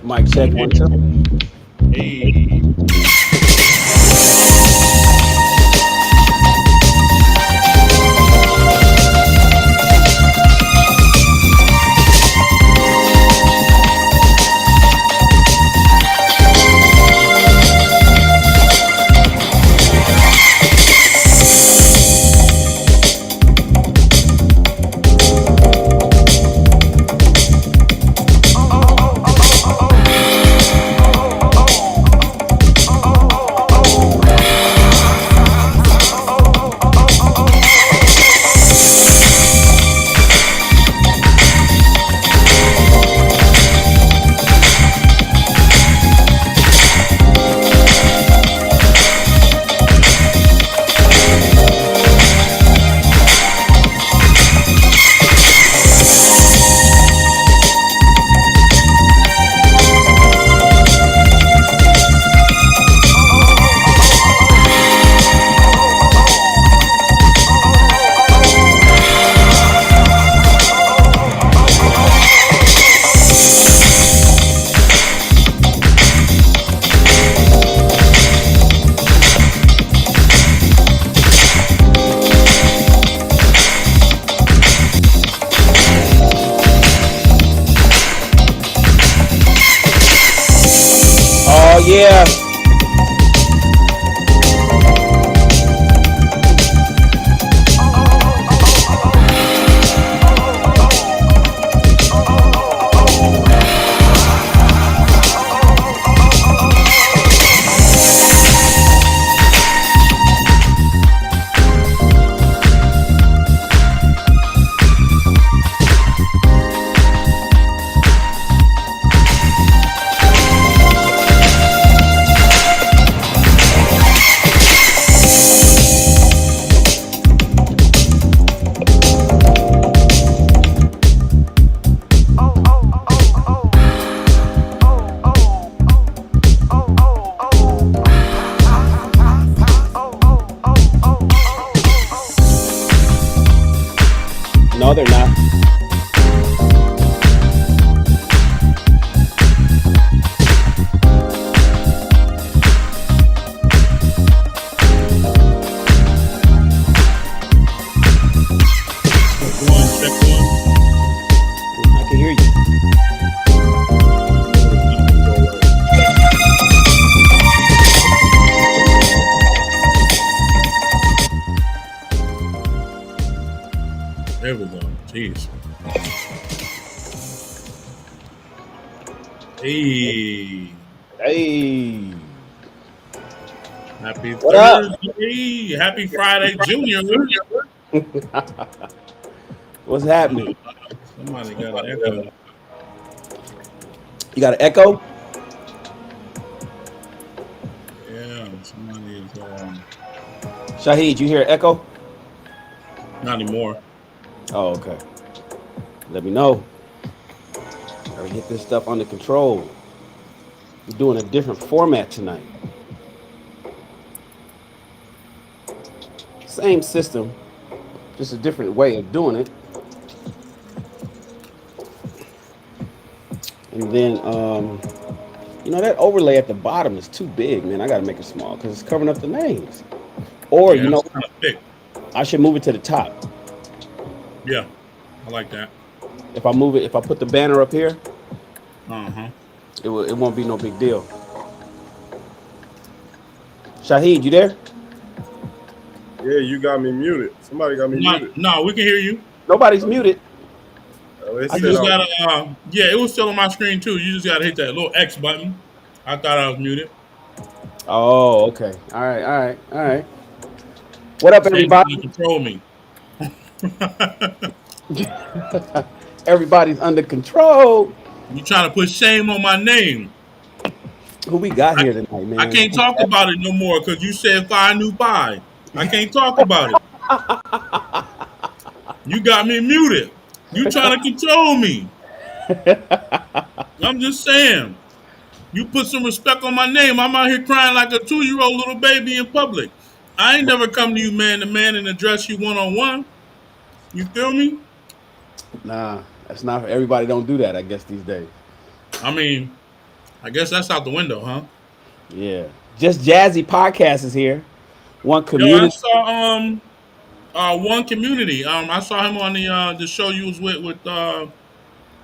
Mic check, 1, 2. Hey. Yeah. No, they're not. Check one, check one. I can hear you. There we go. Jeez. Hey, Hey. happy What up? Thursday. Happy Friday, Junior. What's happening? Somebody got an echo. You got an echo? Yeah, somebody is Shahid, you hear an echo? not anymore. Oh, okay. Let me know. Gotta get this stuff under control. We're doing a different format tonight. Same system, just a different way of doing it. And then, that overlay at the bottom is too big, man. I gotta make it small because it's covering up the names. Or, Yeah, it's kind of thick. I should move it to the top. Yeah, I like that. If I move it, if I put the banner up here, Uh-huh. it won't be no big deal. Shahid, you there? Yeah, you got me muted. Somebody got me No, muted. no, we can hear you. Nobody's muted. It I You said just just, gotta, yeah, it was still on my screen too. You just gotta hit that little X button. I thought I was muted. oh, okay. All right, all right, all right. What up, Shane trying to everybody? control me. Everybody's under control. You trying to put shame on my name. Who we got I, here tonight, I man? can't talk about it no more because you said five new pie. I can't talk about it. You got me muted. You trying to control me. I'm just saying. You put some respect on my name. I'm out here crying like a 2-year-old little baby in public. I ain't never come to you man to man and address you one on one. You feel me? Nah, that's not everybody. Don't do that. I guess these days. I mean, I guess that's out the window, huh? Yeah, just Jazzy podcast is here. One Yo, I community. saw one community. I saw him on the show you was with the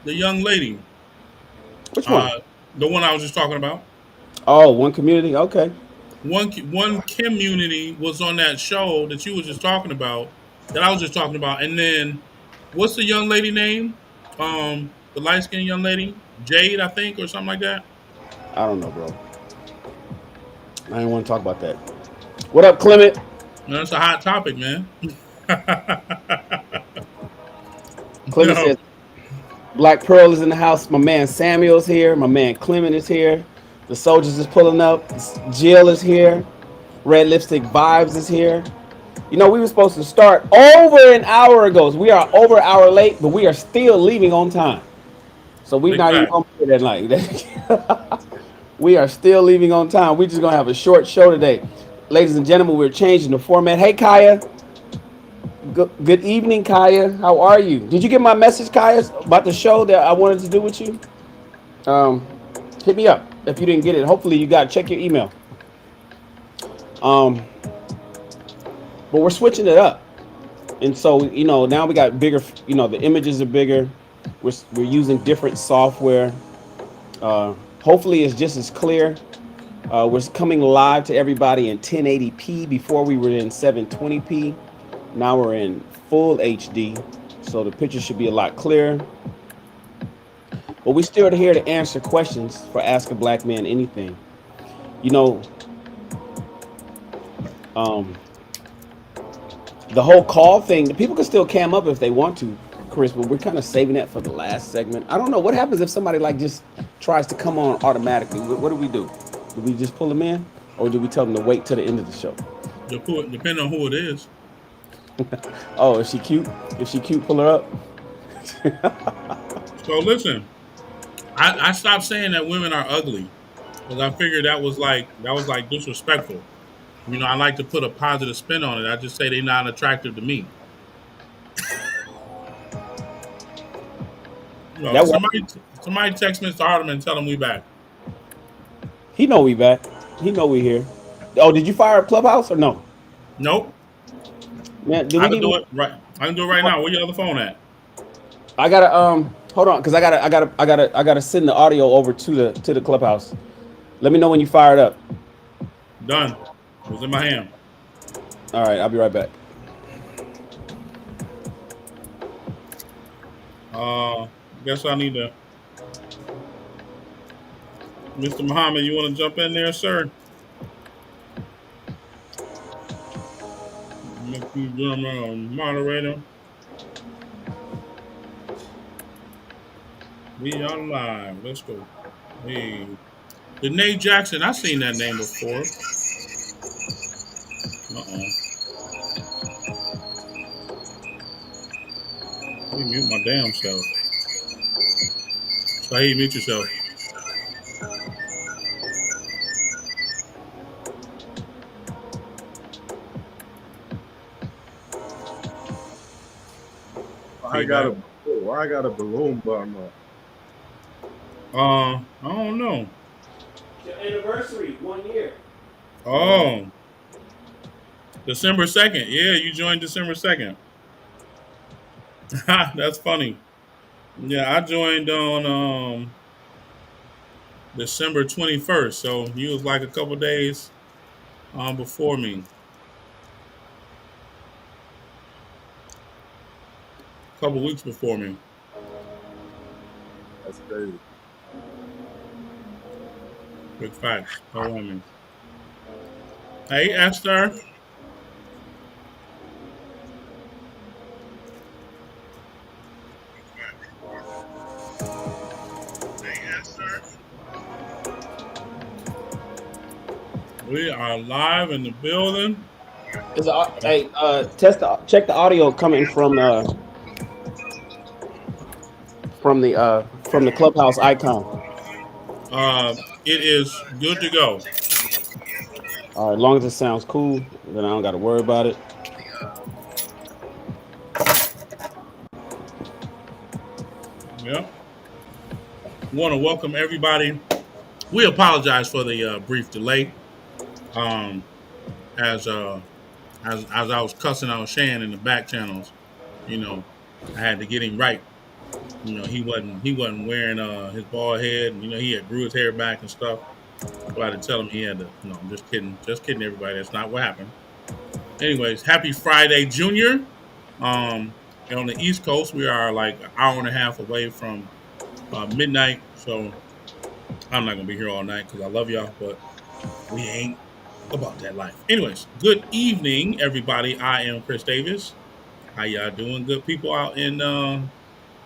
young lady. Which one? Uh, the one I was just talking about. Oh, one community. Okay. One community was on that show that you was just talking about, that I was just talking about, and then what's the young lady name? The light skinned young lady, Jade, I think, or something like that. I don't know, bro. I didn't want to talk about that. What up, Clement? You know, it's a hot topic, man. Clement No, says Black Pearl is in the house. My man Samuel's here. My man Clement is here. The soldiers is pulling up. Jill is here. Red Lipstick Vibes is here. You know, we were supposed to start over an hour ago. So we are over an hour late, but we are still leaving on time. So we're big not even fact. going to put that like we are still leaving on time. We're just going to have a short show today. Ladies and gentlemen, we're changing the format. Hey, Kaya. Good evening, Kaya. How are you? Did you get my message, Kaya, about the show that I wanted to do with you? Um, Hit me up if you didn't get it. Hopefully, you got. Check your email. Um, but we're switching it up, and so now we got bigger. The images are bigger. We're using different software. Hopefully, it's just as clear. We're coming live to everybody in 1080p. Before we were in 720p. Now we're in full HD, so the picture should be a lot clearer. But we're still here to answer questions for Ask a Black Man Anything. You know, um, the whole call thing, the people can still cam up if they want to, Chris, but we're kind of saving that for the last segment. I don't know what happens if somebody like just tries to come on automatically. What do we do? Do we just pull them in, or do we tell them to wait till the end of the show? Depending on who it is. Oh, is she cute? If she cute, pull her up. So listen, I stopped saying that women are ugly because I figured that was like disrespectful. I like to put a positive spin on it. I just say they're not attractive to me. That works. Somebody text Mr. Hardeman and tell him we back. He know we back. He know we here. Oh, did you fire up Clubhouse or no? Nope, Man, do I we can need do more? it right. I can do it right now. Where your other phone at? I gotta hold on, cause I gotta send the audio over to the Clubhouse. Let me know when you fire it up. Done. It was in my hand. All right, I'll be right back. Guess I need to. Mr. Muhammad, you want to jump in there, sir? Make you moderator. We are live. Let's go. Hey, Danae Jackson. I've seen that name before. Let me mute my damn self. So hey, mute yourself. I Feedback. why I got a balloon button up? I don't know. Your anniversary, 1 year. Oh, December 2nd. Yeah, you joined December 2nd. That's funny. Yeah, I joined on December 21st. So you was like a couple days before me. A couple weeks before me. That's crazy. Big facts. Don't want me. Hey, Esther. We are live in the building. Hey, check the audio coming from the Clubhouse icon. It is good to go. All right, as long as it sounds cool, then I don't got to worry about it. Yeah. Want to welcome everybody. We apologize for the brief delay. Um, as as I was cussing out Shan in the back channels, you know, I had to get him right. He wasn't wearing his bald head. He had grew his hair back and stuff. So I had to tell him he had to. No, I'm just kidding, everybody. That's not what happened. Anyways, happy Friday, Junior. And on the East Coast, we are like an hour and a half away from midnight. So I'm not gonna be here all night because I love y'all, but we ain't about that life. Anyways, good evening, everybody. I am Chris Davis. How y'all doing, good people out in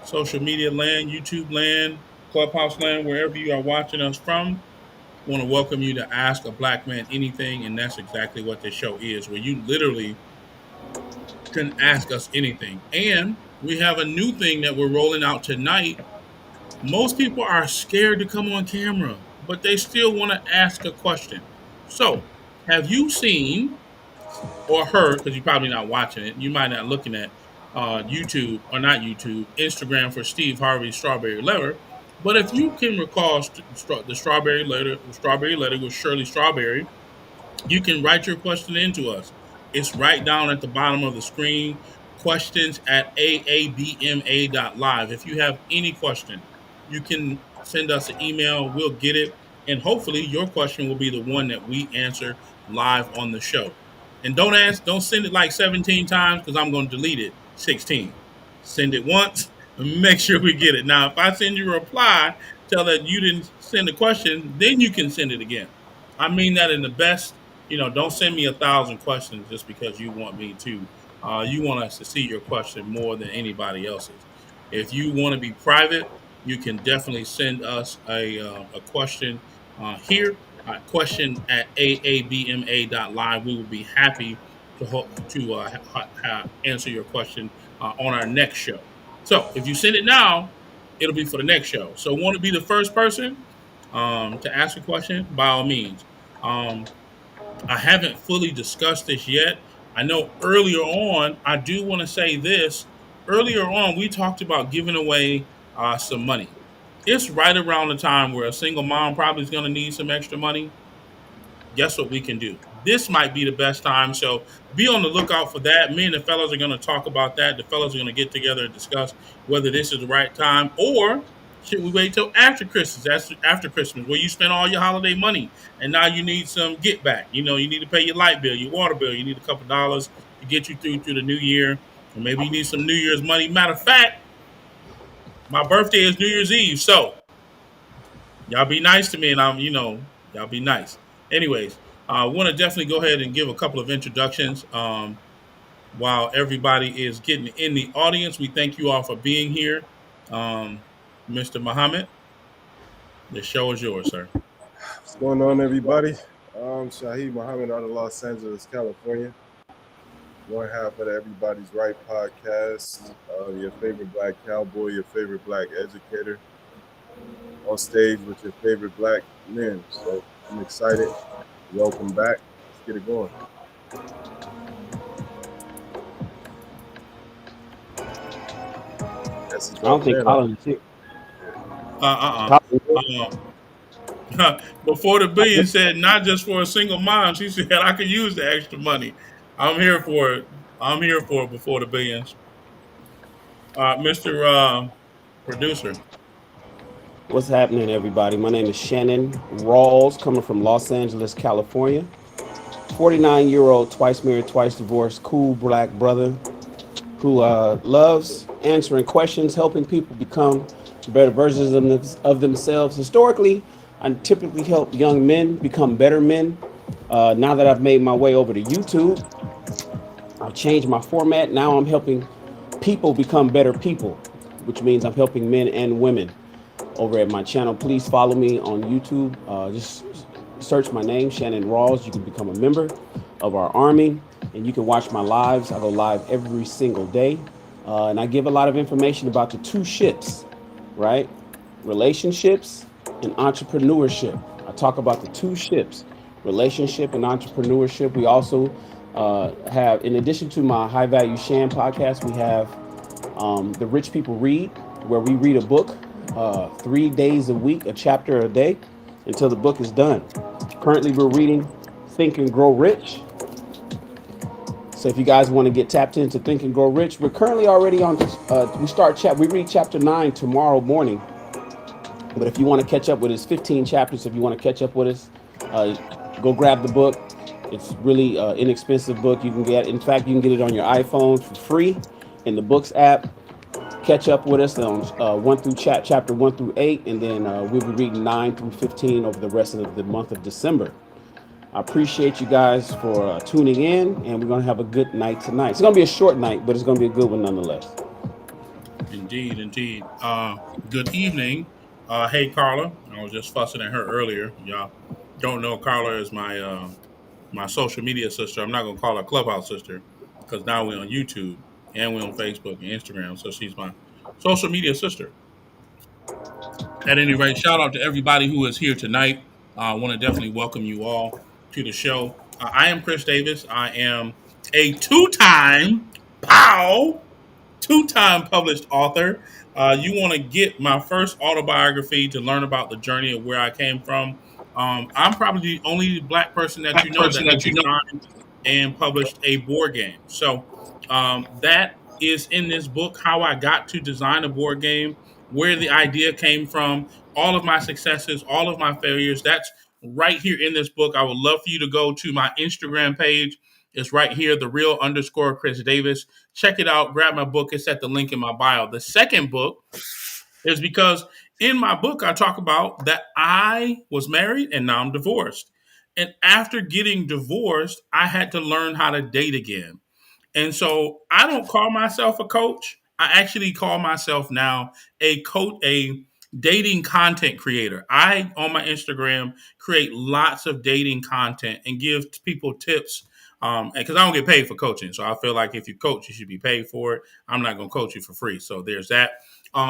social media land, YouTube land, Clubhouse land, wherever you are watching us from? Want to welcome you to Ask a Black Man Anything, and that's exactly what this show is, where you literally can ask us anything. And we have a new thing that we're rolling out tonight. Most people are scared to come on camera, but they still want to ask a question. So, have you seen or heard, because you're probably not watching it, you might not looking at YouTube or not YouTube, Instagram for Steve Harvey's Strawberry Letter. But if you can recall the Strawberry Letter with Shirley Strawberry, you can write your question into us. It's right down at the bottom of the screen. Questions at aabma.live. If you have any question, you can send us an email. We'll get it and hopefully your question will be the one that we answer live on the show. And don't send it like 17 times because I'm going to delete it 16. Send it once and make sure we get it. Now, if I send you a reply, tell that you didn't send the question, then you can send it again. I mean that in the best. Don't send me 1,000 questions just because you want me to. You want us to see your question more than anybody else's. If you want to be private, you can definitely send us a question here. Question at aabma.live. We will be happy to answer your question on our next show. So if you send it now, it'll be for the next show. So want to be the first person to ask a question? By all means. Um, I haven't fully discussed this yet. I know earlier on, I do want to say this. Earlier on, we talked about giving away some money. It's right around the time where a single mom probably is going to need some extra money. Guess what we can do? This might be the best time. So be on the lookout for that. Me and the fellas are going to talk about that. The fellas are going to get together and discuss whether this is the right time or should we wait till after Christmas? That's after Christmas, where you spend all your holiday money and now you need some get back. You need to pay your light bill, your water bill. You need a couple dollars to get you through the new year, or maybe you need some New Year's money. Matter of fact, my birthday is New Year's Eve, so y'all be nice to me, and y'all be nice. Anyways, I want to definitely go ahead and give a couple of introductions. While everybody is getting in the audience, we thank you all for being here. Um, Mr. Muhammad, the show is yours, sir. What's going on, everybody? Shaheed Muhammad out of Los Angeles, California. One half of the Everybody's Right podcast. Your favorite black cowboy, your favorite black educator, on stage with your favorite black men. So I'm excited. Welcome back. Let's get it going. Yes, it's I don't off think there now. Colin is here. Colin, Uh. Before the billion said not just for a single mom. She said I could use the extra money. I'm here for it. I'm here for it before the billions. Mr. Producer. what's happening, everybody? My name is Shannon Rawls, coming from Los Angeles, California. 49-year-old, twice married, twice divorced, cool black brother who loves answering questions, helping people become better versions of themselves. Historically, I typically help young men become better men. Now that I've made my way over to YouTube, I've changed my format. Now I'm helping people become better people, which means I'm helping men and women over at my channel. Please follow me on YouTube. Just search my name, Shannon Rawls. You can become a member of our army, and you can watch my lives. I go live every single day, and I give a lot of information about the two ships, right? Relationships and entrepreneurship. I talk about the two ships, relationship and entrepreneurship. We also have, in addition to my High Value Shan podcast, we have the Rich People Read, where we read a book 3 days a week, a chapter a day, until the book is done. Currently, we're reading Think and Grow Rich. So if you guys want to get tapped into Think and Grow Rich, we're currently already on. We read chapter 9 tomorrow morning. But if you want to catch up with us, 15 chapters. If you want to catch up with us, go grab the book. It's really inexpensive book. You can get. In fact, you can get it on your iPhone for free in the Books app. Catch up with us on chapter 1 through 8, and then we'll be reading 9 through 15 over the rest of the month of December. I appreciate you guys for tuning in, and we're gonna have a good night tonight. It's gonna be a short night, but it's gonna be a good one nonetheless. Indeed, indeed. Good evening. Hey, Carla. I was just fussing at her earlier. Y'all don't know Carla is my social media sister. I'm not gonna call her Clubhouse sister because now we're on YouTube and we're on Facebook and Instagram. So she's my social media sister. At any rate, shout out to everybody who is here tonight. I want to definitely welcome you all to the show. I am Chris Davis. I am a pow two-time published author. You want to get my first autobiography to learn about the journey of where I came from. I'm probably the only black person that you know that has designed and published a board game. So that is in this book, how I got to design a board game. where the idea came from, all of my successes, all of my failures. That's right here in this book. I would love for you to go to my Instagram page. It's right here, the real underscore Chris Davis. Check it out. Grab my book. It's at the link in my bio. The second book is because in my book, I talk about that I was married and now I'm divorced. And after getting divorced, I had to learn how to date again. And so I don't call myself a coach. I actually call myself now a coach, a dating content creator. I, on my Instagram, create lots of dating content and give people tips. Because I don't get paid for coaching. So I feel like if you coach, you should be paid for it. I'm not going to coach you for free. So there's that.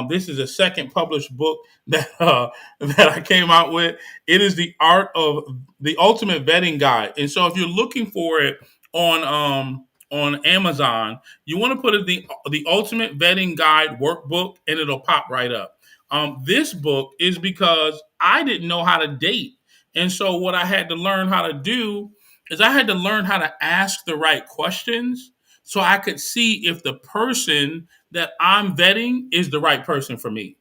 This is a second published book that that I came out with. It is the art of the ultimate vetting guide. And so if you're looking for it on Amazon, you want to put it the ultimate vetting guide workbook, and it'll pop right up. This book is because I didn't know how to date, and so what I had to learn how to do is I had to learn how to ask the right questions so I could see if the person that I'm vetting is the right person for me.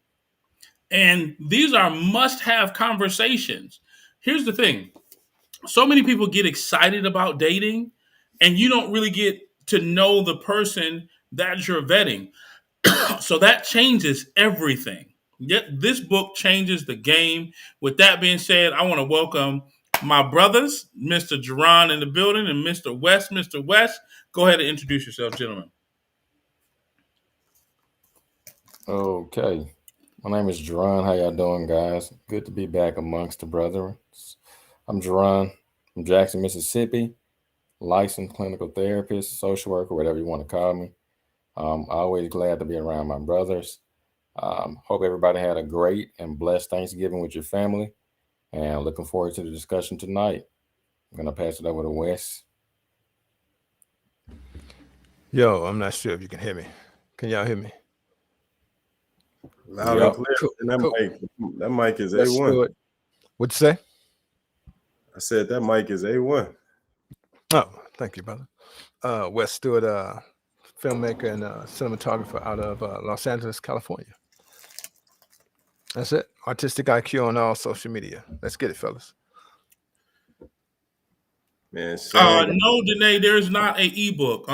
And these are must-have conversations. Here's the thing: so many people get excited about dating and you don't really get to know the person that you're vetting. So that changes everything. Yet this book changes the game. With that being said, I want to welcome my brothers, Mr. Jerron in the building and Mr. West. Mr. West, go ahead and introduce yourself, gentlemen. Okay. My name is Jerron. How y'all doing, guys? Good to be back amongst the brethren. I'm Jerron from Jackson, Mississippi, licensed clinical therapist, social worker, whatever you want to call me. Always glad to be around my brothers. Hope everybody had a great and blessed Thanksgiving with your family, and looking forward to the discussion tonight. I'm going to pass it over to Wes. Yo, I'm not sure if you can hear me. Can y'all hear me? Loud and Yep. clear. Cool. And that Cool. mic is Let's A1. do it. What'd you say? I said that mic is A1. Oh, thank you, brother. Wes Stewart, filmmaker and cinematographer out of Los Angeles, California. That's it. Artistic IQ on all social media. Let's get it, fellas. Man, Shane. No, Danae, there's not a ebook.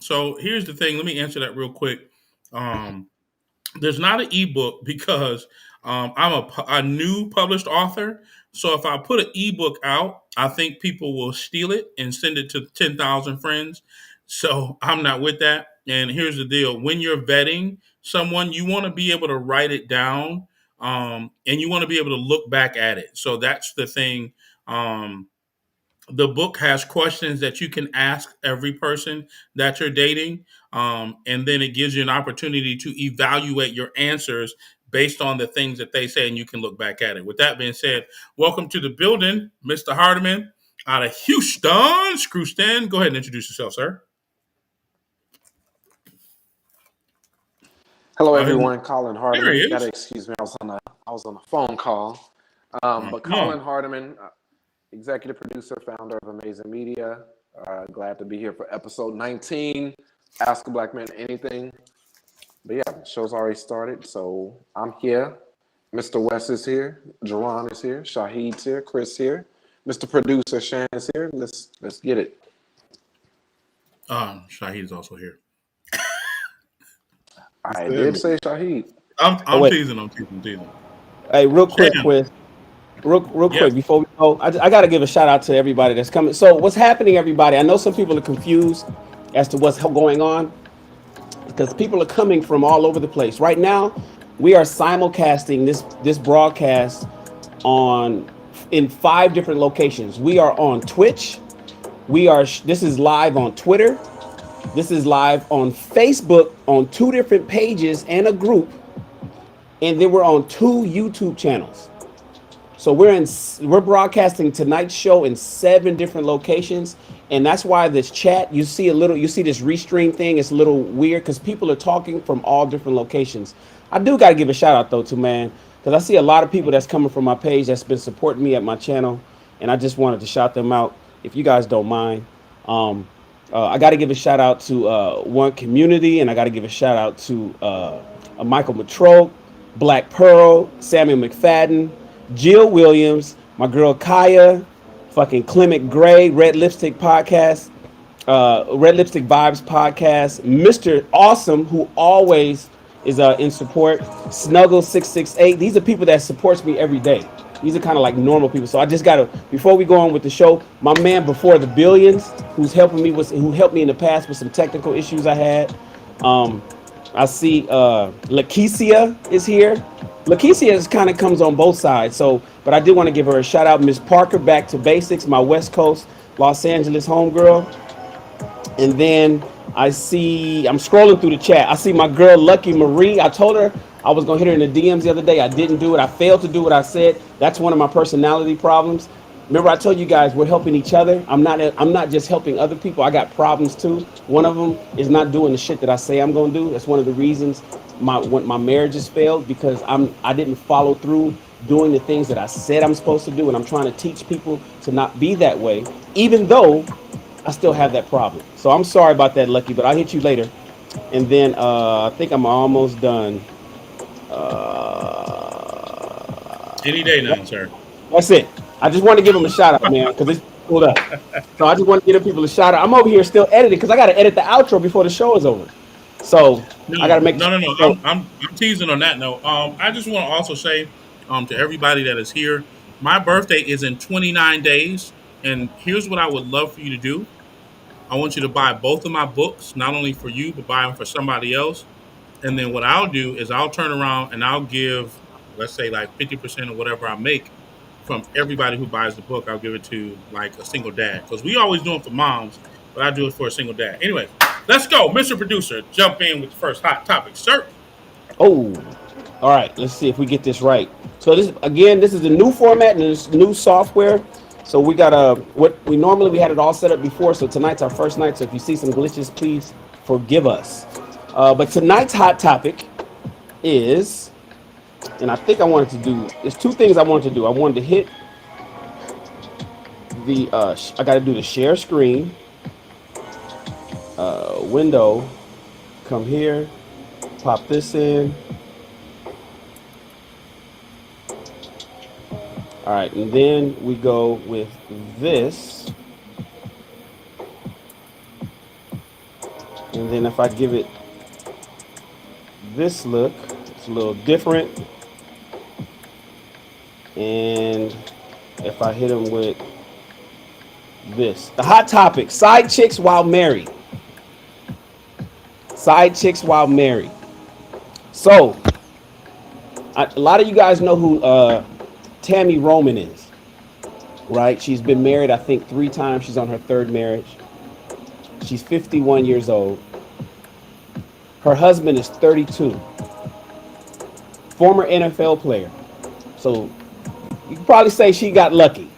So here's the thing. Let me answer that real quick. Um, there's not an ebook because I'm a new published author. So if I put an ebook out, I think people will steal it and send it to 10,000 friends. So I'm not with that. And here's the deal: when you're vetting someone, you want to be able to write it down, and you want to be able to look back at it. So that's the thing. The book has questions that you can ask every person that you're dating. And then it gives you an opportunity to evaluate your answers based on the things that they say, and you can look back at it. With that being said, welcome to the building, Mr. Hardiman out of Houston. Screw Stan. Go ahead and introduce yourself, sir. Hello, Uh, everyone. Colin there he Hardiman. Gotta is. excuse me. I was on a phone call. But Come on. Colin Hardiman, executive producer, founder of Amazing Media. Glad to be here for episode 19. Ask a Black Man Anything. But yeah, the show's already started, so I'm here. Mr. West is here. Jerron is here. Shahid's here. Chris here. Mr. Producer Shan is here. Let's get it. Shahid is also here. I Damn did it. say Shahid. I'm, Oh I'm wait, teasing. I'm teasing. I'm teasing. hey, real quick, Shan. Quiz. Real Yes. quick before we go, I got to give a shout out to everybody that's coming. So what's happening, everybody? I know some people are confused as to what's going on because people are coming from all over the place. Right now, we are simulcasting this broadcast on in 5 different locations. We are on Twitch. This is live on Twitter. This is live on Facebook on 2 different pages and a group, and then we're on 2 YouTube channels. So we're broadcasting tonight's show in 7 different locations, and that's why this chat you see this restream thing. It's a little weird because people are talking from all different locations. I do got to give a shout out though to man because I see a lot of people that's coming from my page that's been supporting me at my channel, and I just wanted to shout them out if you guys don't mind. I got to give a shout out to One Community, and I got to give a shout out to Michael Matroke, Black Pearl, Samuel McFadden, Jill Williams, my girl Kaya, fucking Clement Gray, Red Lipstick Podcast, Red Lipstick Vibes Podcast, Mr. Awesome, who always is in support, Snuggle668. These are people that supports me every day. These are kind of like normal people. So I just gotta, before we go on with the show, my man before the billions, who helped me in the past with some technical issues I had. Um, I see Lakeisha is here. Lakeisha kind of comes on both sides. So, but I did want to give her a shout out, Miss Parker, Back to Basics, my West Coast Los Angeles homegirl. And then I'm scrolling through the chat. I see my girl Lucky Marie. I told her I was gonna hit her in the DMs the other day. I didn't do it. I failed to do what I said. That's one of my personality problems. Remember, I told you guys we're helping each other. I'm not just helping other people. I got problems too. One of them is not doing the shit that I say I'm gonna do. That's one of the reasons my marriages failed, because I didn't follow through doing the things that I said I'm supposed to do, and I'm trying to teach people to not be that way, even though I still have that problem. So I'm sorry about that, Lucky, but I'll hit you later. And then I think I'm almost done. Any day now, sir. That's it. I just want to give them a shout out, man, because it's pulled up. So I just want to give people a shout out. I'm over here still editing because I got to edit the outro before the show is over. So I got to No, make no, no, no. sure. I'm teasing on that note. I just want to also say, to everybody that is here, my birthday is in 29 days, and here's what I would love for you to do. I want you to buy both of my books, not only for you, but buy them for somebody else. And then what I'll do is I'll turn around and I'll give, let's say, like 50% of whatever I make from everybody who buys the book. I'll give it to like a single dad, because we always do it for moms, but I do it for a single dad. Anyways, let's go, Mr. Producer. Jump in with the first hot topic, sir. Oh, all right. Let's see if we get this right. So this is a new format and this new software. So we got what we normally we had it all set up before. So tonight's our first night. So if you see some glitches, please forgive us. But tonight's hot topic is, and I think I wanted to do. There's two things I wanted to do. I wanted to hit the. I got to do the share screen. Window. Come here. Pop this in. All right, and then we go with this. And then if I give it this look, it's a little different. And if I hit them with this, the hot topic: side chicks while married. Side chicks while married. So, a lot of you guys know who Tammy Roman is, right? She's been married, I think, 3 times. She's on her 3rd marriage. She's 51 years old. Her husband is 32. Former NFL player. So you can probably say she got lucky.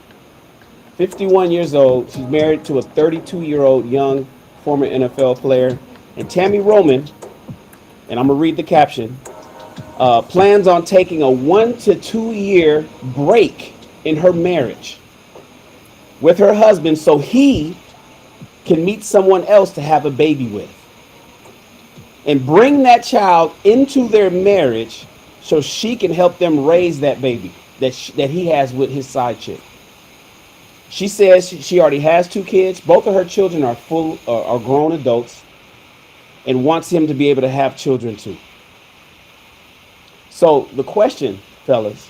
51 years old. She's married to a 32-year-old young former NFL player. And Tammy Roman, and I'm going to read the caption, plans on taking a 1 to 2 year break in her marriage with her husband so he can meet someone else to have a baby with and bring that child into their marriage so she can help them raise that baby that he has with his side chick. She says she already has 2 kids. Both of her children are are grown adults, and wants him to be able to have children too. So the question, fellas,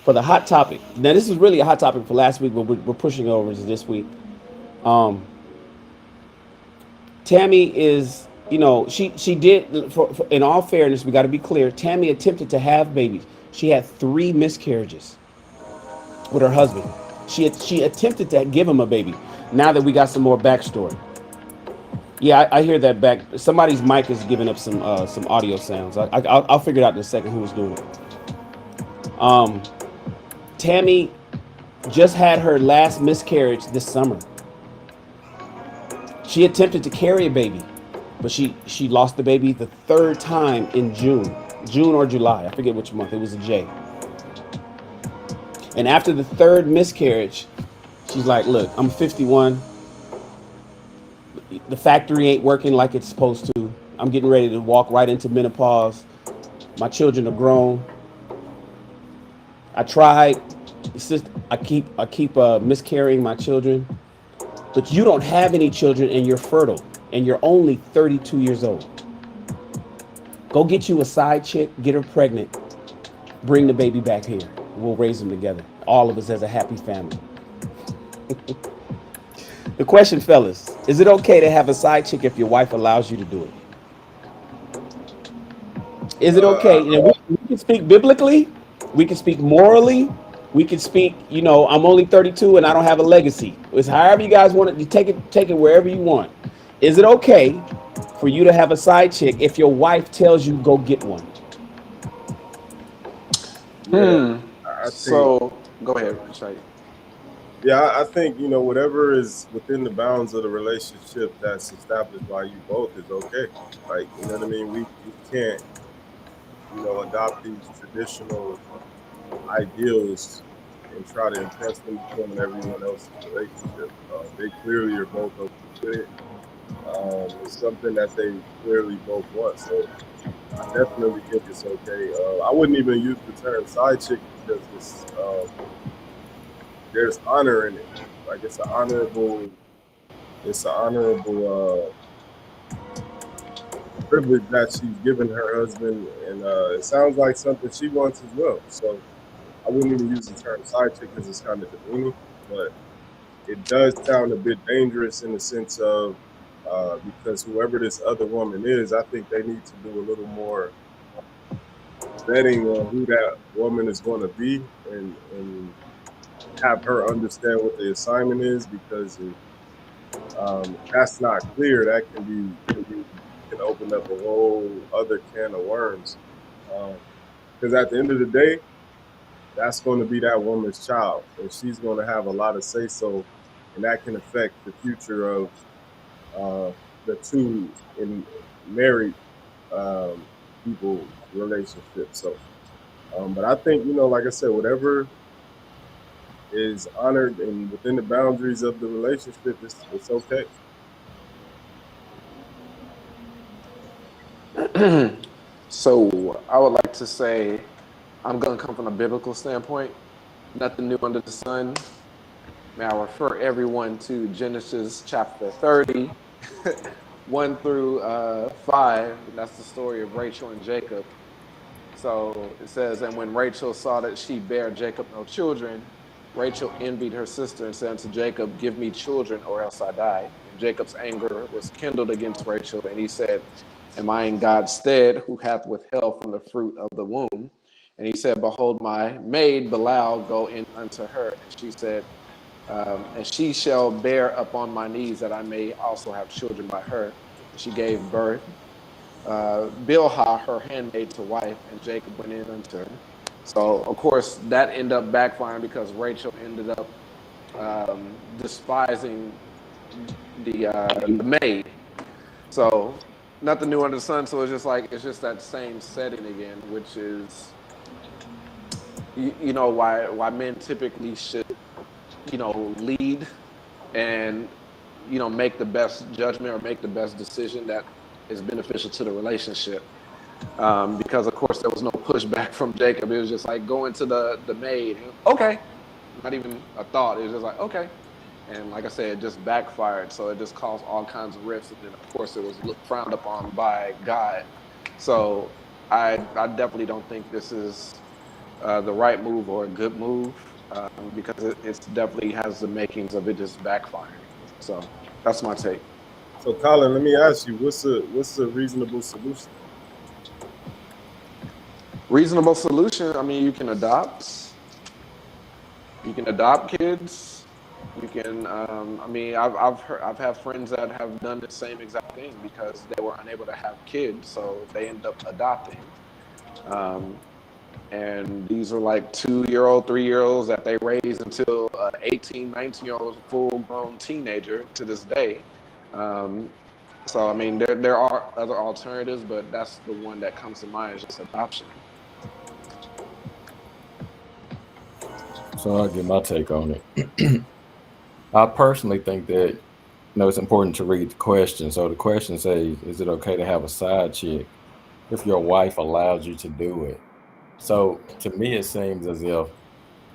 for the hot topic. Now this is really a hot topic for last week, but we're pushing over to this week. Tammy is, she did. In all fairness, we got to be clear. Tammy attempted to have babies. She had 3 miscarriages with her husband. She attempted to give him a baby. Now that we got some more backstory. Yeah, I hear that back. Somebody's mic is giving up some audio sounds. I'll figure it out in a second who was doing it. Tammy just had her last miscarriage this summer. She attempted to carry a baby, but she lost the baby the 3rd time in June or July. I forget which month. It was a J. And after the 3rd miscarriage, she's like, "Look, I'm 51. The factory ain't working like it's supposed to. I'm getting ready to walk right into menopause. My children are grown. I tried. I keep miscarrying my children. But you don't have any children and you're fertile and you're only 32 years old. Go get you a side chick, get her pregnant, bring the baby back here. We'll raise them together. All of us as a happy family. The question, fellas, is it okay to have a side chick if your wife allows you to do it? Is it okay? You know, we can speak biblically, we can speak morally, we can speak, I'm only 32 and I don't have a legacy. It's however you guys want it. You take it wherever you want. Is it okay for you to have a side chick if your wife tells you go get one? Yeah, I think. So go ahead, Shay. Yeah, I think whatever is within the bounds of the relationship that's established by you both is okay. Like what I mean. We can't adopt these traditional ideals and try to impress them upon everyone else's relationship. They clearly are both okay with it. It's something that they clearly both want. So I definitely think it's okay. I wouldn't even use the term side chick because there's honor in it. Like it's an honorable privilege that she's given her husband, and it sounds like something she wants as well. So I wouldn't even use the term side chick because it's kind of demeaning, but it does sound a bit dangerous in the sense of because whoever this other woman is, I think they need to do a little more vetting on who that woman is going to be, and have her understand what the assignment is, because if that's not clear, that can open up a whole other can of worms. Because at the end of the day, that's going to be that woman's child, and she's going to have a lot of say so, and that can affect the future of the two in married people relationship. So, but I think like I said, whatever is honored and within the boundaries of the relationship, it's okay. So I would like to say I'm going to come from a biblical standpoint. Nothing new under the sun. May I refer everyone to Genesis chapter 30, 1 through 5. That's the story of Rachel and Jacob. So it says, and when Rachel saw that she bare Jacob no children, Rachel envied her sister and said to Jacob, give me children or else I die. And Jacob's anger was kindled against Rachel, and he said, am I in God's stead, who hath withheld from the fruit of the womb? And he said, behold, my maid Belial, go in unto her. And she said, and she shall bear upon my knees, that I may also have children by her. And she gave birth Bilhah, her handmaid, to wife, and Jacob went in unto her. So, of course, that ended up backfiring because Rachel ended up despising the maid. So, nothing new under the sun. So it's just that same setting again, which is why men typically should lead and make the best judgment or make the best decision that is beneficial to the relationship. Because of course there was no pushback from Jacob. It was just like going to the maid. Okay, not even a thought. It was just like okay, and like I said, it just backfired. So it just caused all kinds of rifts, and then of course it was frowned upon by God. So I definitely don't think this is the right move or a good move, because it definitely has the makings of it just backfiring. So that's my take. So, Colin, let me ask you, what's a reasonable solution? Reasonable solution. I mean, you can adopt. You can adopt kids. You can. I mean, I've had friends that have done the same exact thing because they were unable to have kids, so they end up adopting. Um, and these are like 2-year-old, 3-year-olds that they raise until 18, 19-year-old full-grown teenager to this day. Um, so I mean, there are other alternatives, but that's the one that comes to mind is just adoption. So I'll give my take on it. I personally think that it's important to read the question. So the question says, is it okay to have a side chick if your wife allows you to do it. So to me, it seems as if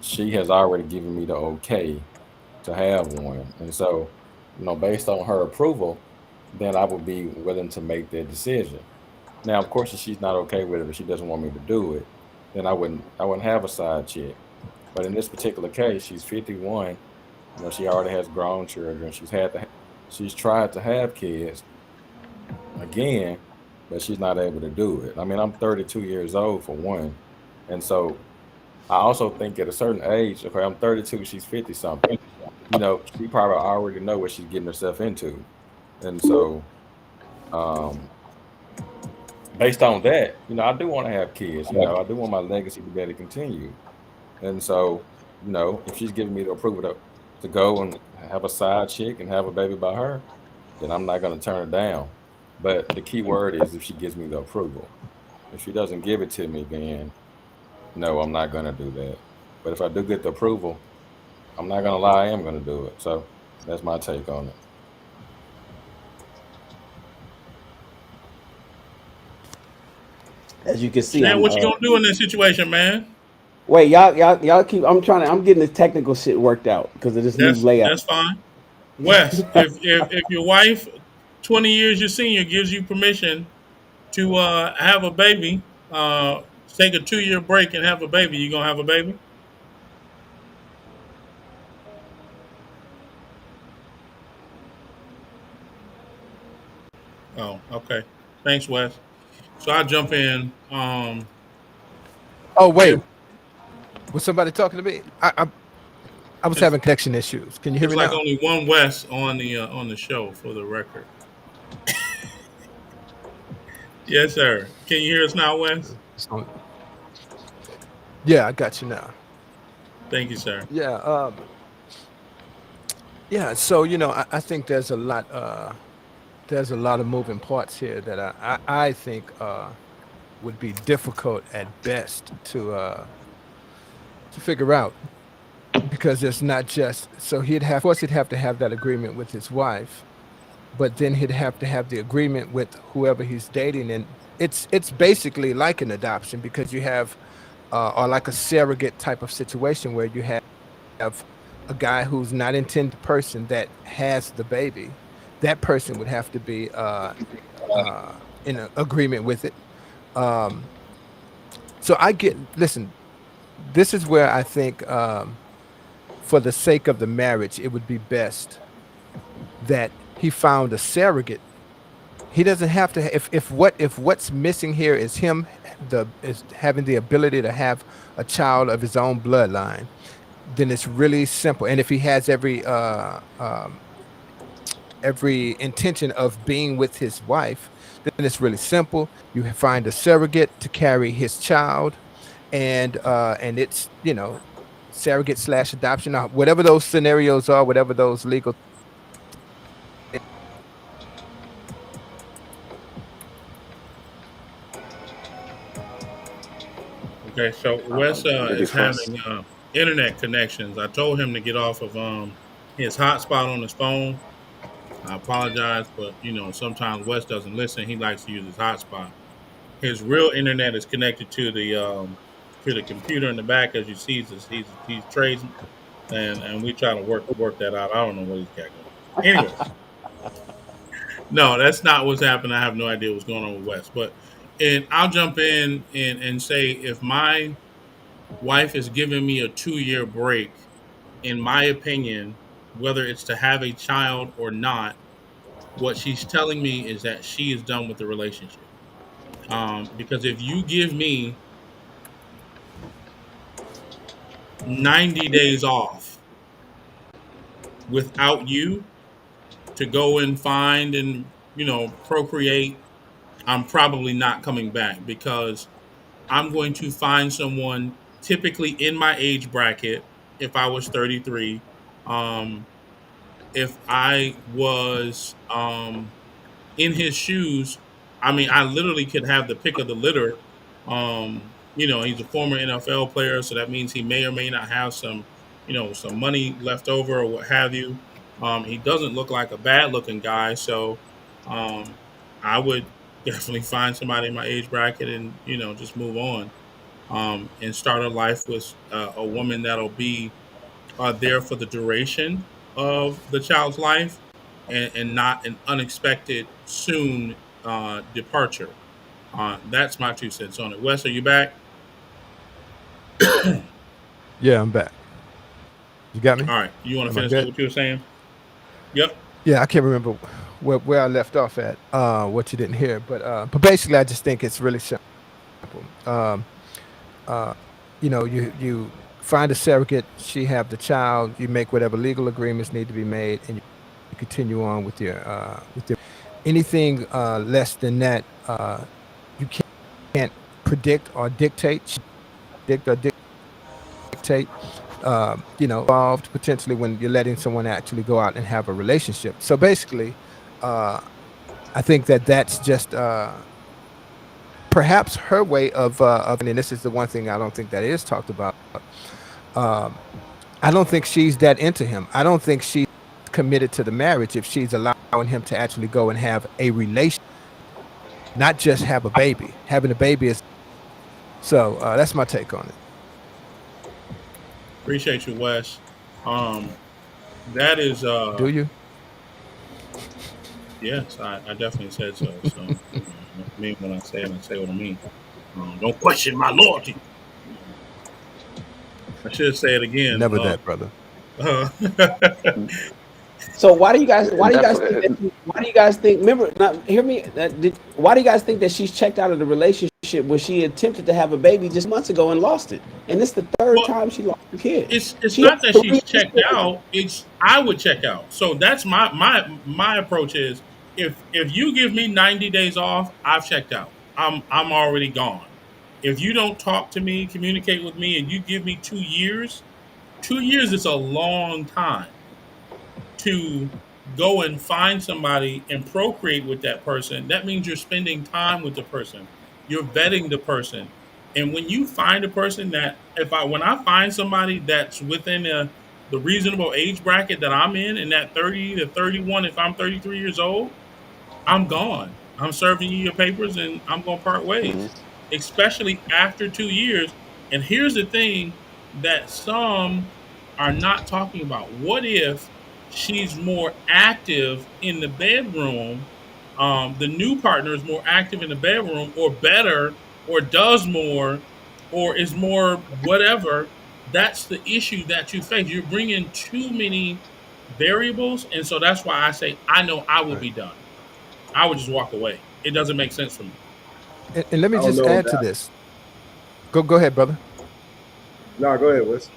she has already given me the okay to have one. And so, based on her approval, then I would be willing to make that decision. Now, of course, if she's not okay with it or she doesn't want me to do it, then I wouldn't have a side chick. But in this particular case, she's 51. She already has grown children. She's tried to have kids again, but she's not able to do it. I mean, I'm 32 years old for one, and so I also think at a certain age, okay, I'm 32, she's 50 something. She probably already know what she's getting herself into, and so um, based on that, I do want to have kids. I do want my legacy to be able to continue, and so if she's giving me the approval to go and have a side chick and have a baby by her, then I'm not going to turn it down. But the key word is if she gives me the approval. If she doesn't give it to me, then no, I'm not going to do that. But if I do get the approval, I'm not going to lie, I am going to do it. So that's my take on it. As you can see, Shan, I'm what you gonna do in this situation, man? wait, y'all keep. I'm getting the technical shit worked out because of this new layout. That's fine. Wes, if your wife, 20 years your senior, gives you permission to have a baby, take a 2 year break and have a baby, you gonna have a baby? Oh, okay. Thanks, Wes. So I jump in. Oh wait, If was somebody talking to me? I was it's, having connection issues. Can you hear it's me like now? only one Wes on the show for the record. Yes, sir. Can you hear us now, Wes? So- yeah, I got you now. Thank you, sir. Yeah, yeah. So I think there's a lot of moving parts here that I think would be difficult at best to figure out, because it's not just so he'd have to have that agreement with his wife, but then he'd have to have the agreement with whoever he's dating, and it's basically like an adoption, because you have or like a surrogate type of situation where you have a guy who's not intended person that has the baby. That person would have to be in a agreement with it. Um, so listen, this is where I think for the sake of the marriage, it would be best that he found a surrogate. He doesn't have to if what's missing here is him the is having the ability to have a child of his own bloodline, then it's really simple. And if he has every intention of being with his wife, then it's really simple. You find a surrogate to carry his child, and it's surrogate slash adoption, or whatever those scenarios are, whatever those legal. Okay, so Wes Maybe is first. having internet connections. I told him to get off of his hotspot on his phone. I apologize, but sometimes Wes doesn't listen. He likes to use his hotspot. His real internet is connected to the computer in the back. As you see, he's trades, and we try to work that out. I don't know what he's got going on. Anyways, no, that's not what's happening. I have no idea what's going on with Wes. But and I'll jump in and say if my wife is giving me a 2 year break, in my opinion, whether it's to have a child or not, what she's telling me is that she is done with the relationship. Because if you give me 90 days off without you to go and find and procreate, I'm probably not coming back because I'm going to find someone typically in my age bracket. If I was 33, um, if I was in his shoes, I mean, I literally could have the pick of the litter. He's a former NFL player, so that means he may or may not have some money left over or what have you. He doesn't look like a bad looking guy, so um, I would. definitely find somebody in my age bracket and just move on, and start a life with a woman that'll be there for the duration of the child's life, and not an unexpected soon departure. That's my 2 cents on it. Wes, are you back? Yeah, I'm back. You got me? All right. You want to Am I finish up good? what you were saying? Yep. Yeah, I can't remember where I left off at. What you didn't hear, but basically, I just think it's really simple. Um, uh, you find a surrogate, she have the child, you make whatever legal agreements need to be made, and you continue on with your anything less than that. You can't predict or dictate, predict or dictate. Involved potentially when you're letting someone actually go out and have a relationship. So basically, uh, I think that that's just perhaps her way of, and this is the one thing I don't think that is talked about. Um, I don't think she's that into him. I don't think she's committed to the marriage if she's allowing him to actually go and have a relation, not just have a baby. Having a baby is so. That's my take on it. Appreciate you, Wes. Um, that is, Do you? yes, I definitely said so. So, I mean when I say it, I say what I mean. Don't question my loyalty. I should say it again. Never that, brother. Uh, So why do you guys think that Definitely. why do you guys think remember not hear me why do you guys think that she's checked out of the relationship when she attempted to have a baby just months ago and lost it? And this is the third well, time she lost the kid. it's She not has that three she's of these checked children. out. It's I would check out. So that's my approach is, if you give me 90 days off, I've checked out. I'm already gone. If you don't talk to me, communicate with me, and you give me 2 years, 2 years is a long time to go and find somebody and procreate with that person. That means you're spending time with the person. You're vetting the person. And when you find a person that, if I when I find somebody that's within the reasonable age bracket that I'm in that 30 to 31, if I'm 33 years old, I'm gone. I'm serving you your papers and I'm going to part Mhm. ways, especially after 2 years. And here's the thing that some are not talking about. What if she's more active in the bedroom? The new partner is more active in the bedroom, or better, or does more, or is more whatever. That's the issue that you face. You're bringing too many variables. And so that's why I say, I know I would Right. be done. I would just walk away. It doesn't make sense for me. And let me I don't just know add to that. this. Go ahead, brother. No, go ahead, Wes.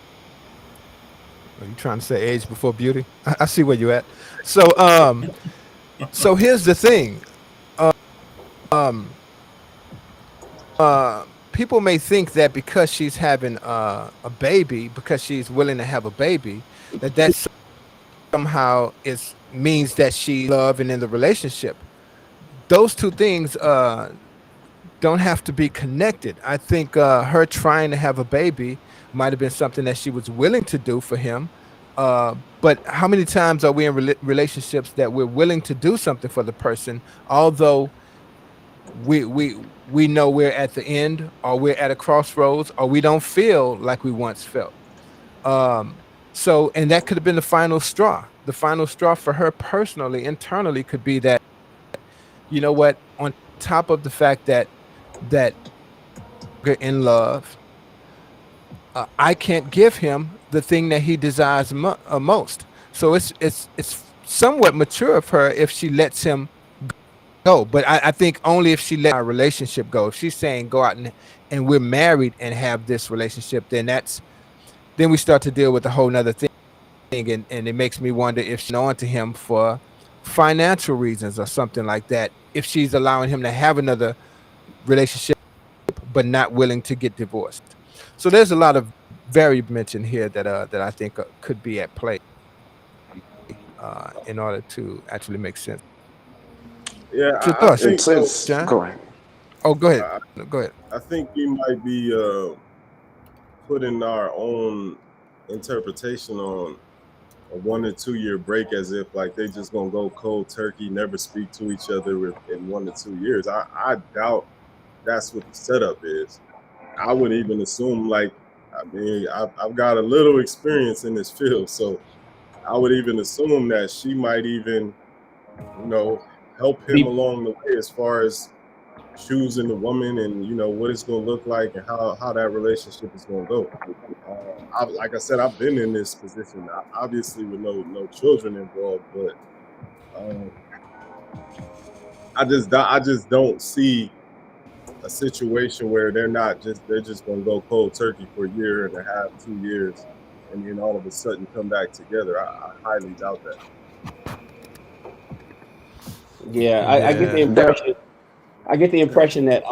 Are you trying to say age before beauty? I see where you're at. So here's the thing. Um, People may think that because she's having a baby, because she's willing to have a baby, that somehow is means that she love and in the relationship. Those two things don't have to be connected. I think her trying to have a baby might have been something that she was willing to do for him. But how many times are we in relationships that we're willing to do something for the person, although we know we're at the end, or we're at a crossroads, or we don't feel like we once felt. Um, so, and that could have been the final straw. The final straw for her personally, internally, could be that, you know what, on top of the fact that we're in love, I can't give him the thing that he desires most. So it's somewhat mature of her if she lets him go. But I think only if she let our relationship go. If she's saying go out and we're married and have this relationship, then we start to deal with a whole nother thing. And it makes me wonder if she's on to him for financial reasons or something like that. If she's allowing him to have another relationship but not willing to get divorced. So there's a lot of variable mention here that I think could be at play in order to actually make sense. Yeah, What's your I thoughts, And think though. since, John? go ahead. Oh, go ahead. I, No, go ahead. I think we might be putting our own interpretation on a 1 or 2 year break as if like they just gonna go cold turkey, never speak to each other in 1 to 2 years. I doubt that's what the setup is. I would even assume like, I mean, I've got a little experience in this field, so I would even assume that she might even, you know, help him Be along the way as far as choosing the woman and what it's going to look like and how that relationship is going to go. Like I said, I've been in this position, obviously with no children involved, but um, I just don't see a situation where they're just going to go cold turkey for a year and a half, 2 years, and then all of a sudden come back together. I highly doubt that. yeah, I get the Yeah. There, impression. I get the impression that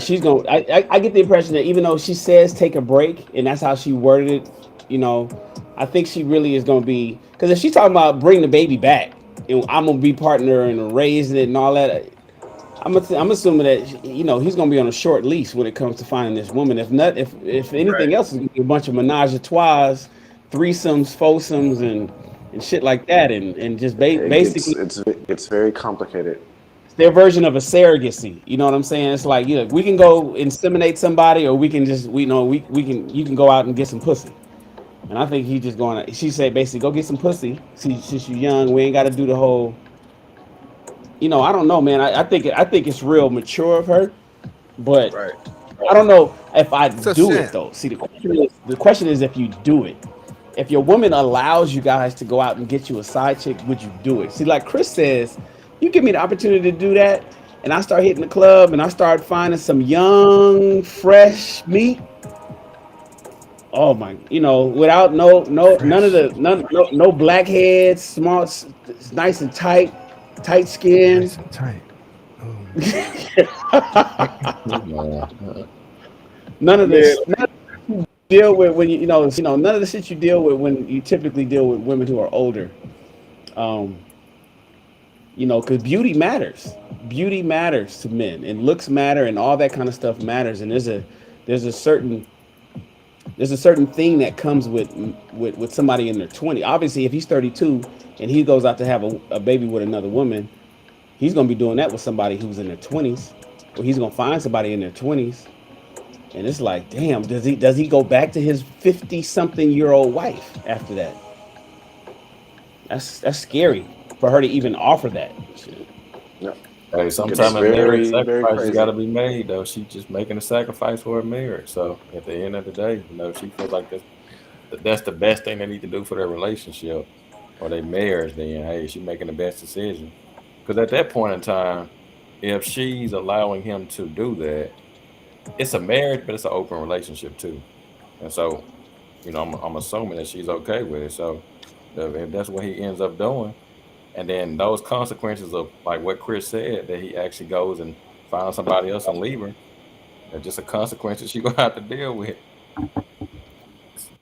she's gonna. I get the impression that even though she says take a break, and that's how she worded it, you know, I think she really is gonna be, because if she's talking about bring the baby back, and I'm gonna be partner and raising it and all that, I'm assuming that he's gonna be on a short leash when it comes to finding this woman. If not, if anything Right, else, is gonna be a bunch of menage a trois, threesomes, foursomes, and shit like that, and just it basically gets very complicated. it's their version of a surrogacy. You know what I'm saying? It's like, we can go inseminate somebody, or we can just we can you can go out and get some pussy. And I think he's just going to. She said basically, go get some pussy. See, since you're young, we ain't got to do the whole. I don't know, man. I think it's real mature of her, but right. I don't know if I So do it Sam, though. See, the question is if you do it. If your woman allows you guys to go out and get you a side chick, would you do it? See, like Chris says, you give me the opportunity to do that, and I start hitting the club and I start finding some young, fresh meat. Oh my, without none of fresh, the no blackheads, small, nice and tight skin. nice and tight. Oh, Yeah. None of Man, this. None of you deal with when none of the shit you deal with when you typically deal with women who are older. Um, because beauty matters. Beauty matters to men, and looks matter, and all that kind of stuff matters. And there's a certain there's a certain thing that comes with somebody in their 20s. Obviously, if he's 32 and he goes out to have a baby with another woman, he's gonna be doing that with somebody who's in their 20s, or he's gonna find somebody in their 20s. And it's like, damn, does he go back to his 50-something-year-old wife after that? That's scary for her to even offer that shit. Yep. Hey, Gets sometime in marriage, very, very sacrifices got crazy. to be made, though. She just making a sacrifice for her marriage. So at the end of the day, she feels like that's the best thing they need to do for their relationship or their marriage. Then, hey, she making the best decision. Because at that point in time, if she's allowing him to do that, it's a marriage, but it's an open relationship too. And so, I'm assuming that she's okay with it. So if that's what he ends up doing, and then those consequences of like what Chris said, that he actually goes and finds somebody else and leave her, that's just a consequence that she gonna have to deal with.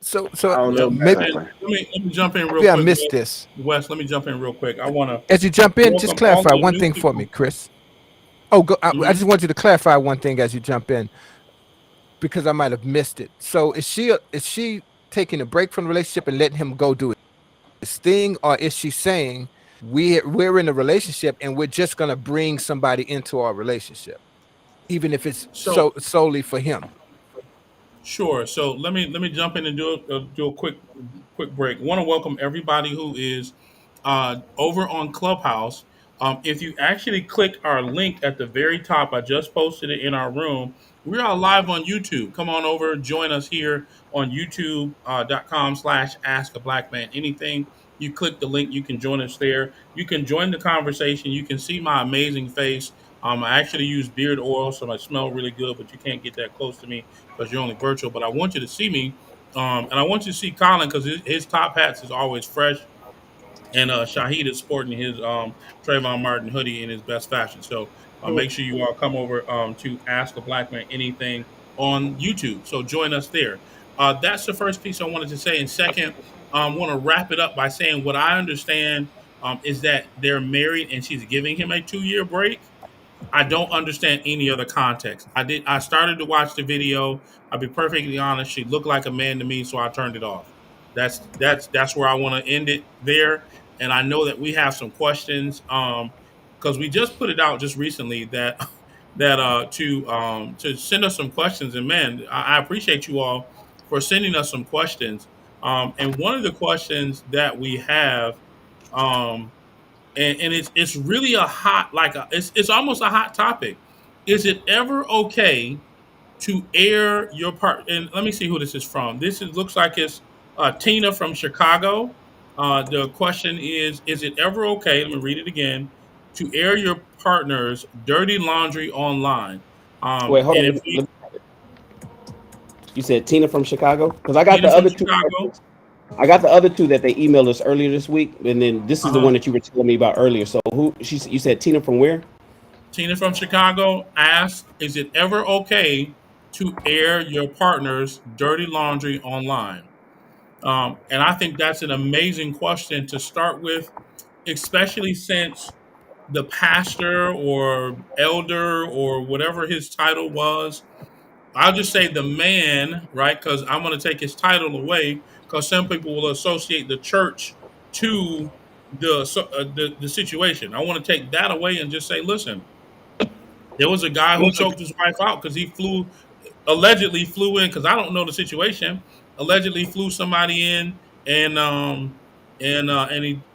so I don't Yep. know, maybe man. Exactly. Let me jump in real I quick, missed this. Wes. Let me jump in real quick. I want to As you jump in, just welcome all clarify the one new thing for people. me, Chris. Oh, go. I Hmm. just want you to clarify one thing as you jump in because I might have missed it. So is she taking a break from the relationship and letting him go do his thing, or is she saying we're in a relationship and we're just gonna bring somebody into our relationship, even if it's So solely for him? sure. So let me jump in and do a quick break. Want to welcome everybody who is over on Clubhouse. If you actually click our link at the very top, I just posted it in our room. We are live on YouTube. Come on over, join us here on YouTube.com/slash Ask a Black Man Anything. You click the link, you can join us there. You can join the conversation. You can see my amazing face. I actually use beard oil, so I smell really good, but you can't get that close to me because you're only virtual. But I want you to see me, and I want you to see Colin because his top hats is always fresh. And Shahid is sporting his Trayvon Martin hoodie in his best fashion. So make sure you all come over to Ask a Black Man Anything on YouTube. So join us there. That's the first piece I wanted to say. And second, I want to wrap it up by saying what I understand is that they're married and she's giving him a 2 year break. I don't understand any other context. I started to watch the video. I'll be perfectly honest. She looked like a man to me, so I turned it off. That's where I want to end it there. And I know that we have some questions because we just put it out just recently that to send us some questions. And man, I appreciate you all for sending us some questions. And one of the questions that we have, um, and it's really a hot it's almost a hot topic. Is it ever okay to air your part? And let me see who this is from. Looks like it's Tina from Chicago. The question is it ever okay? Let me read it again. To air your partner's dirty laundry online. Wait, hold And on. if we You said Tina from Chicago? Because I got Tina the from other two Chicago, questions. I got the other two that they emailed us earlier this week, and then this is the uh-huh. one that you were telling me about earlier. So you said Tina from where? Tina from Chicago asks, is it ever okay to air your partner's dirty laundry online? And I think that's an amazing question to start with, especially since the pastor or elder or whatever his title was, I'll just say the man, right? Because I'm going to take his title away because some people will associate the church to the situation. I want to take that away and just say, listen, there was a guy who choked his wife out because he allegedly flew in, because I don't know the situation. Allegedly flew somebody in and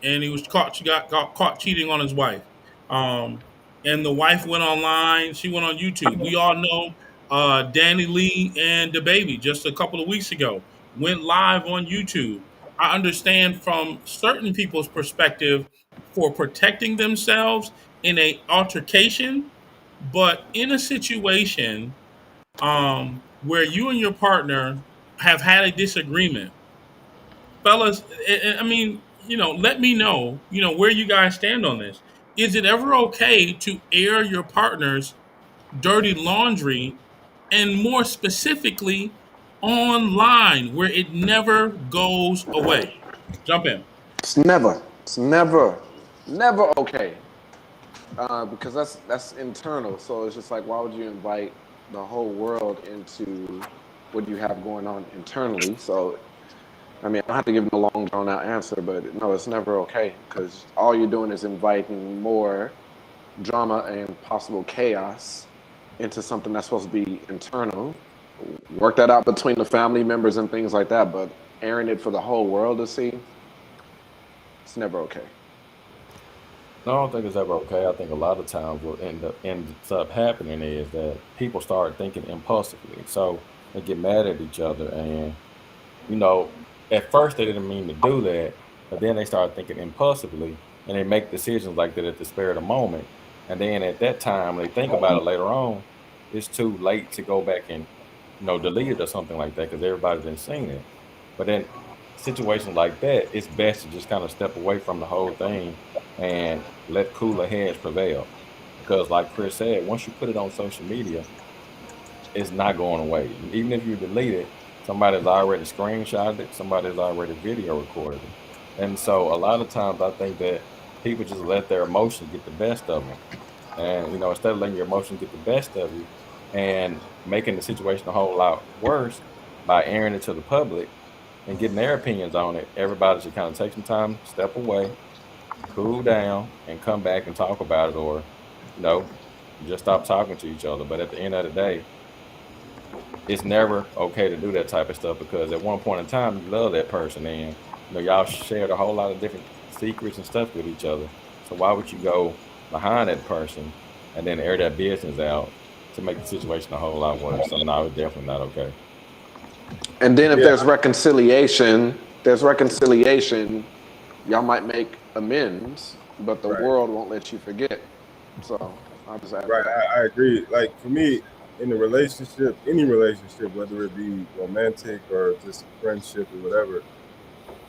he was caught. She got caught cheating on his wife. Um, and the wife went online. She went on YouTube. We all know Danny Lee and the baby just a couple of weeks ago went live on YouTube. I understand from certain people's perspective for protecting themselves in a altercation, but in a situation where you and your partner have had a disagreement, fellas, I mean, let me know, where you guys stand on this. Is it ever okay to air your partner's dirty laundry, and more specifically online, where it never goes away? Jump in. It's never okay. Because that's internal. So it's just like, why would you invite the whole world into what you have going on internally? So I mean, I don't have to give them a long drawn out answer, but no, it's never okay because all you're doing is inviting more drama and possible chaos into something that's supposed to be internal. Work that out between the family members and things like that, but airing it for the whole world to see, it's never okay. No, I don't think it's ever okay. I think a lot of times what ends up happening is that people start thinking impulsively. So they get mad at each other, and you know, at first they didn't mean to do that, but then they start thinking impulsively, and they make decisions like that at the spur of the moment. And then at that time, when they think about it later on, it's too late to go back and delete it or something like that because everybody's been seeing it. But in situations like that, it's best to just kind of step away from the whole thing and let cooler heads prevail. Because, like Chris said, once you put it on social media, it's not going away. Even if you delete it, somebody's already screenshotted it, somebody's already video recorded it. And so, a lot of times, I think that people just let their emotions get the best of them. And, instead of letting your emotions get the best of you and making the situation a whole lot worse by airing it to the public and getting their opinions on it, everybody should kind of take some time, step away, cool down, and come back and talk about it, or you know, just stop talking to each other. But at the end of the day, it's never okay to do that type of stuff because at one point in time you love that person and y'all shared a whole lot of different secrets and stuff with each other. So why would you go behind that person and then air that business out to make the situation a whole lot worse? So no, it's definitely not okay. And then if Yeah, there's reconciliation, y'all might make amends, but the right, world won't let you forget. So I'll just add right. that. I agree. Like for me, in a relationship, any relationship, whether it be romantic or just a friendship or whatever,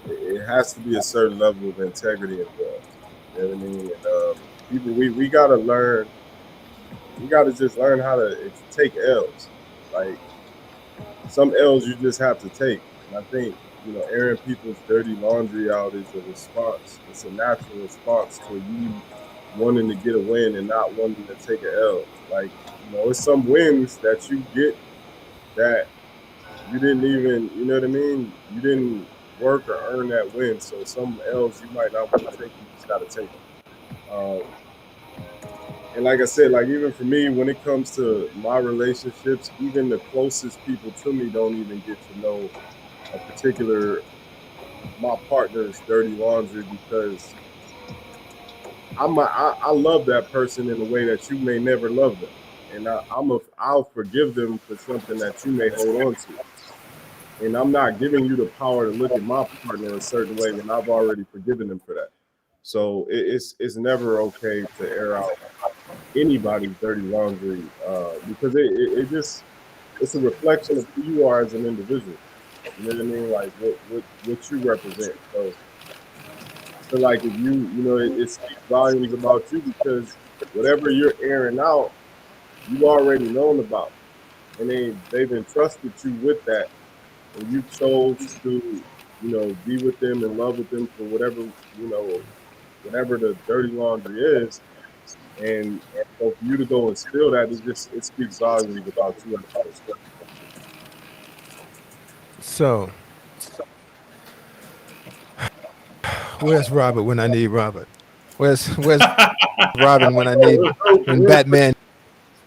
it has to be a certain level of integrity involved. You know what I mean? And, people, we gotta learn. We gotta just learn how to take L's. Like some L's you just have to take. And I think airing people's dirty laundry out is a response. It's a natural response to you wanting to get a win and not wanting to take an L. Like it's some wins that you get that you didn't even. You know what I mean? You didn't. work or earn that win. So some L's you might not want to take, you just got to take them. And like I said, like even for me, when it comes to my relationships, even the closest people to me don't even get to know a particular my partner's dirty laundry because I love that person in a way that you may never love them, and I'll forgive them for something that you may hold on to, and I'm not giving you the power to look at my partner a certain way when I've already forgiven them for that. So it's never okay to air out anybody's dirty laundry because it just it's a reflection of who you are as an individual. You know what I mean? Like what you represent. So I feel like if it speaks volumes about you because whatever you're airing out, you already known about, and they've entrusted you with that, and you chose to be with them and love with them for whatever the dirty laundry is, and so for you to go and spill that, it speaks volumes about you as a person. So, where's Robert when I need Robert? Where's Robin when I Oh, need when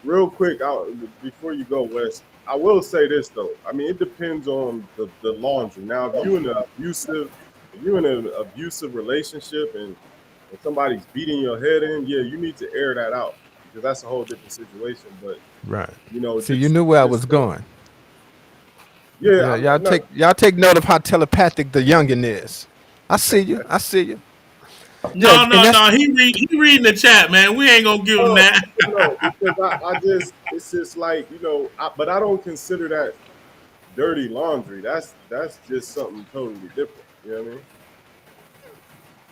real quick, Batman? before you go, Wes, I will say this though. I mean, it depends on the laundry. Now, if you in an abusive relationship and somebody's beating your head in, yeah, you need to air that out because that's a whole different situation. But Right. See, you just knew where I was just going. yeah, Yeah, I'm not. y'all take note of how telepathic the youngin is. I see you. I see you. Yeah, No, and no, that's no. He reading the chat, man. We ain't gonna give him No, that. no, because I just it's just like but I don't consider that dirty laundry. That's just something totally different. You know what I mean?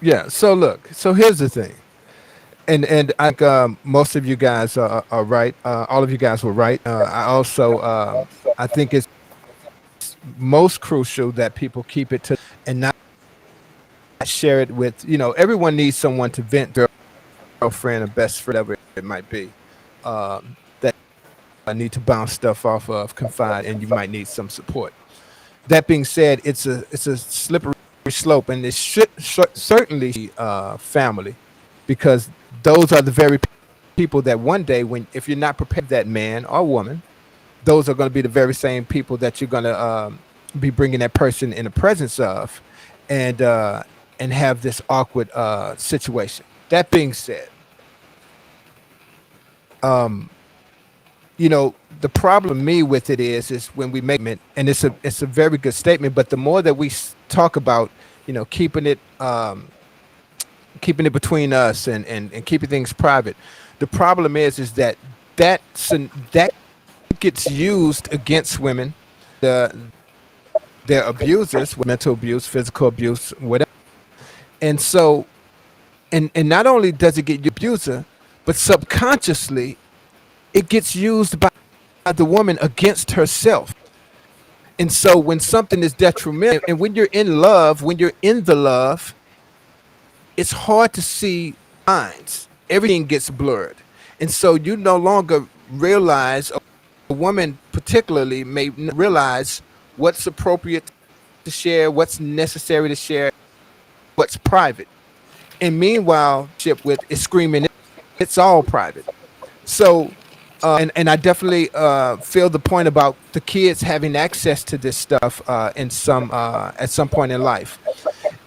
yeah. So look. So here's the thing. And I think most of you guys are right. All of you guys were right. I also I think it's most crucial that people keep it to and not share it with everyone needs someone to vent their girlfriend or best friend, whatever it might be. That I need to bounce stuff off of, confide, and you might need some support. That being said, it's a slippery slope, and it should certainly family, because those are the very people that one day, when if you're not prepared, that man or woman, those are going to be the very same people that you're going to be bringing that person in the presence of, and uh, and have this awkward situation. That being said, um, the problem me with it is when we make it, and it's a very good statement, but the more that we talk about keeping it between us and keeping things private, the problem is that gets used against women, the their abusers, with mental abuse, physical abuse, whatever. And so, and not only does it get you abuser, but subconsciously it gets used by the woman against herself. And so when something is detrimental, and when you're in love, when you're in the love, it's hard to see lines. Everything gets blurred. And so you no longer realize, a woman particularly may realize what's appropriate to share, what's necessary to share, what's private. And meanwhile, ship with is screaming, it's all private. So, and I definitely feel the point about the kids having access to this stuff in some at some point in life.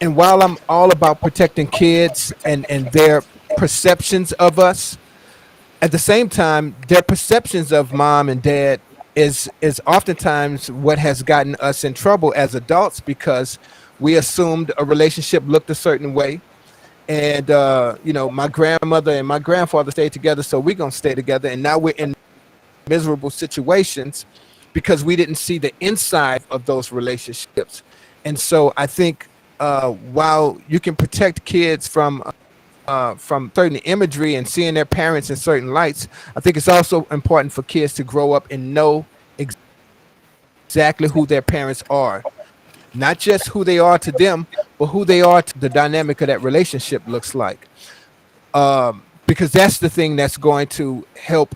And while I'm all about protecting kids and their perceptions of us, at the same time, their perceptions of mom and dad is oftentimes what has gotten us in trouble as adults, because we assumed a relationship looked a certain way, and my grandmother and my grandfather stayed together, so we're gonna stay together, and now we're in miserable situations because we didn't see the inside of those relationships. And so I think while you can protect kids from certain imagery and seeing their parents in certain lights, I think it's also important for kids to grow up and know exactly who their parents are, not just who they are to them, but who they are to the dynamic of that relationship looks like. Because that's the thing that's going to help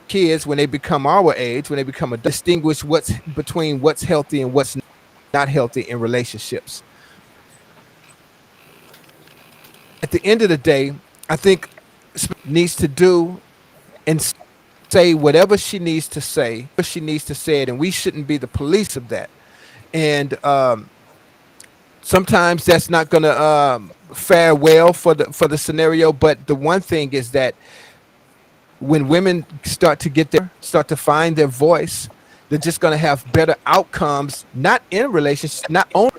kids when they become our age, when they become a distinguish what's between what's healthy and what's not. not healthy in relationships. At the end of the day, I think needs to do and say whatever she needs to say, she needs to say it, and we shouldn't be the police of that. And sometimes that's not going to fare well for the scenario. But the one thing is that when women start to find their voice, they're just going to have better outcomes, not in relationships, not only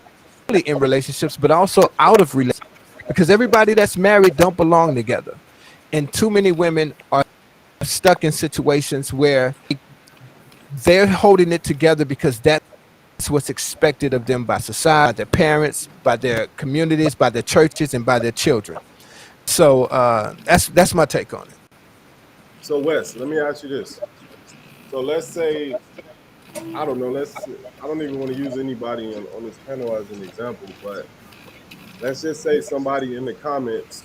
in relationships, but also out of relationships. Because everybody that's married don't belong together, and too many women are stuck in situations where they're holding it together because that's what's expected of them by society, by their parents, by their communities, by their churches, and by their children. So that's my take on it. So Wes, let me ask you this. So let's say I don't know. I don't even want to use anybody on this panel as an example, but let's just say somebody in the comments.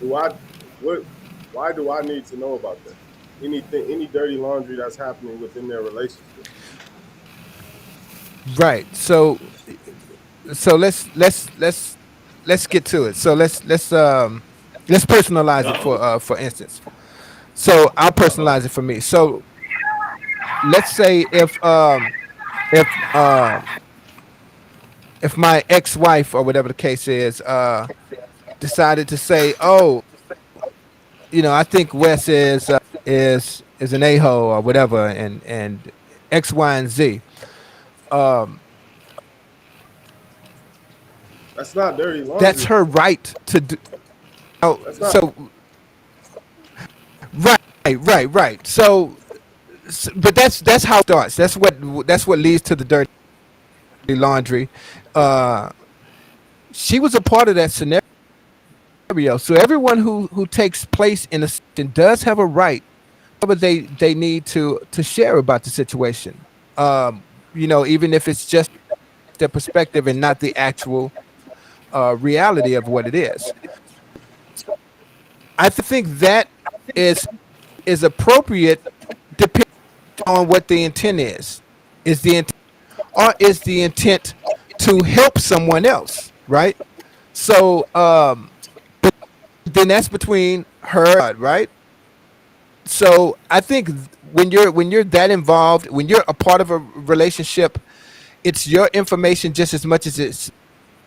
Do I what? Why do I need to know about that? Anything, any dirty laundry that's happening within their relationship. Right. So let's get to it. So let's personalize it for instance. So I'll Uh-huh. personalize it for me. So let's say if if my ex-wife or whatever the case is decided to say, "Oh, I think Wes is an a-hole or whatever," and X, Y, and Z. Um, That's not dirty that's laundry. her right to do. Oh, That's not. so right. But that's how it starts. That's what leads to the dirty laundry. Uh, she was a part of that scenario. So everyone who takes place in a situation does have a right, but they need to share about the situation. Even if it's just their perspective and not the actual reality of what it is. I think that is appropriate depending on what the intent is. Is the intent or is the intent to help someone else, right? So then that's between her, right? So I think when you're that involved, when you're a part of a relationship, it's your information just as much as it's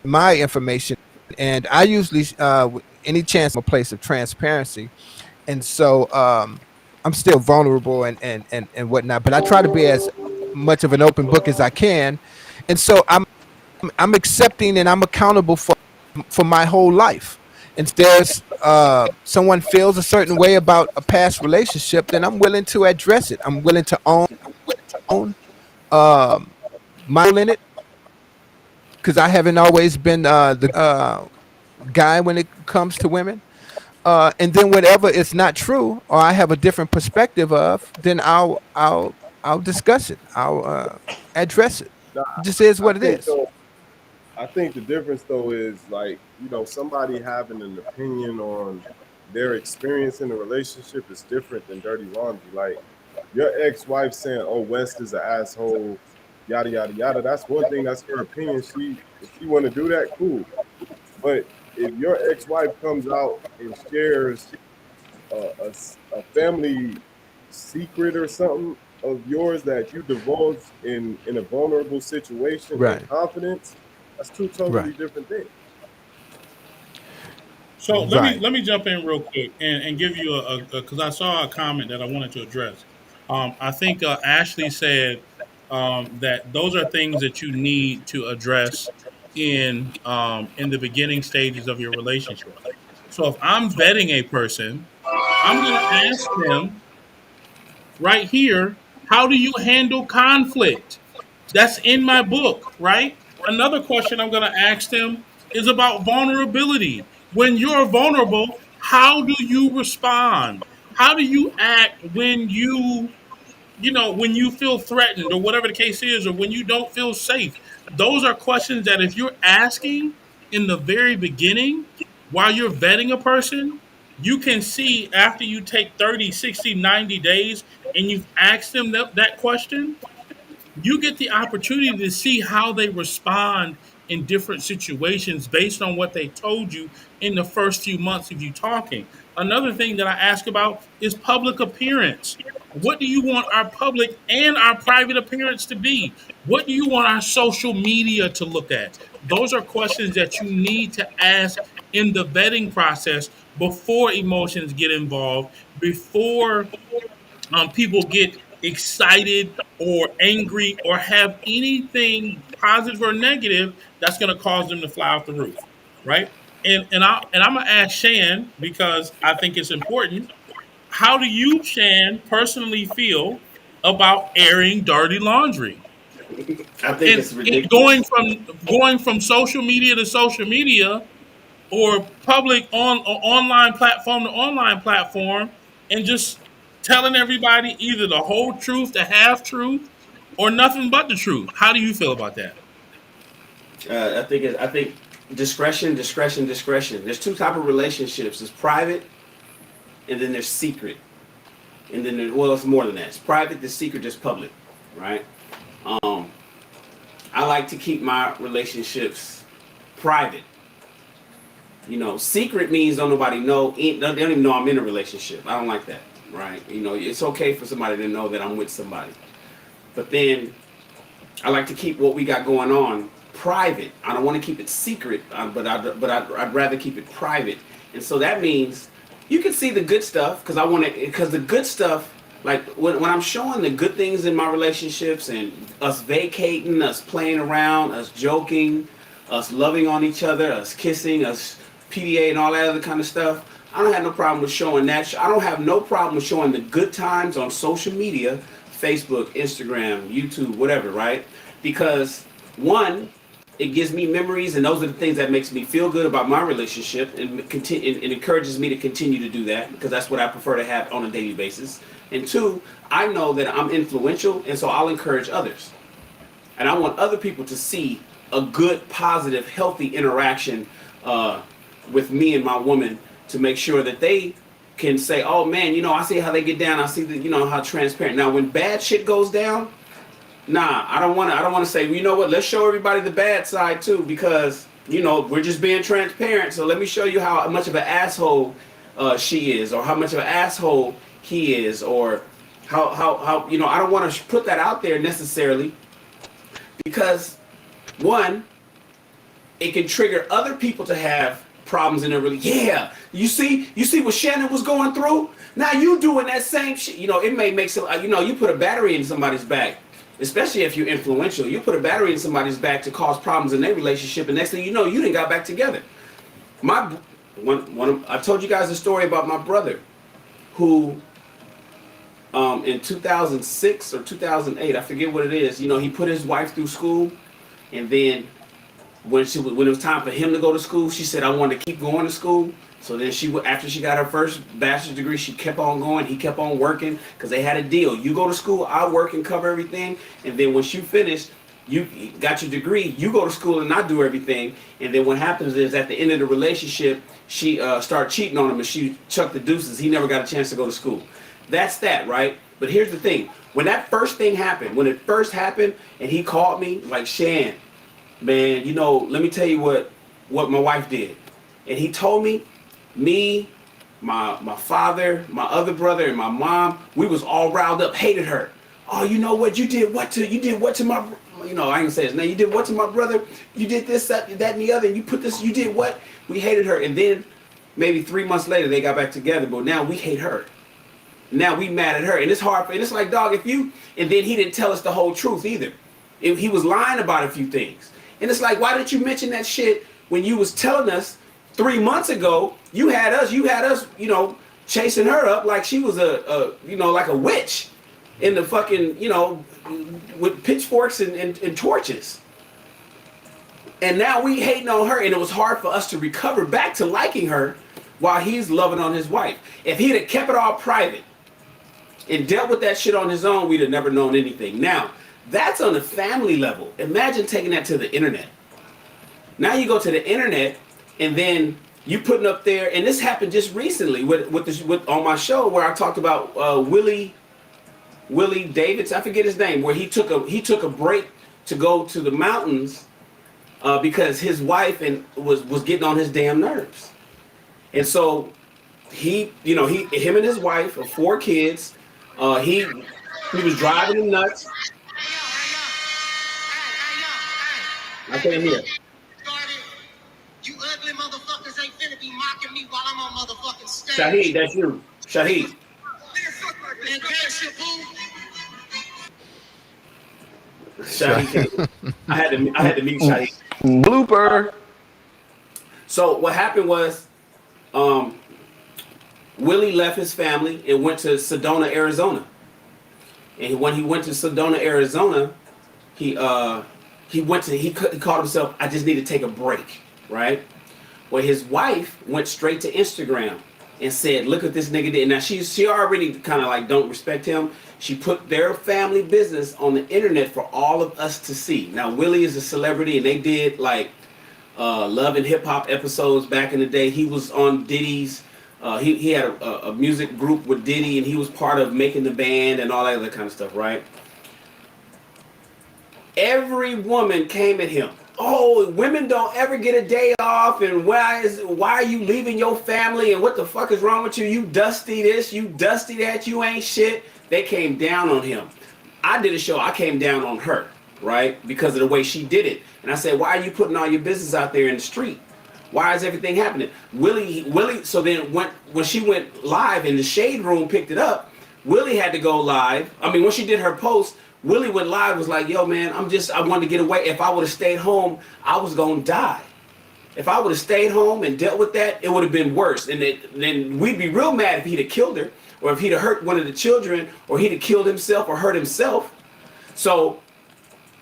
my information. And I usually, any chance, I'm a place of transparency, and so I'm still vulnerable and whatnot. But I try to be as much of an open book as I can, and so I'm accepting and I'm accountable for my whole life. And there's someone feels a certain way about a past relationship, then I'm willing to address it. I'm willing to own my role in it because I haven't always been the guy when it comes to women. And then whatever is not true or I have a different perspective of, then I'll discuss it. I'll address it. Nah, It just is I what it think is. though. I think the difference though is like somebody having an opinion on their experience in a relationship is different than dirty laundry. Like your ex-wife saying, "Oh, West is an asshole," yada yada yada. That's one thing. That's her opinion. If she want to do that, cool. But if your ex-wife comes out and shares a family secret or something of yours that you divulge in a vulnerable situation in Right. confidence, that's two totally Right. different things. So Right. let me jump in real quick and give you because I saw a comment that I wanted to address. I think Ashley said that those are things that you need to address in the beginning stages of your relationship. So if I'm vetting a person, I'm going to ask them right here, how do you handle conflict? That's in my book, right? Another question I'm going to ask them is about vulnerability. When you're vulnerable, how do you respond? How do you act when when you feel threatened or whatever the case is, or when you don't feel safe? Those are questions that if you're asking in the very beginning while you're vetting a person, you can see after you take 30, 60, 90 days and you've asked them that question, you get the opportunity to see how they respond in different situations based on what they told you in the first few months of you talking. Another thing that I ask about is public appearance. What do you want our public and our private appearance to be? What do you want our social media to look at? Those are questions that you need to ask in the vetting process before emotions get involved, before people get excited or angry or have anything positive or negative that's going to cause them to fly off the roof, right? And I'm gonna ask Shan because I think it's important. How do you, Shan, personally feel about airing dirty laundry? I think And it's it, ridiculous. going from social media to social media, or public on or online platform to online platform, and just telling everybody either the whole truth, the half truth, or nothing but the truth. How do you feel about that? I think discretion, discretion, discretion. There's two type of relationships. There's private, and then there's secret, and then well, it's more than that. It's private, there's secret, there's public, right? Um, I like to keep my relationships private. You know, secret means don't nobody know. They don't even know I'm in a relationship. I don't like that, right? You know, it's okay for somebody to know that I'm with somebody, but then I like to keep what we got going on private. I don't want to keep it secret, I'd rather keep it private. And so that means you can see the good stuff because the good stuff, like when I'm showing the good things in my relationships and us vacating, us playing around, us joking, us loving on each other, us kissing, us PDA and all that other kind of stuff. I don't have no problem with showing that. I don't have no problem with showing the good times on social media, Facebook, Instagram, YouTube, whatever, right? Because one, it gives me memories, and those are the things that makes me feel good about my relationship, and it encourages me to continue to do that because that's what I prefer to have on a daily basis. And two, I know that I'm influential, and so I'll encourage others, and I want other people to see a good, positive, healthy interaction with me and my woman to make sure that they can say, "Oh man, you know, I see how they get down. I see that, you know, how transparent." Now, when bad shit goes down, nah, I don't want to. I don't want to say, well, you know what? Let's show everybody the bad side too, because you know we're just being transparent. So let me show you how much of an asshole she is, or how much of an asshole he is, or how you know. I don't want to put that out there necessarily because one, it can trigger other people to have problems in their relationship. Yeah, you see what Shannon was going through. Now you doing that same shit. You know, it may make some. You know, you put a battery in somebody's back, especially if you're influential. You put a battery in somebody's back to cause problems in their relationship, and next thing you know, you didn't got back together. I told you guys a story about my brother, who in 2006 or 2008, I forget what it is. You know, he put his wife through school, and then when it was time for him to go to school, she said, "I wanted to keep going to school." So then after she got her first bachelor's degree, she kept on going. He kept on working because they had a deal. You go to school, I work and cover everything. And then when she finished, you got your degree, you go to school and I do everything. And then what happens is at the end of the relationship, she started cheating on him and she chucked the deuces. He never got a chance to go to school. That's that, right? But here's the thing. When that first thing happened, when it first happened and he called me like, "Shan, man, you know, let me tell you what my wife did." And he told me, my father, my other brother, and my mom, we was all riled up, hated her. "Oh, you know what? You did what to my, you know, I ain't gonna say his name. You did what to my brother? You did this, that, and the other. And you put this. You did what?" We hated her, and then maybe 3 months later they got back together. But now we hate her. Now we mad at her, and it's hard. And it's like, dog, if you. And then he didn't tell us the whole truth either. He was lying about a few things. And it's like, why didn't you mention that shit when you was telling us 3 months ago? You had us, you know, chasing her up like she was you know, like a witch in the fucking, you know, with pitchforks and torches. And now we hating on her, and it was hard for us to recover back to liking her while he's loving on his wife. If he'd have kept it all private and dealt with that shit on his own, we'd have never known anything. Now, that's on a family level. Imagine taking that to the internet. Now you go to the internet, and then you putting up there, and this happened just recently with on my show where I talked about Willie Willie Davids, I forget his name, where he took a break to go to the mountains because his wife was getting on his damn nerves. And so him and his wife of 4 kids, he was driving him nuts. I can't hear. You ugly motherfuckers ain't finna be mocking me while I'm on motherfucking stage. Shaheed, that's you. Shaheed. And that's your boo. Shaheed. I had to meet Shaheed. Blooper. So what happened was, Willie left his family and went to Sedona, Arizona. And when he went to Sedona, Arizona, he called himself, I just need to take a break, right? Well, his wife went straight to Instagram and said, look what this nigga did. Now she already kind of like don't respect him. She put their family business on the internet for all of us to see. Now Willie is a celebrity, and they did like Love and Hip Hop episodes back in the day. He was on Diddy's. He had a music group with Diddy, and he was part of making the band and all that other kind of stuff, right? Every woman came at him. Oh, women don't ever get a day off, and why are you leaving your family, and what the fuck is wrong with you? You dusty this, you dusty that, you ain't shit. They came down on him. I did a show, I came down on her, right? Because of the way she did it. And I said, why are you putting all your business out there in the street? Why is everything happening? Willie, so then when she went live and the Shade Room picked it up, Willie had to go live. I mean, when she did her post, Willie went live, was like, yo, man, I wanted to get away. If I would have stayed home, I was going to die. If I would have stayed home and dealt with that, it would have been worse. And then we'd be real mad if he'd have killed her, or if he'd have hurt one of the children, or he'd have killed himself or hurt himself. So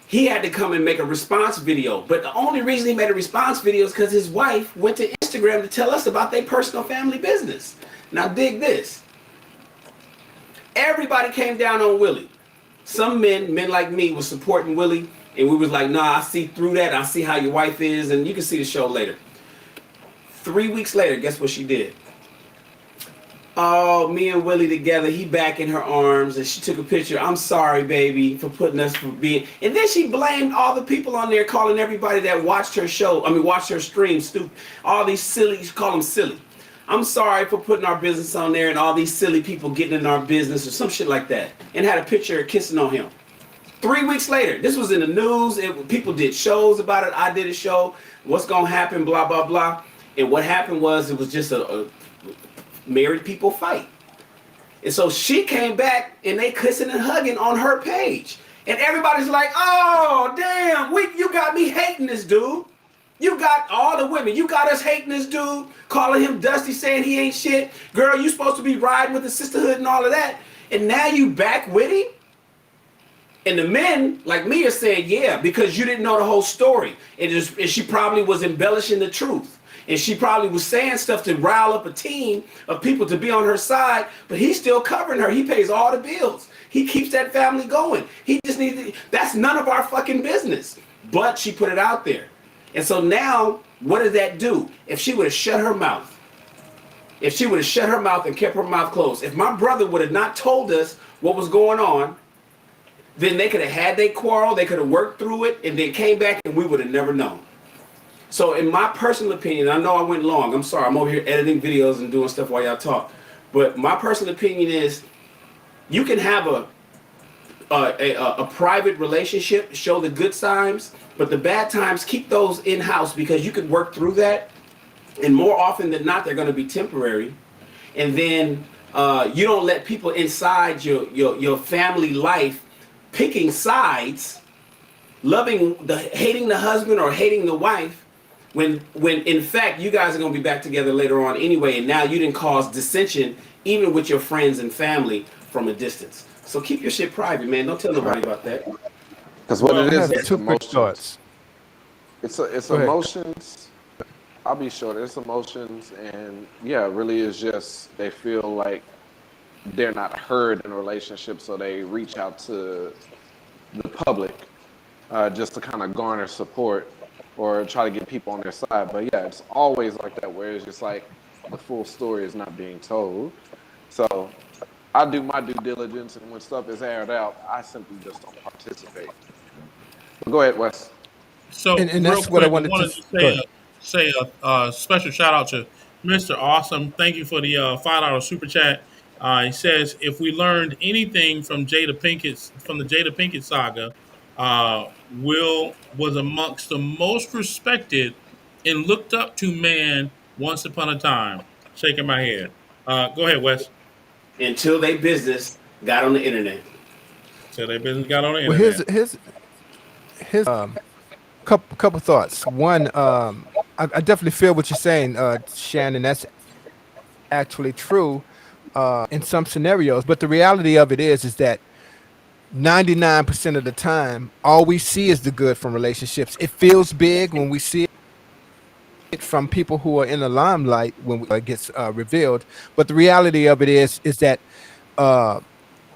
he had to come and make a response video. But the only reason he made a response video is because his wife went to Instagram to tell us about their personal family business. Now dig this. Everybody came down on Willie. Some men like me, was supporting Willie, and we was like, nah, I see through that. I see how your wife is, and you can see the show later. 3 weeks later, guess what she did? Oh, me and Willie together, he back in her arms, and she took a picture. I'm sorry, baby, for putting us for being... And then she blamed all the people on there, calling everybody that watched her watched her stream, stupid. All these silly, she called them silly. I'm sorry for putting our business on there and all these silly people getting in our business or some shit like that. And had a picture of kissing on him. 3 weeks later, this was in the news. People did shows about it. I did a show. What's going to happen, blah, blah, blah. And what happened was it was just a married people fight. And so she came back and they kissing and hugging on her page. And everybody's like, oh, damn, you got me hating this dude. You got all the women. You got us hating this dude, calling him dusty, saying he ain't shit. Girl, you supposed to be riding with the sisterhood and all of that. And now you back with him? And the men, like me, are saying, yeah, because you didn't know the whole story. And she probably was embellishing the truth. And she probably was saying stuff to rile up a team of people to be on her side. But he's still covering her. He pays all the bills. He keeps that family going. He just needs to, that's none of our fucking business. But she put it out there. And so now, what does that do? If she would have shut her mouth, and kept her mouth closed, if my brother would have not told us what was going on, then they could have had their quarrel, they could have worked through it, and then came back and we would have never known. So in my personal opinion, I know I went long, I'm sorry, I'm over here editing videos and doing stuff while y'all talk, but my personal opinion is, you can have a private relationship, show the good times, but the bad times, keep those in-house, because you could work through that, and more often than not, they're going to be temporary. And then you don't let people inside your family life picking sides, hating the husband or hating the wife, when in fact you guys are going to be back together later on anyway, and now you didn't cause dissension even with your friends and family from a distance. So keep your shit private, man. Don't tell nobody about that. Because what it is, I have it's two quick emotions. thoughts. It's Go ahead. emotions. I'll be short. It's emotions, and yeah, it really is just they feel like they're not heard in a relationship, so they reach out to the public just to kind of garner support or try to get people on their side. But yeah, it's always like that, where it's just like the full story is not being told. So I do my due diligence, and when stuff is aired out, I simply just don't participate. But go ahead, Wes. So And real that's what I quick, I wanted to wanted to go say ahead. a special shout out to Mr. Awesome. Thank you for the $5 super chat. He says if we learned anything from the Jada Pinkett saga, Will was amongst the most respected and looked up to man once upon a time. Shaking my head. Go ahead, Wes. Until they business got on the internet. So their business got on the Well, internet. his couple thoughts. One, I definitely feel what you're saying, Shannon. That's actually true in some scenarios. But the reality of it is that 99% of the time, all we see is the good from relationships. It feels big when we see it from people who are in the limelight when it gets revealed. But the reality of it is that uh,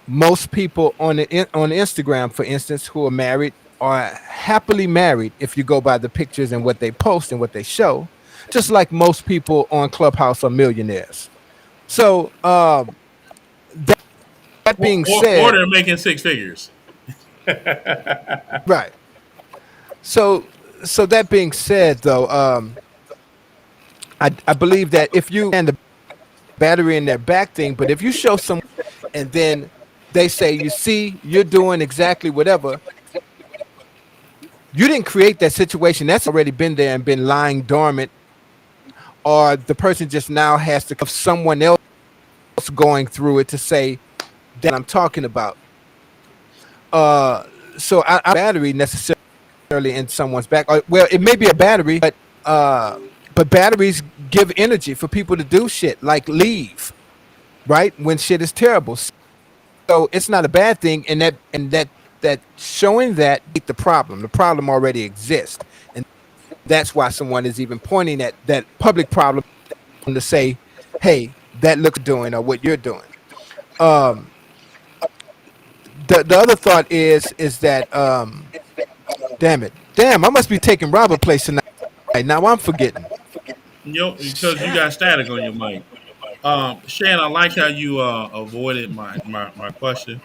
most people on Instagram, for instance, who are married are happily married if you go by the pictures and what they post and what they show. Just like most people on Clubhouse are millionaires. So that being Or said, they're making six figures. right. So that being said, though, I believe that if you and the battery in their back thing, but if you show someone and then they say, you see, you're doing exactly whatever, you didn't create that situation. That's already been there and been lying dormant, or the person just now has to have someone else going through it to say that I'm talking about. Uh, so I battery necessarily in someone's back. Or, well, it may be a battery, uh, but batteries give energy for people to do shit like leave, right? When shit is terrible. So it's not a bad thing, and that showing that the problem. The problem already exists, and that's why someone is even pointing at that public problem to say, "Hey, that looks doing or what you're doing." Um, the other thought is that damn, I must be taking Robert place tonight. Now I'm forgetting. Because you got static on your mic. Shan, I like how you avoided my question.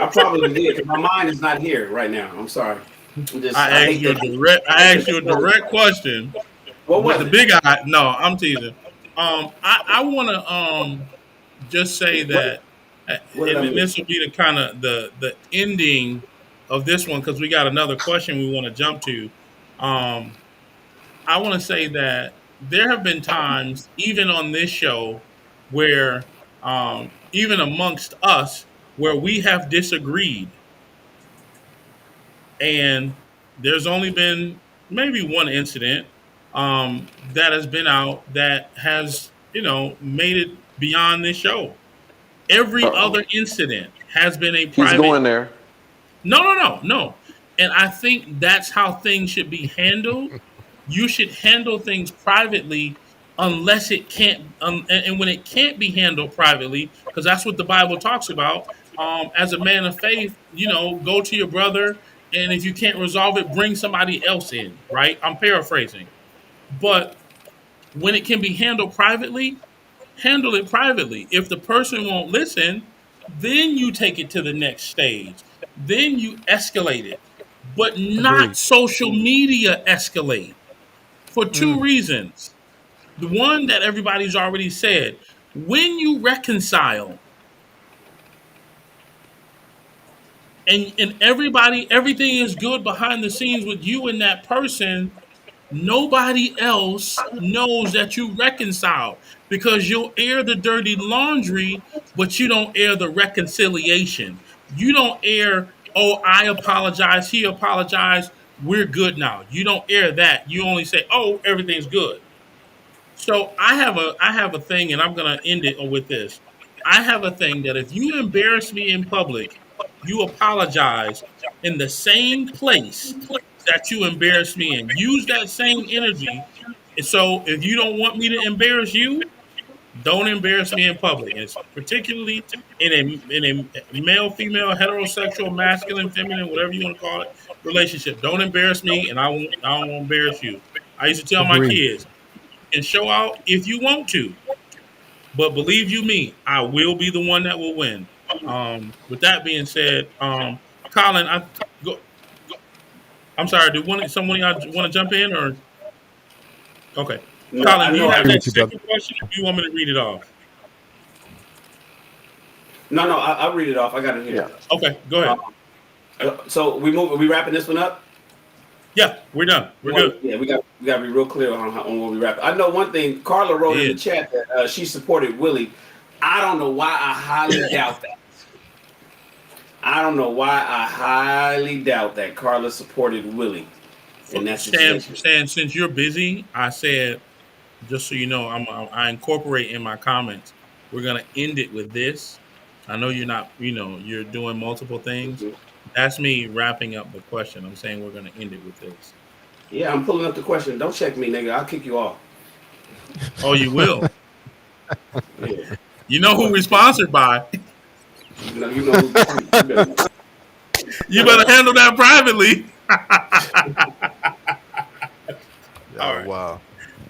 I probably did because my mind is not here right now. I'm sorry. I hate that. I hate I the asked you a direct disclosure. question What with was the it? big eye. No, I'm teasing. I want to just say What that, What did I and this miss? will be the kind of the ending of this one because we got another question we want to jump to. Um, I want to say that there have been times, even on this show, where even amongst us, where we have disagreed, and there's only been maybe one incident that has been out that has made it beyond this show. Uh Every oh. other incident has been a He's private. going there. No. And I think that's how things should be handled. You should handle things privately unless it can't, and when it can't be handled privately, because that's what the Bible talks about. As a man of faith, go to your brother, and if you can't resolve it, bring somebody else in, right? I'm paraphrasing. But when it can be handled privately, handle it privately. If the person won't listen, then you take it to the next stage. Then you escalate it, but not Agreed. social media escalate for two Mm, reasons. The one that everybody's already said, when you reconcile and everything is good behind the scenes with you and that person, nobody else knows that you reconciled because you'll air the dirty laundry, but you don't air the reconciliation. You don't air, oh, I apologize, he apologized, we're good now. You don't air that. You only say, oh, everything's good. So I have a thing, and I'm gonna end it with this. I have a thing that if you embarrass me in public, you apologize in the same place that you embarrassed me in. Use that same energy. And so if you don't want me to embarrass you, don't embarrass me in public. And it's particularly in a male, female, heterosexual, masculine, feminine, whatever you want to call it, relationship. Don't embarrass me, and I won't embarrass you. I used to tell my agreed. kids, and show out if you want to. But believe you me, I will be the one that will win. With that being said, Colin, go, I'm sorry. Do someone y'all want to jump in or okay? No, Colin, I do you know. have Agree that with you, brother. second question, or do you want me to read it off? No, I'll read it off. I got it here. Yeah. Okay, go Um, ahead. so we move. Are we wrapping this one up? Yeah, we're done. We're good. Yeah, we got to be real clear on what we wrap. I know one thing. Carla wrote in Yeah. the chat that she supported Willie. I don't know why. I highly doubt that. I don't know why. I highly doubt that Carla supported Willie in that situation. Stan, since you're busy, I said just so you know, I incorporate in my comments. We're gonna end it with this. I know you're not, you're doing multiple things. Mhm. That's me wrapping up the question. I'm saying we're gonna end it with this. Yeah, I'm pulling up the question. Don't check me, nigga. I'll kick you off. Oh, you will. Yeah. You know who we Fucking check. sponsored by. You know who. You better. You better handle that privately. All Yo, right. wow.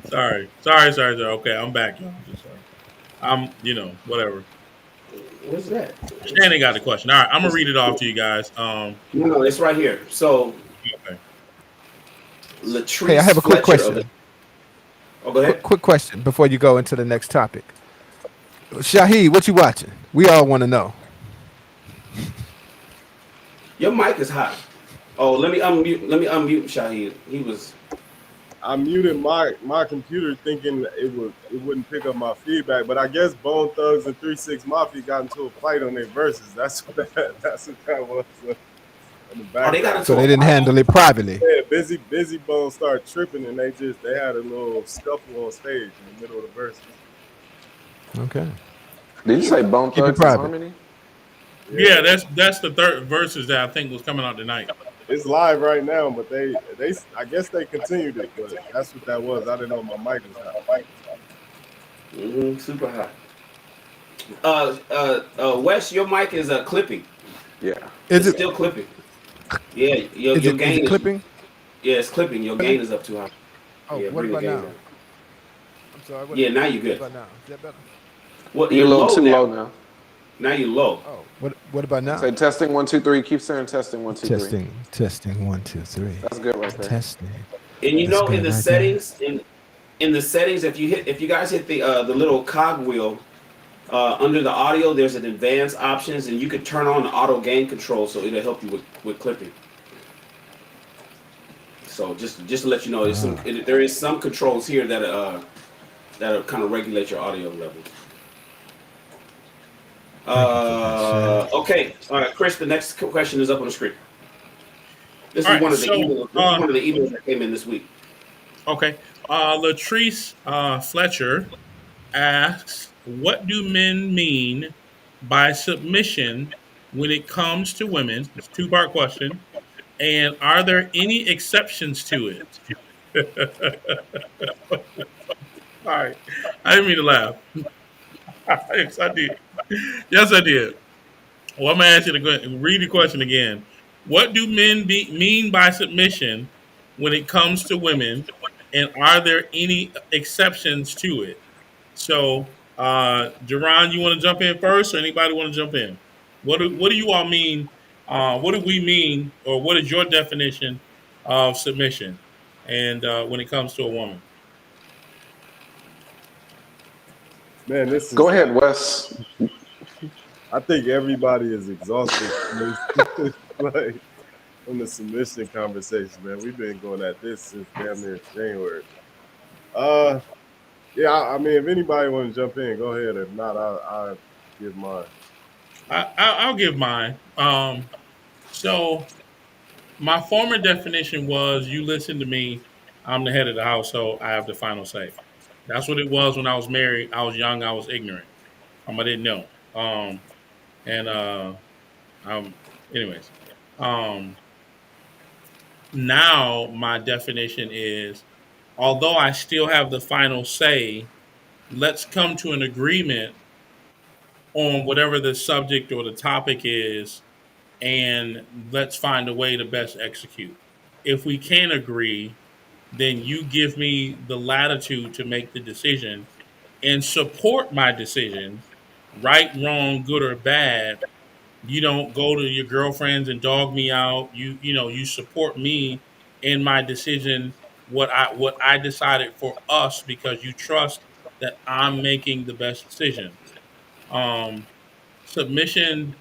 Sorry. Okay, I'm back, y'all. Just sorry. Whatever. What's that? Shannon got the question. All right, I'm gonna It's, read it off to you guys. no, it's right here. So Okay. Hey, I Latrice have a quick Fletcher of the. question. Oh, go ahead. Quick question before you go into the next topic. Shahid, what you watching? We all want to know. Your mic is hot. Oh, let me unmute. Let me unmute Shahid. He was. I muted my computer thinking it wouldn't pick up my feedback, but I guess Bone Thugs and 3 6 Mafia got into a fight on their verses. That's what that was in the Oh, they got background. So into a they didn't fight. handle it privately. Yeah, Busy Bone started tripping and they had a little scuffle on stage in the middle of the verses. Okay. Did you say Bone Keep it Thugs and private. Harmony? Yeah, Yeah, that's the third verses that I think was coming out tonight. it's live right now, but they I guess they continued it, but that's what that was. I didn't know my mic was hot. Super hot. Wes, your mic is clipping. Yeah. Is It's it still clipping. Yeah, your is it gain is. clipping? Yeah, it's clipping. Your gain is up too high. Oh, Yeah, what bring the about gain now? down. I'm sorry. Yeah, now you're What good. about now? Is that better? Well, You're you're a little low too low now. now. Now you're low. Oh, what about now? Say testing 1 2 3. Keep saying testing 1 2 3. Testing, 1, 2, 3. That's good right there. Testing. And you That's know, in good the right there. settings, in the settings, if you guys hit the little cog wheel under the audio, there's an advanced options, and you could turn on the auto gain control, so it'll help you with clipping. So just to let you know, there is some controls here that'll kind of regulate your audio levels. Thank you for that, Shay. Okay, all right, Chris. The next question is up on the screen. This All is right, one of the so emails. This is one of the emails that came in this week. okay, Latrice Fletcher asks, "What do men mean by submission when it comes to women?" It's a two-part question, and are there any exceptions to it? All right, I didn't mean to laugh. Yes, I did. Yes, I did. Well, I'm gonna ask you to read the question again. What do men mean by submission when it comes to women, and are there any exceptions to it? So, Jerron, you want to jump in first, or anybody want to jump in? What do you all mean? What do we mean, or what is your definition of submission? And when it comes to a woman, Man, this Go is ahead, Wes. I think everybody is exhausted from this, like from the submission conversation, man. We've been going at this since damn near January. Uh yeah, I mean if anybody want to jump in, go ahead. If not, I'll give mine. I'll give mine. So my former definition was you listen to me, I'm the head of the household, I have the final say. That's what it was when I was married. I was young, I was ignorant. I didn't know. And um anyways. Um Now my definition is although I still have the final say, let's come to an agreement on whatever the subject or the topic is and let's find a way to best execute. If we can't agree, then you give me the latitude to make the decision and support my decision, right, wrong, good or bad. You don't go to your girlfriends and dog me out. You support me in my decision, what I decided for us, because you trust that I'm making the best decision. Um, Submission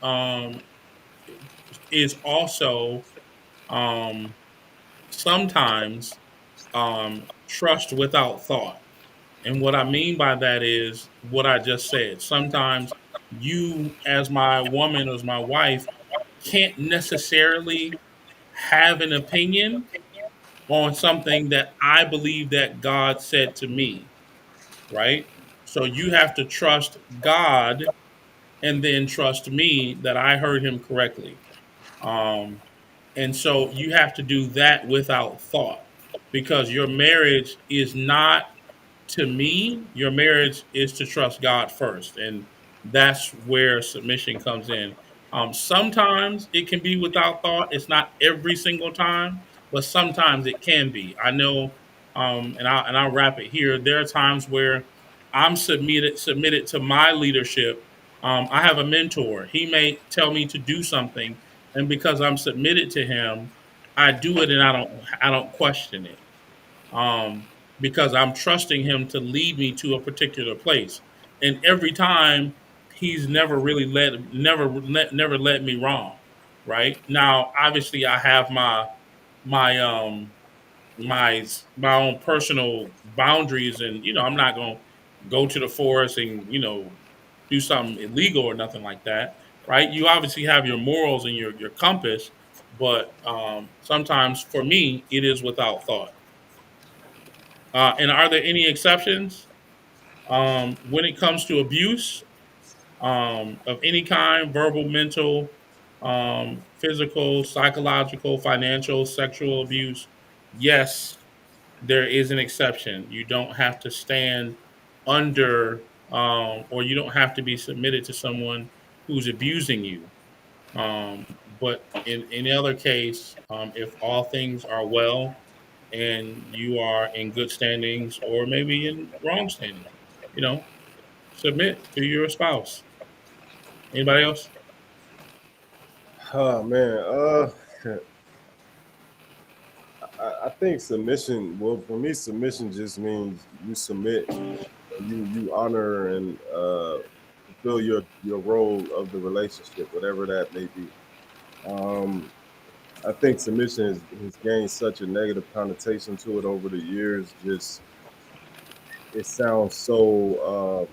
is also um, sometimes trust without thought. And what I mean by that is what I just said. Sometimes you, as my woman, as my wife, can't necessarily have an opinion on something that I believe that God said to me, right? So you have to trust God and then trust me that I heard him correctly. Um, and so you have to do that without thought, because your marriage is not, to me, your marriage is to trust God first. And that's where submission comes in. Sometimes it can be without thought. It's not every single time, but sometimes it can be. I know, and I'll wrap it here. There are times where I'm submitted to my leadership. I have a mentor. He may tell me to do something, and because I'm submitted to him, I do it, and I don't question it, um, because I'm trusting him to lead me to a particular place. And every time, he's never led me wrong. Right now, obviously, I have my my my own personal boundaries, and I'm not going to go to the forest and do something illegal or nothing like that. Right? You obviously have your morals and your compass, but sometimes for me, it is without thought. And are there any exceptions when it comes to abuse of any kind, verbal, mental, physical, psychological, financial, sexual abuse? Yes, there is an exception. You don't have to stand under, or you don't have to be submitted to someone who's abusing you. But in any other case, if all things are well and you are in good standings or maybe in wrong standing, you know, submit to your spouse. Anybody else? Oh man, I think submission. Well, for me, submission just means you submit, you honor and fulfill your role of the relationship, whatever that may be. Um, I think submission has gained such a negative connotation to it over the years. Just it sounds so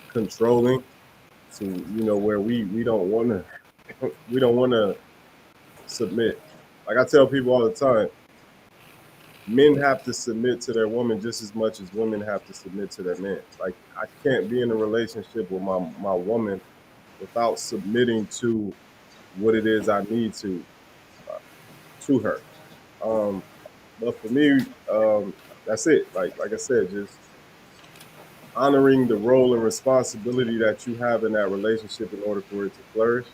controlling to where we don't want to we don't want to submit. Like I tell people all the time, men have to submit to their woman just as much as women have to submit to their men. Like I can't be in a relationship with my woman without submitting to what it is I need uh, to her. Um, but for me, that's it. Like I said, just honoring the role and responsibility that you have in that relationship in order for it to flourish.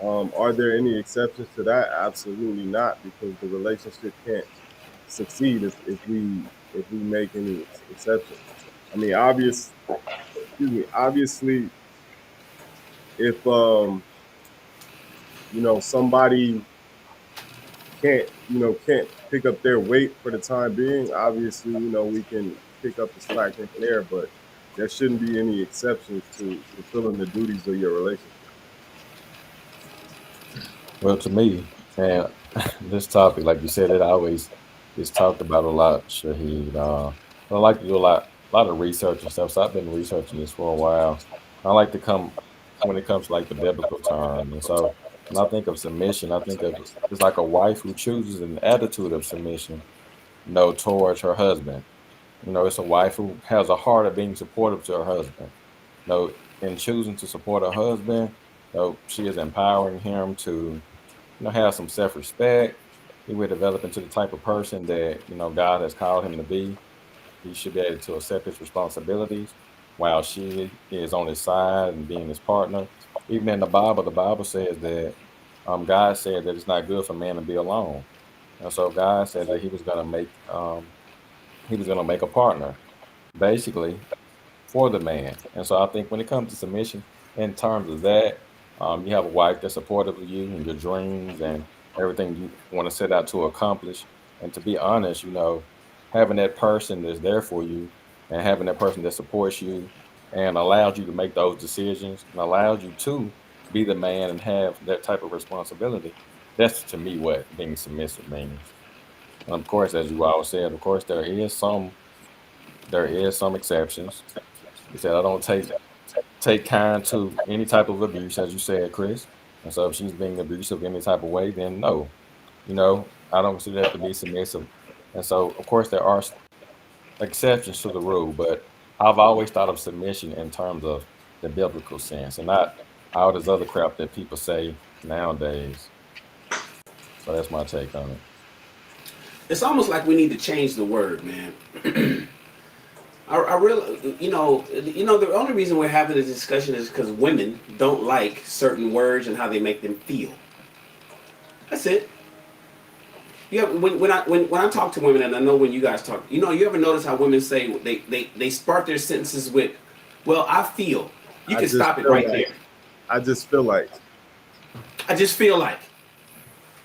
Are there any exceptions to that? Absolutely not, because the relationship can't succeed if we make any exceptions. I mean, obviously, if somebody can't pick up their weight for the time being, obviously, we can pick up the slack here and there, but there shouldn't be any exceptions to fulfilling the duties of your relationship. Well, to me, and this topic, like you said, it always is talked about a lot, Shahid. I like to do a lot of research and stuff. So I've been researching this for a while. I like to come when it comes to like the biblical term, and so when I think of submission, I think of it's like a wife who chooses an attitude of submission, towards her husband. It's a wife who has a heart of being supportive to her husband. In choosing to support her husband, she is empowering him to have some self-respect. He will develop into the type of person that God has called him to be. He should be able to accept his responsibilities while she is on his side and being his partner. Even in the Bible says that God said that it's not good for man to be alone, and so God said that He was going to make a partner. basically for the man. And so I think when it comes to submission, in terms of that, you have a wife that's supportive of you and your dreams and everything you want to set out to accomplish. And to be honest, having that person that's there for you and having that person that supports you and allows you to make those decisions and allows you to be the man and have that type of responsibility. That's to me what being submissive means. And of course, as you all said, of course there is some exceptions. You said I don't take kind to any type of abuse, as you said, Chris. And so if she's being abusive any type of way, then no, I don't consider that to be submissive. And so, of course, there are exceptions to the rule, but I've always thought of submission in terms of the biblical sense and not all this other crap that people say nowadays. So that's my take on it. It's almost like we need to change the word, man. I really, the only reason we're having this discussion is because women don't like certain words and how they make them feel. That's it. Yeah, when I talk to women, and I know when you guys talk, you ever notice how women say they start their sentences with, "Well, I feel." You can stop it right there. I just feel like. I just feel like.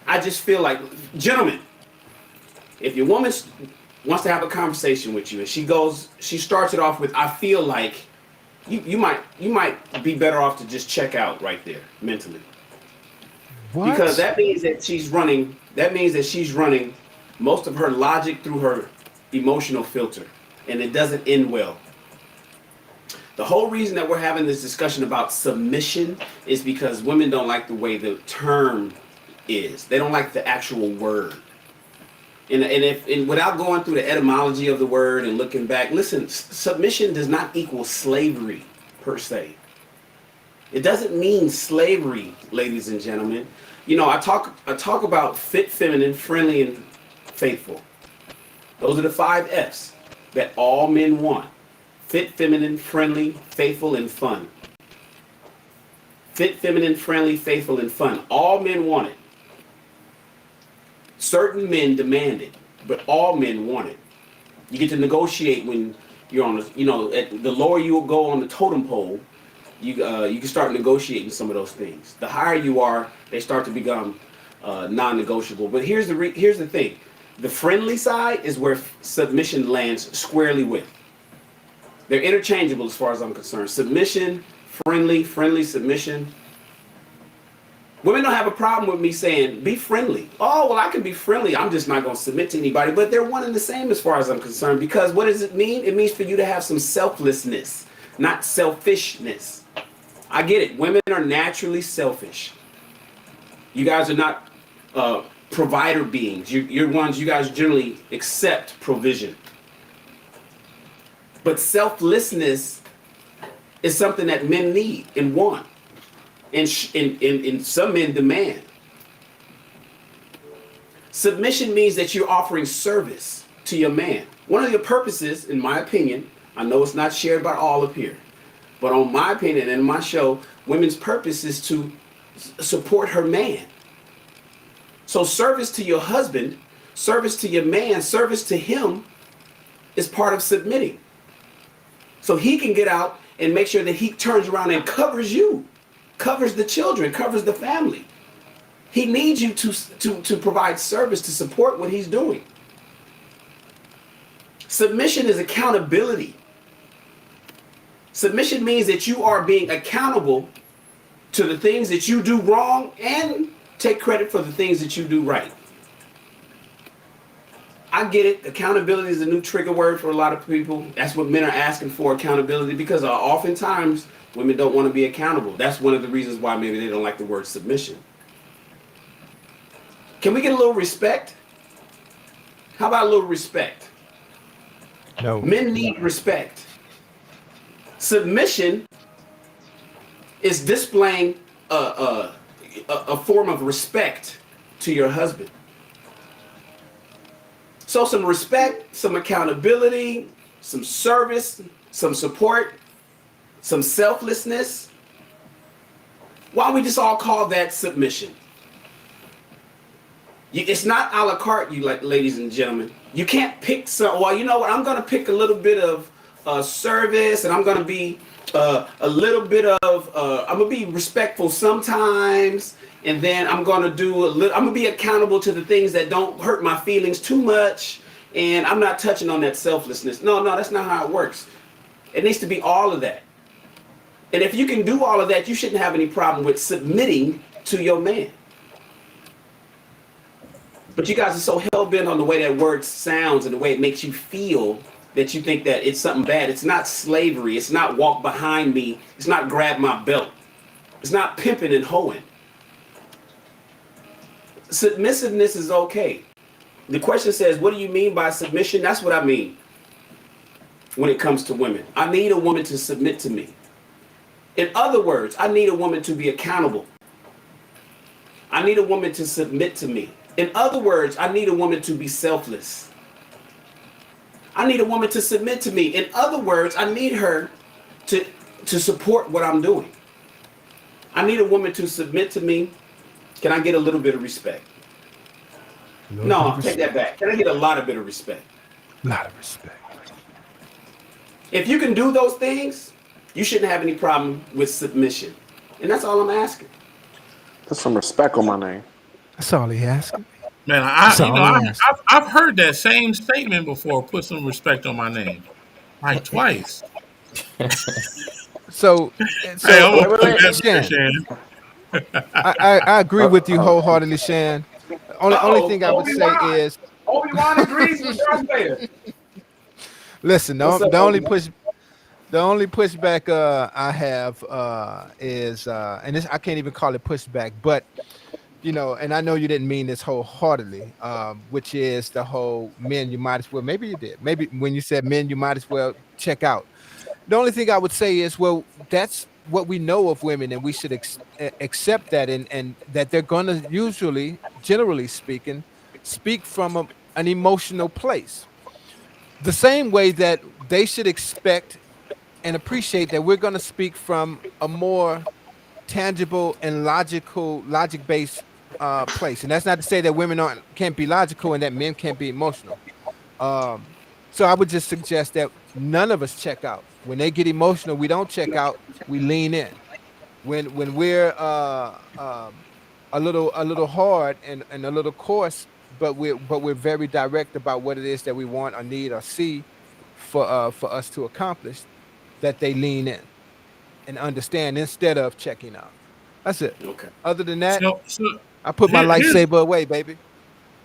I just feel like, gentlemen, if your woman wants to have a conversation with you and she starts it off with, "I feel like," you might be better off to just check out right there mentally. What? Because that means that she's running most of her logic through her emotional filter, and it doesn't end well. The whole reason that we're having this discussion about submission is because women don't like the way the term is. They don't like the actual word. And without going through the etymology of the word and looking back, listen, submission does not equal slavery per se. It doesn't mean slavery, ladies and gentlemen. I talk about fit, feminine, friendly, and faithful. Those are the 5 F's that all men want. Fit, feminine, friendly, faithful, and fun. Fit, feminine, friendly, faithful, and fun. All men want it. Certain men demand it, but all men want it. You get to negotiate when you're on the lower you go on the totem pole, you can start negotiating some of those things. The higher you are, they start to become non-negotiable. But here's the thing. The friendly side is where submission lands squarely with. They're interchangeable as far as I'm concerned. Submission, friendly, submission. Women don't have a problem with me saying, be friendly. Oh, well, I can be friendly. I'm just not going to submit to anybody. But they're one and the same as far as I'm concerned. Because what does it mean? It means for you to have some selflessness, not selfishness. I get it. Women are naturally selfish. You guys are not provider beings. You're ones, you guys generally accept provision. But selflessness is something that men need and want. And some men demand. Submission means that you're offering service to your man. One of your purposes, in my opinion, I know it's not shared by all up here, but on my opinion and my show, women's purpose is to support her man. So service to your husband, service to your man, service to him is part of submitting. So he can get out and make sure that he turns around and covers you, covers the children, covers the family. He needs you to provide service to support what he's doing. Submission is accountability. Submission means that you are being accountable to the things that you do wrong and take credit for the things that you do right. I get it. Accountability is a new trigger word for a lot of people. That's what men are asking for, accountability, because oftentimes women don't want to be accountable. That's one of the reasons why maybe they don't like the word submission. Can we get a little respect? How about a little respect? No. Men need respect. Submission is displaying a form of respect to your husband. So some respect, some accountability, some service, some support, some selflessness. Why don't we just all call that submission? It's not a la carte, ladies and gentlemen. You can't pick some. Well, you know what? I'm going to pick a little bit of service, and I'm gonna be a little bit of I'm gonna be respectful sometimes, and then I'm gonna do a little. I'm gonna be accountable to the things that don't hurt my feelings too much, and I'm not touching on that selflessness. No, that's not how it works. It needs to be all of that. And if you can do all of that, you shouldn't have any problem with submitting to your man. But you guys are so hell-bent on the way that word sounds and the way it makes you feel that you think that it's something bad. It's not slavery. It's not walk behind me. It's not grab my belt. It's not pimping and hoeing. Submissiveness is okay. The question says, what do you mean by submission? That's what I mean when it comes to women. I need a woman to submit to me. In other words, I need a woman to be accountable. I need a woman to submit to me. In other words, I need a woman to be selfless. I need a woman to submit to me. In other words, I need her to support what I'm doing. I need a woman to submit to me. Can I get a little bit of respect? No, take that back. Can I get a lot of bit of respect? A lot of respect. If you can do those things, you shouldn't have any problem with submission. And that's all I'm asking. Put some respect on my name. That's all he asking. Man, I've heard that same statement before. Put some respect on my name, like twice. So Hey, I'm gonna wait, put wait, that Shan. Shan. I agree with you wholeheartedly, Shan. Only thing I would say is, Obi-Wan agrees with Darth Vader. listen. What's up, The only Obi-Wan? pushback I have is, and this I can't even call it pushback, but and I know you didn't mean this wholeheartedly, which is the whole men you might as well. Maybe you did. Maybe when you said men you might as well check out. The only thing I would say is, well, that's what we know of women, and we should accept that, and that they're going to usually, generally speaking, speak from an emotional place. The same way that they should expect and appreciate that we're going to speak from a more tangible and logic-based place. And that's not to say that women can't be logical and that men can't be emotional. So I would just suggest that none of us check out. When they get emotional, we don't check out. We lean in. When we're a little hard and a little coarse, but we're very direct about what it is that we want or need or see for us to accomplish, that they lean in and understand instead of checking out. That's it. Okay. Other than that, So I put my lightsaber away, baby.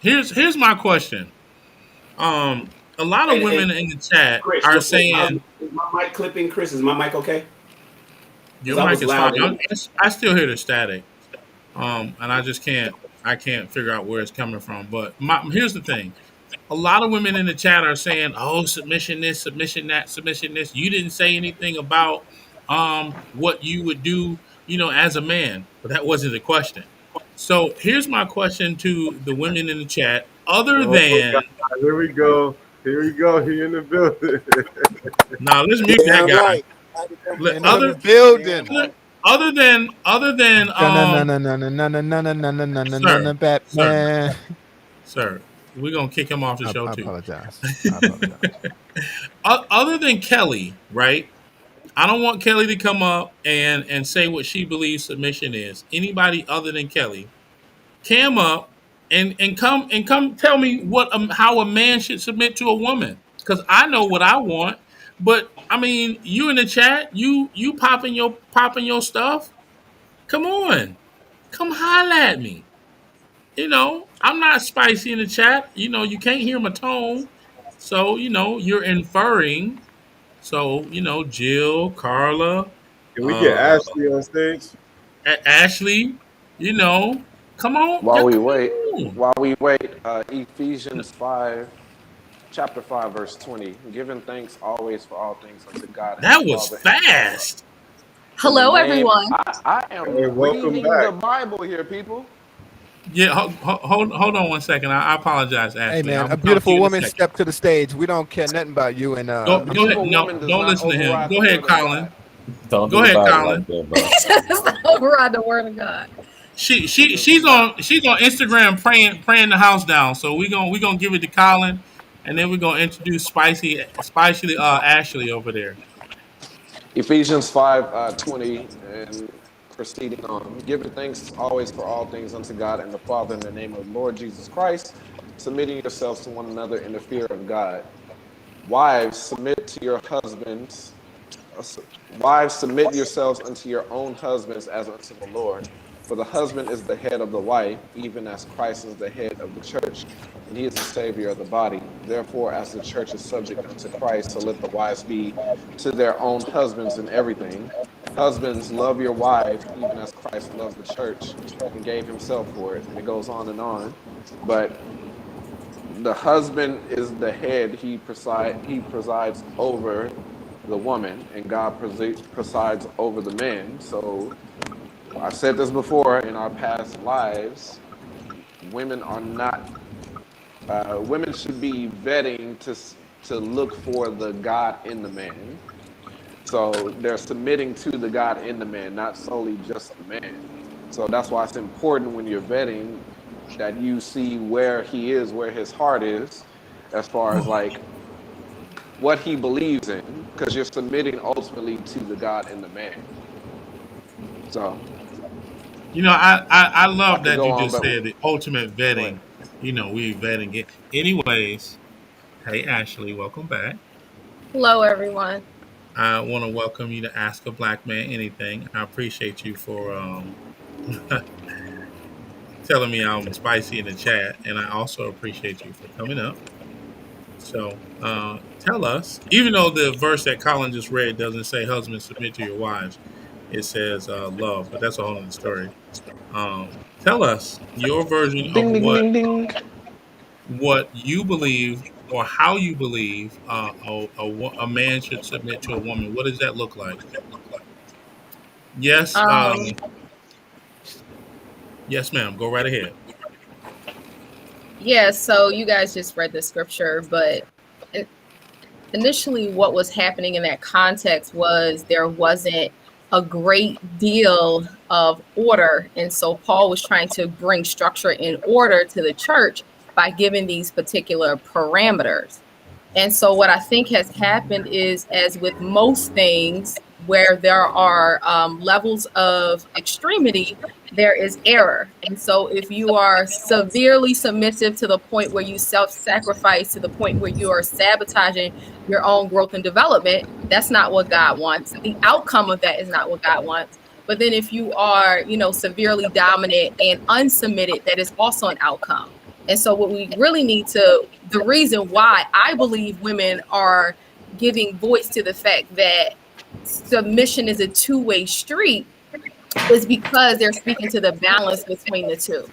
here's my question. A lot of women in the chat Chris, are is saying my mic clipping? Chris, is my mic okay? your I mic was is loud. fine. I still hear the static, and I can't figure out where it's coming from. But here's the thing: a lot of women in the chat are saying, "Oh, submission this, submission that, submission this." You didn't say anything about what you would do, as a man, but that wasn't the question. So here's my question to the women in the chat: other Oh than God, here we go. Here we go. He in the building. now, let's mute that Damn guy. right. I had to come Let- In correct. the Other building. other than sir, sir, Batman. sir, we're gonna kick him off the I show too. apologize. I apologize. Other than Kelly, right? I don't want Kelly to come up and say what she believes submission is. Anybody other than Kelly, come up and come tell me how a man should submit to a woman. Because I know what I want, but I mean, you in the chat, you popping your stuff. Come on, come holla at me. I'm not spicy in the chat. You can't hear my tone. So, you're inferring. So, Jill, Carla, Can we get uh, Ashley on stage? Ashley, come on. Yeah, While we come wait, on. Ephesians 5, chapter 5, verse 20. Giving thanks always for all things unto God and the That was Father. fast. In the Hello, name, everyone. I am Hey, welcome reading back. the Bible here, people. Yeah, hold on 1 second. I apologize, Ashley. Hey man, I'm a gonna come to beautiful you in a woman second. stepped to the stage. We don't care nothing about you and Go, A go ahead. beautiful No, woman does don't not listen to him. override Go the ahead, word of Colin. God. Don't Go do the ahead, Bible Colin. like that, bro. Just override the word of God. She's on Instagram praying the house down. So we gonna give it to Colin. and then we're gonna introduce spicy Ashley over there. Ephesians 5 20 and proceeding on. Giving thanks always for all things unto God and the Father in the name of the Lord Jesus Christ, submitting yourselves to one another in the fear of God. Wives, submit to your husbands. Wives, submit yourselves unto your own husbands as unto the Lord. For the husband is the head of the wife, even as Christ is the head of the church, and he is the Savior of the body. Therefore, as the church is subject unto Christ, so let the wives be to their own husbands in everything. Husbands, love your wives, even as Christ loved the church and gave himself for it. And it goes on and on. But the husband is the head. He presides over the woman, and God presides over the man. So I've said this before in our past lives. Women are not. Women should be vetting to look for the God in the man. So they're submitting to the God in the man, not solely just the man. So that's why it's important when you're vetting that you see where he is, where his heart is, as far as like what he believes in, because you're submitting ultimately to the God in the man. So I I love could that go you on, just but said the ultimate go ahead. vetting. We vetting it. Anyways, hey Ashley, welcome back. Hello, everyone. I want to welcome you to Ask a Black Man Anything. I appreciate you for telling me I'm spicy in the chat, and I also appreciate you for coming up. So tell us, even though the verse that Colin just read doesn't say "husbands submit to your wives," it says "love," but that's a whole other story. Tell us your version of Ding, ding, ding, ding. what you believe or how you believe a man should submit to a woman. What does that look like? Yes, Um, yes, ma'am. Go right ahead. yeah, so you guys just read the scripture, but it, initially, what was happening in that context was there wasn't a great deal of order. And so Paul was trying to bring structure and order to the church by giving these particular parameters. And so, what I think has happened is, as with most things where there are levels of extremity, there is error. And so, if you are severely submissive to the point where you self sacrifice, to the point where you are sabotaging your own growth and development, that's not what God wants. The outcome of that is not what God wants. But then, if you are, severely dominant and unsubmitted, that is also an outcome. And so, what we really need to, the reason why I believe women are giving voice to the fact that submission is a two-way street is because they're speaking to the balance between the two,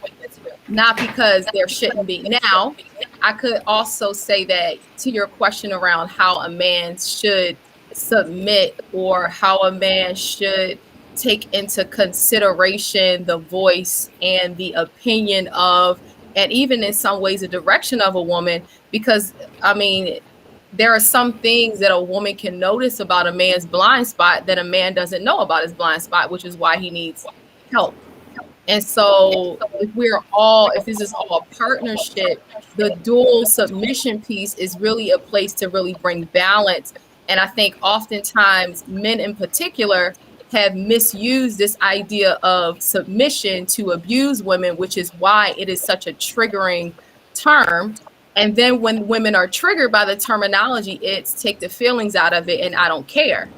not because there shouldn't be. Now, I could also say that to your question around how a man should submit or how a man should take into consideration the voice and the opinion of, and even in some ways, the direction of a woman, because I mean, there are some things that a woman can notice about a man's blind spot that a man doesn't know about his blind spot, which is why he needs help. And so if this is all a partnership, the dual submission piece is really a place to really bring balance. And I think oftentimes men in particular have misused this idea of submission to abuse women, which is why it is such a triggering term. And then when women are triggered by the terminology, it's take the feelings out of it and I don't care.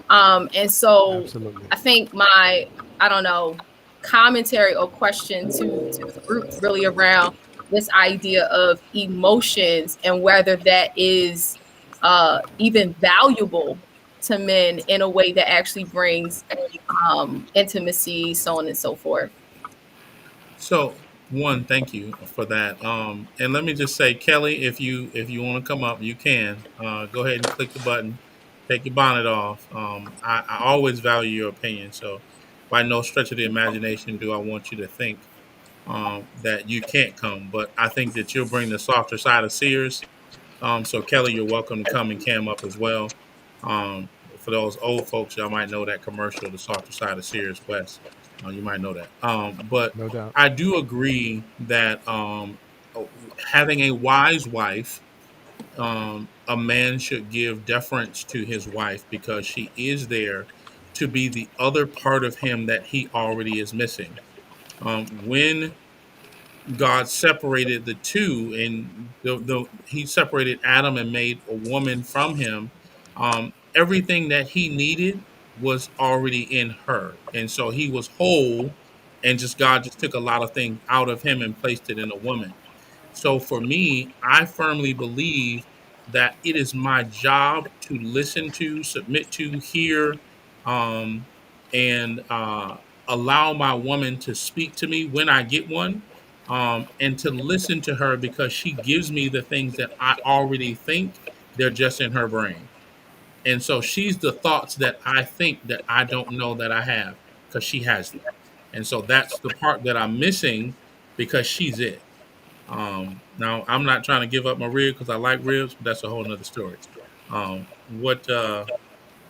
And so Absolutely. I think I don't know, commentary or question to the group really around this idea of emotions and whether that is even valuable to men in a way that actually brings intimacy, so on and so forth. So one, thank you for that. And let me just say, Kelly, if you want to come up, you can. Go ahead and click the button. Take your bonnet off. I always value your opinion. So by no stretch of the imagination do I want you to think that you can't come. But I think that you'll bring the softer side of Sears. So Kelly, you're welcome to come and cam up as well. For those old folks, y'all might know that commercial, "The Softer Side of Sirius West." You might know that. But No doubt. I do agree that having a wise wife a man should give deference to his wife because she is there to be the other part of him that he already is missing. When God separated the two, and He separated Adam and made a woman from him. Everything that he needed was already in her, and so he was whole. And just God just took a lot of things out of him and placed it in a woman. So for me, I firmly believe that it is my job to listen to, submit to, hear, um, and allow my woman to speak to me when I get one, and to listen to her because she gives me the things that I already think they're just in her brain. And so she's the thoughts that I think that I don't know that I have because she has them. And so that's the part that I'm missing because she's it. Now I'm not trying to give up my rib because I like ribs, but that's a whole nother story. What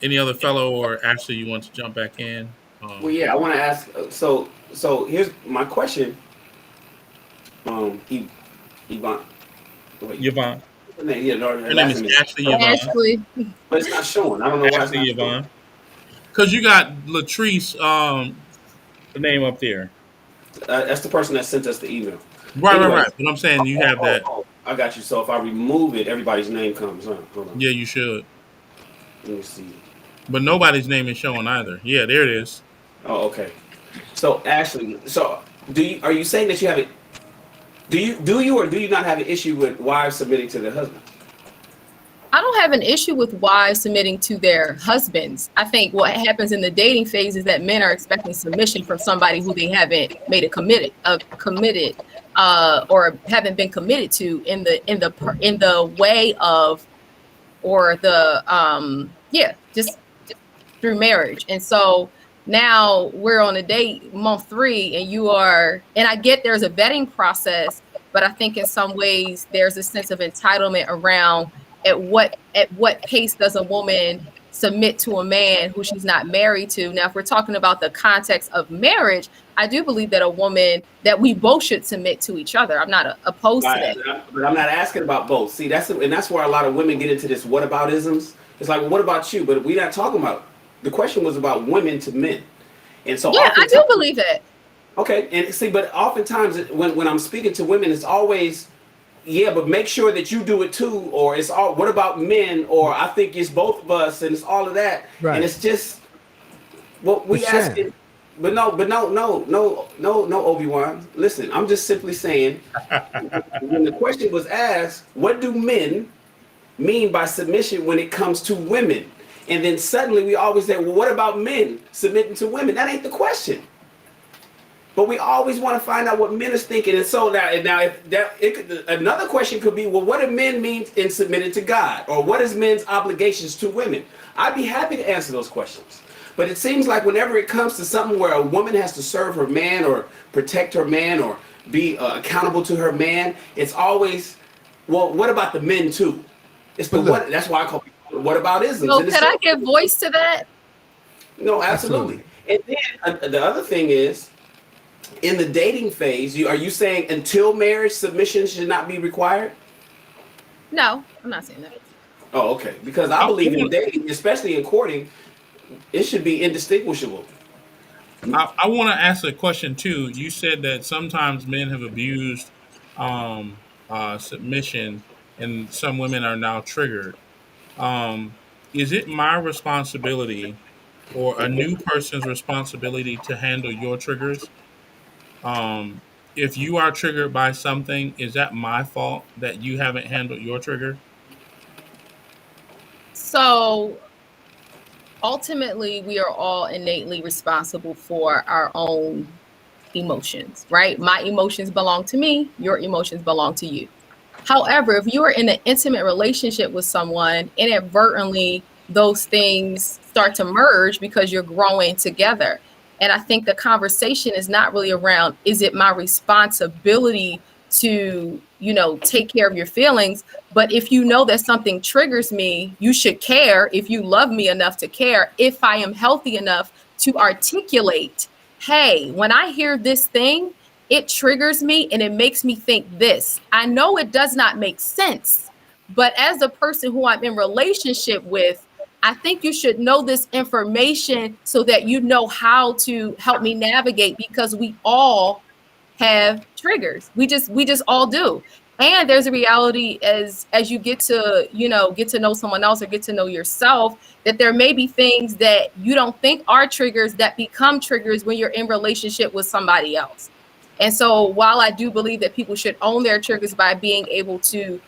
any other fellow or Ashley you want to jump back in? Well, yeah, I want to ask. So here's my question. E- Yvonne, wait, Yvonne. her name, yeah, no, her Her name last is name is, Ashley Yvonne. Ashley. but it's not showing. I don't know why it's Ashley not showing. Yvonne. Because you got Latrice the name up there. That's the person that sent us the email. Right, right, right. Anyways, But I'm saying you have that. I got you. So if I remove it, everybody's name comes. Huh? Hold on. Yeah, you should. Let me see. But nobody's name is showing either. Yeah, there it is. Oh, okay. So Ashley, so are you saying that you have it? Do you or do you not have an issue with wives submitting to their husband? I don't have an issue with wives submitting to their husbands. I think what happens in the dating phase is that men are expecting submission from somebody who they haven't made or haven't been committed to in the way of, or just through marriage. And so now we're on a date month 3 and I get there's a vetting process, but I think in some ways there's a sense of entitlement around at what pace does a woman submit to a man who she's not married to. Now, if we're talking about the context of marriage, I do believe that we both should submit to each other. I'm not opposed to that. But I'm not asking about both. See, that's where a lot of women get into this whataboutisms. It's like, well, what about you? But we're not talking about. The question was about women to men, and so yeah, I do believe that. Okay, and see, but oftentimes when I'm speaking to women, it's always, yeah, but make sure that you do it too, or it's all. What about men? Or I think it's both of us, and it's all of that, Right. and it's just what we ask it. But no, Obi-Wan. Listen, I'm just simply saying, when the question was asked, what do men mean by submission when it comes to women? And then suddenly we always say, well, what about men submitting to women? That ain't the question. But we always want to find out what men is thinking. And so now if that another question could be, well, what do men mean in submitting to God? Or what is men's obligations to women? I'd be happy to answer those questions. But it seems like whenever it comes to something where a woman has to serve her man or protect her man or be accountable to her man, it's always, well, what about the men too? It's the what. That's why I call it what about isms. So can I give voice to that? No, absolutely. And then the other thing is, in the dating phase, are you saying until marriage, submission should not be required? No, I'm not saying that. Oh, okay. Because I believe in dating, especially in courting, it should be indistinguishable. I want to ask a question too. You said that sometimes men have abused submission, and some women are now triggered. Is it my responsibility or a new person's responsibility to handle your triggers? If you are triggered by something, is that my fault that you haven't handled your trigger? So ultimately, we are all innately responsible for our own emotions, right? My emotions belong to me, your emotions belong to you. However, if you are in an intimate relationship with someone, inadvertently, those things start to merge because you're growing together. And I think the conversation is not really around, is it my responsibility to, take care of your feelings? But if you know that something triggers me, you should care. If you love me enough to care, if I am healthy enough to articulate, hey, when I hear this thing, it triggers me and it makes me think this. I know it does not make sense, But as a person who I'm in relationship with, I think you should know this information so that you know how to help me navigate, because we all have triggers. We just all do. And there's a reality, as you get to, get to know someone else or get to know yourself, that there may be things that you don't think are triggers that become triggers when you're in relationship with somebody else. And so while I do believe that people should own their triggers by being able to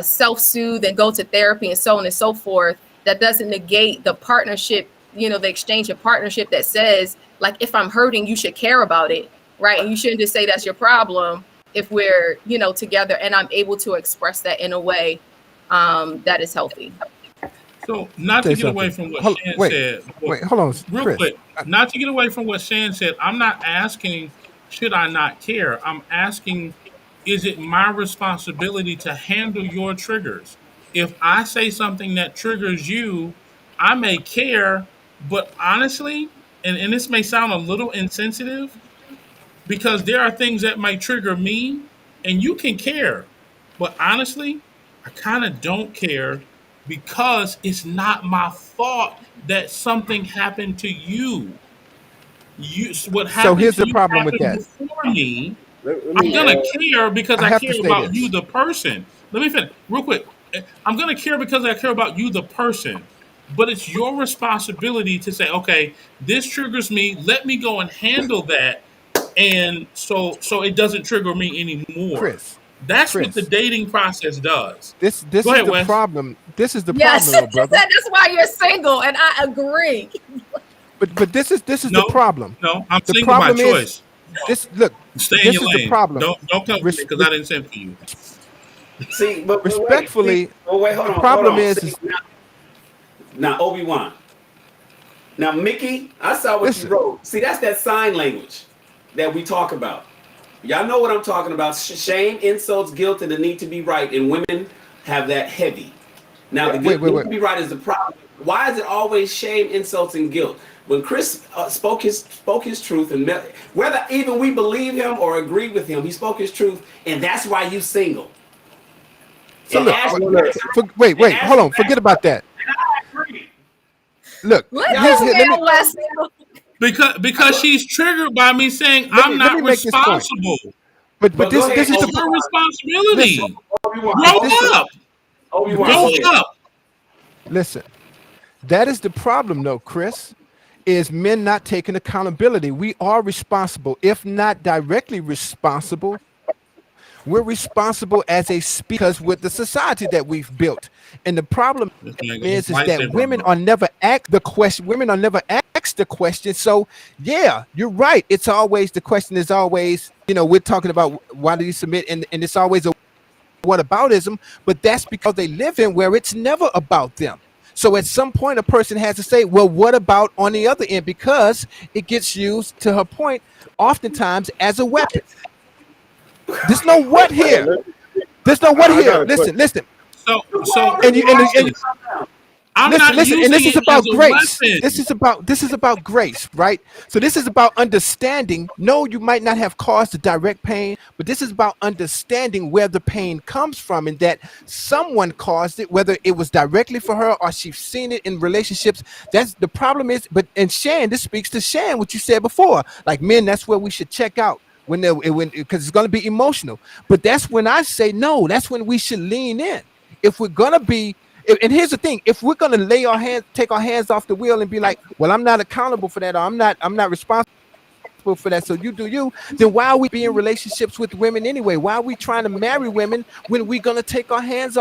self-soothe and go to therapy and so on and so forth, that doesn't negate the partnership, the exchange of partnership that says, like, if I'm hurting, you should care about it, right? And you shouldn't just say that's your problem if we're, together, and I'm able to express that in a way that is healthy. So, not Say to get away something. from what Hold, Shan wait, said, wait, hold on, real Chris. quick, not to get away from what Shan said, I'm not asking, should I not care? I'm asking, is it my responsibility to handle your triggers? If I say something that triggers you, I may care, but honestly, and this may sound a little insensitive, because there are things that might trigger me and you can care. But honestly, I kind of don't care because it's not my fault that something happened to you. What So happened here's to the you problem with happened that. before me. Let I'm me gonna care because I I have to care say about you, this. the person. Let me finish real quick. I'm gonna care because I care about you, the person. But it's your responsibility to say, okay, this triggers me. Let me go and handle that, and so it doesn't trigger me anymore. Chris, That's what the Chris, dating process does. this Go is ahead, the Wes. problem. This is the Yes, problem, she though, said brother. that's why you're single, and I agree. But this is the No, problem. no, I'm The single by problem is choice. this. Look, Stay in this your is the lane. problem. Don't come for me Res, because I res, didn't send for you. See, but wait, see, respectfully, oh wait, the hold problem on. is See, now Obi-Wan. Now Mickey, I saw what you listen. wrote. See, that's that sign language that we talk about. Y'all know what I'm talking about. Shame, insults, guilt, and the need to be right. And women have that heavy. Now, the Wait, guilt, wait, need wait. to be right is the problem. Why is it always shame, insults, and guilt? When Chris spoke his truth, and whether even we believe him or agree with him, he spoke his truth, and that's why you single. So And I, look, I Ashley want to. backs it up. And wait. Hold Ashley on. backs Forget it about up. that. And I agree. Look, Let Y'all here's this don't here. get Let me man it. West single. Because she's triggered by me saying let I'm me let me not make this point. responsible. But But go this ahead, is It's the your Obi-Wan. listen. responsibility. Obi-Wan. Grow This up. Obi-Wan, Grow this go is ahead. up. listen. That is the problem, though, Chris. Is men not taking accountability. We are responsible, if not directly responsible. We're responsible as a because with the society that we've built. And the problem This man got his is that lightsaber women on. are never asked the question. Women are never asked the question. So yeah, you're right. It's always the question is always, we're talking about why do you submit, and it's always a whataboutism, but that's because they live in where it's never about them. So at some point, a person has to say, well, what about on the other end? Because it gets used, to her point, oftentimes as a weapon. There's no what Hey, here. There's no what I got here. a question. Listen. So And you watch and this. I'm listen, not listen, and using this is it as about a grace. This weapon. is about grace, right? So this is about understanding. No, you might not have caused the direct pain, but this is about understanding where the pain comes from, and that someone caused it, whether it was directly for her or she's seen it in relationships. That's the problem is, but and Shan, this speaks to Shan, what you said before. Like men, that's where we should check out when because it's gonna be emotional. But that's when I say no, that's when we should lean in. If we're gonna be and here's the thing: if we're gonna take our hands off the wheel and be like, "Well, I'm not accountable for that, or I'm not responsible for that," so you do you, then why are we being in relationships with women anyway? Why are we trying to marry women when we're gonna take our hands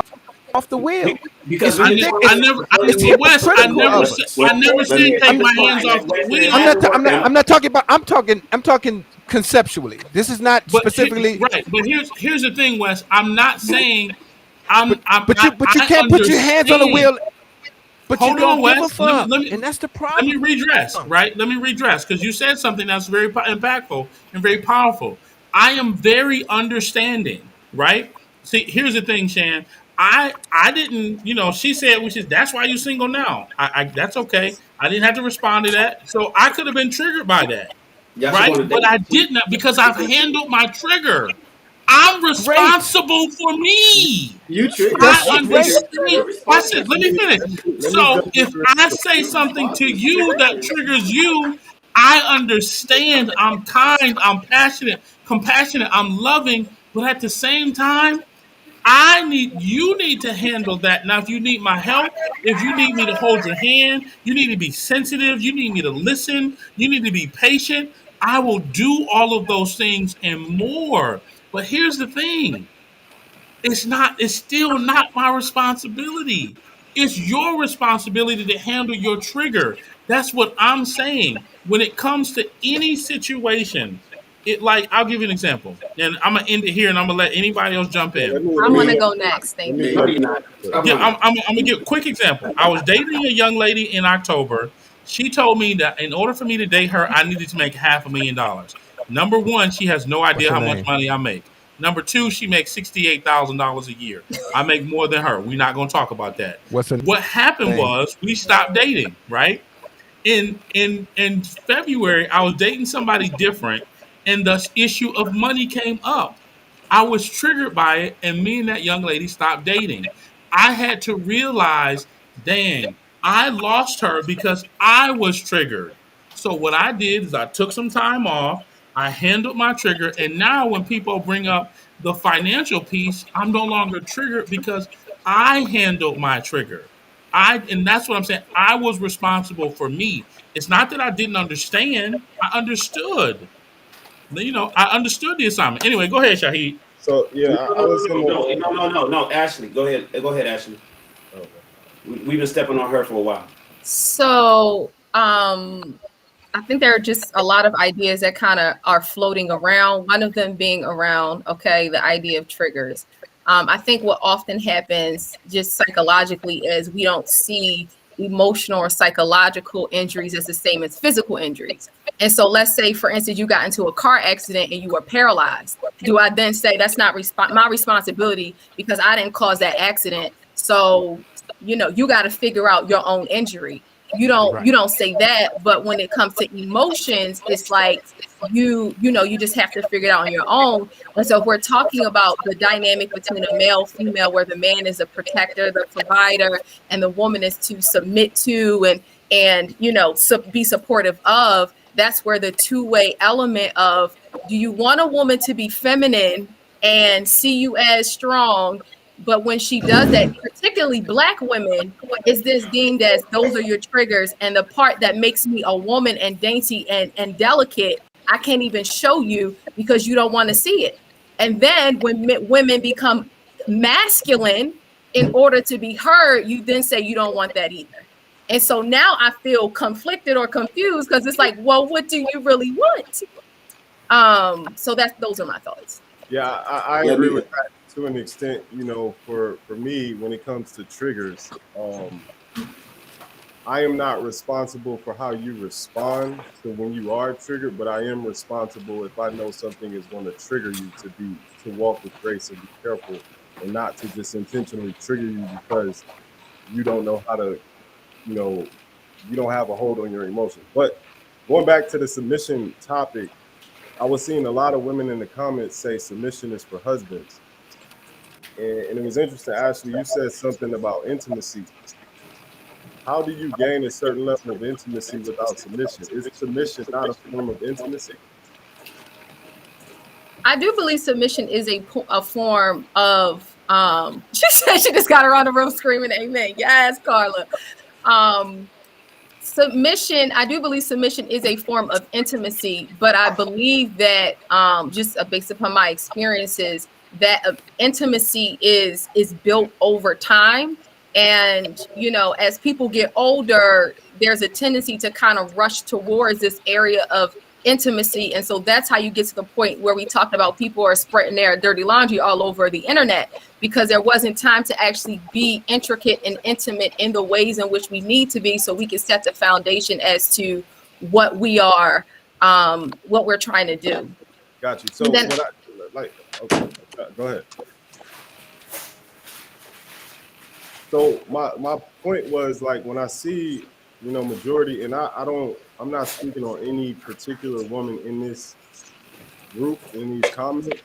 off the wheel? Because It's we I, just ne- want to I ridiculous. make never, let I, me It's but say Wes, hypocritical of us. I never let me said I'm take my just hands trying off that the Wesley didn't have wheel. to work that I'm not talking about. I'm talking conceptually. This is not specifically. Right, but here's the thing, Wes. I'm not saying But but you I can't put your hands on the understand. wheel. But you Hold on, don't give a Wes. fuck, and that's the Let problem. me redress, right? Let me redress because you said something that's very impactful and very powerful. I am very understanding, right? See, here's the thing, Shan. I didn't, she said, which is that's why you single now. I that's okay. I didn't have to respond to that, so I could have been triggered by that, y'all should go right? on a But date. I did not because I've handled my trigger. I'm responsible for me. You trigger. That's I You great. trigger. You're understand. I said, responsible. let me finish. Let me So jump if in real I quick. say You're something to responsible. You're you that triggering. triggers you, I understand. I'm kind. I'm passionate, compassionate. I'm loving. But at the same time, you need to handle that. Now, if you need my help, if you need me to hold your hand, you need to be sensitive, you need me to listen, you need to be patient, I will do all of those things and more. But here's the thing. It's still not my responsibility. It's your responsibility to handle your trigger. That's what I'm saying. When it comes to any situation, I'll give you an example. And I'm gonna end it here and I'm gonna let anybody else jump Yeah, in. I'm let gonna me go next. let Thank me you. No, jump you're in not. real quick. I'm Yeah, gonna I'm gonna give a quick example. I was dating a young lady in October. She told me that in order for me to date her, I needed to make $500,000. Number one, she has no What's idea her how much name? money I make. Number two, she makes $68,000 a year. I make more than her. We're not gonna talk about that. What's her What happened name? was we stopped dating, right? In February, I was dating somebody different, and the issue of money came up. I was triggered by it, and me and that young lady stopped dating. I had to realize, dang, I lost her because I was triggered. So what I did is I took some time off. I handled my trigger, and now when people bring up the financial piece, I'm no longer triggered because I handled my trigger. And that's what I'm saying. I was responsible for me. It's not that I didn't understand. I understood. I understood the assignment. Anyway, go ahead, Shahid. So yeah, No, I was gonna. no. Ashley, go ahead. Go ahead, Ashley. Okay. We've been stepping on her for a while. So, I think there are just a lot of ideas that kind of are floating around. One of them being around, okay, the idea of triggers. I think what often happens just psychologically is we don't see emotional or psychological injuries as the same as physical injuries. And so let's say, for instance, you got into a car accident and you were paralyzed. Do I then say that's not my responsibility because I didn't cause that accident? So, you got to figure out your own injury. Right. You don't say that, but when it comes to emotions, it's like you just have to figure it out on your own. And so if we're talking about the dynamic between a male female where the man is a protector, the provider, and the woman is to submit to and be supportive of, that's where the two-way element of, do you want a woman to be feminine and see you as strong, but when she does that, particularly Black women, is this deemed as those are your triggers, and the part that makes me a woman and dainty and delicate, I can't even show you because you don't want to see it. And then when women become masculine in order to be heard, you then say you don't want that either. And so now I feel conflicted or confused because it's like, well, what do you really want? So those are my thoughts. Yeah, I Let agree me. with that to an extent. For me, when it comes to triggers, I am not responsible for how you respond to when you are triggered, but I am responsible if I know something is going to trigger you to walk with grace and be careful and not to just intentionally trigger you because you don't know how to, you know, you don't have a hold on your emotions. But going back to the submission topic, I was seeing a lot of women in the comments say submission is for husbands. And it was interesting, Ashley, you said something about intimacy. How do you gain a certain level of intimacy without submission? Is submission not a form of intimacy? I do believe submission is a form of she said she just got around the room screaming amen. Yes, Carla. Um Submission, I do believe submission is a form of intimacy, but I believe that just based upon my experiences, that intimacy is built over time. And as people get older, there's a tendency to kind of rush towards this area of intimacy. And so that's how you get to the point where we talked about people are spreading their dirty laundry all over the internet because there wasn't time to actually be intricate and intimate in the ways in which we need to be so we can set the foundation as to what we are, what we're trying to do. Got you. And So then what I like, okay, go ahead. So my point was like when I see, majority, and I'm not speaking on any particular woman in this group, in these comments,